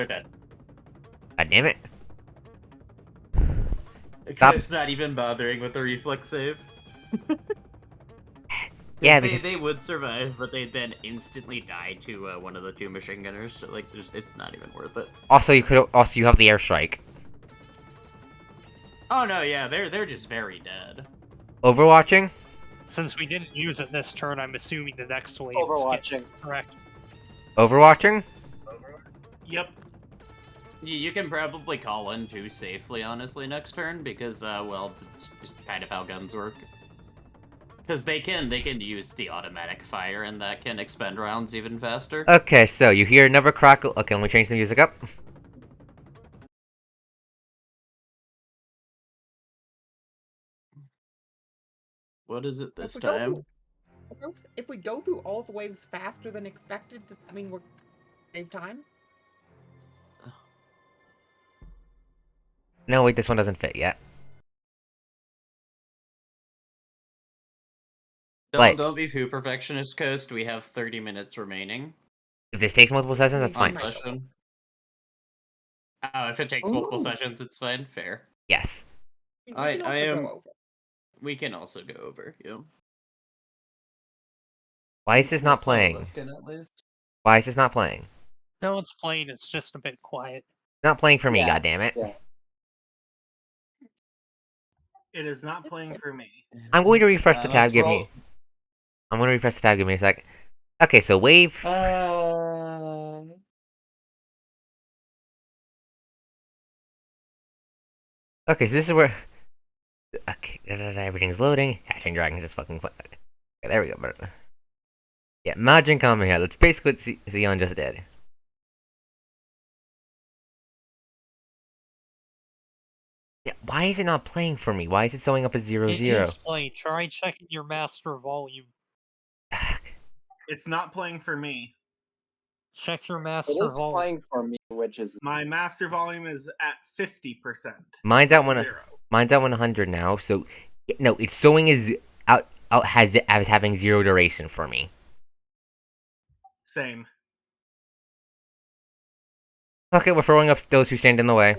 dead. God damn it. It's not even bothering with the reflex save. Yeah, they, because... they would survive, but they then instantly die to one of the 2 machine gunners. So like, it's not even worth it. Also, you have the airstrike. Oh no, yeah, they're just very dead. Overwatching. Since we didn't use it this turn, I'm assuming the next wave Overwatching. is correct. Overwatching. Yep. You can probably call in too safely, honestly, next turn because well, it's just kind of how guns work. Because they can use the automatic fire, and that can expend rounds even faster. Okay, so you hear another crackle. Okay, let me change the music up. What is it If this we go time? if we go through all the waves faster than expected, does that mean we're save time? No, wait, this one doesn't fit yet. Don't be too perfectionist, Coast. We have 30 minutes remaining. If this takes multiple sessions, that's On fine. session. Oh, if it takes multiple sessions, it's fine. Fair. Yes. I am. Go over. We can also go over. Yeah. Why is this not playing? Why is this not playing? No, it's playing. It's just a bit quiet. It's not playing for me, goddammit. Yeah. It is not playing for me. I'm going to refresh the tab. Give me. I'm going to refresh the tab. Give me a sec. Okay, so wave. Okay, so this is where. Okay, everything's loading. Hatching Dragon is fucking fun. Okay, there we go. Yeah, Majin Kamehameha. That's basically what Zeon just did. Yeah, why is it not playing for me? Why is it showing up as 0, 0? It is playing. Try checking your master volume. It's not playing for me. Check your master It is volume. playing for me, which is My master volume is at 50%. Mine's at 0. Mine's at 100 now. So no, it's showing as as having 0 duration for me. Same. Okay, we're throwing up those who stand in the way.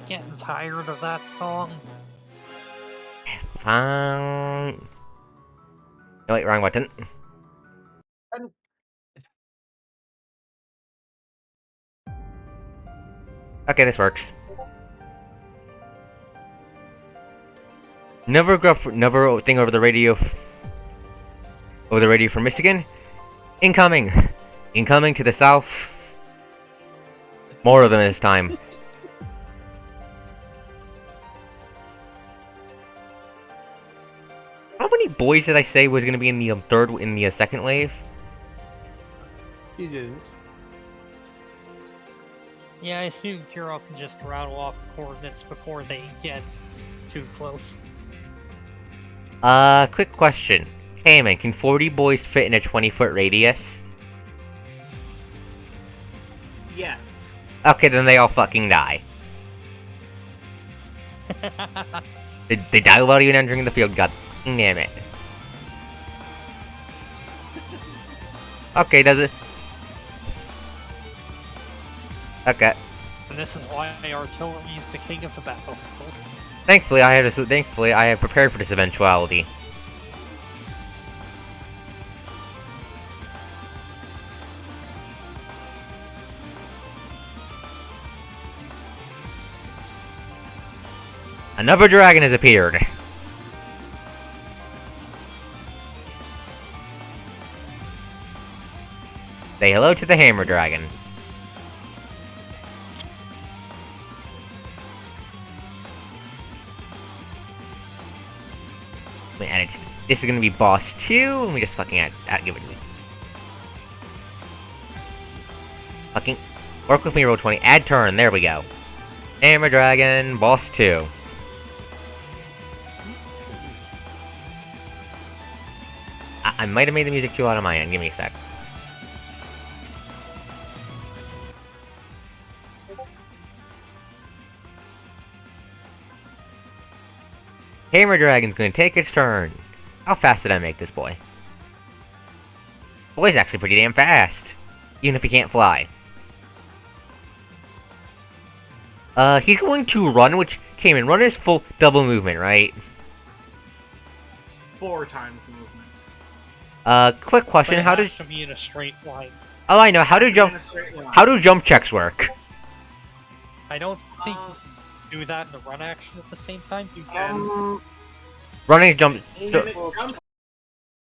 Getting tired of that song. No, wait, wrong button. Okay, this works. Never thing over the radio. Over the radio from Michigan. Incoming to the south. More of them this time. How many boys did I say was gonna be in the second wave? You didn't. Yeah, I assume Kuro can just rattle off the coordinates before they get too close. Quick question. Hey man, can 40 boys fit in a 20-foot radius? Yes. Okay, then they all fucking die. They die while even entering the field, god damn it. Okay, does it? Okay. And this is why artillery is the king of the battlefield. Thankfully, I have prepared for this eventuality. Another dragon has appeared. Say hello to the hammer dragon. And this is gonna be boss 2. Let me just fucking give it to me. Fucking work with me, roll 20. Add turn. There we go. Hammer dragon, boss 2. I might have made the music too loud on my end. Give me a sec. Hammer Dragon's gonna take its turn. How fast did I make this boy? Boy's actually pretty damn fast. Even if he can't fly. He's going to run, which came in. Run is full double movement, right? 4 times movement. Quick question, how does... does... to be in a straight line. Oh, I know, how do jump checks work? I don't think you can do that in the run action at the same time. You can. Running jump... Can it jump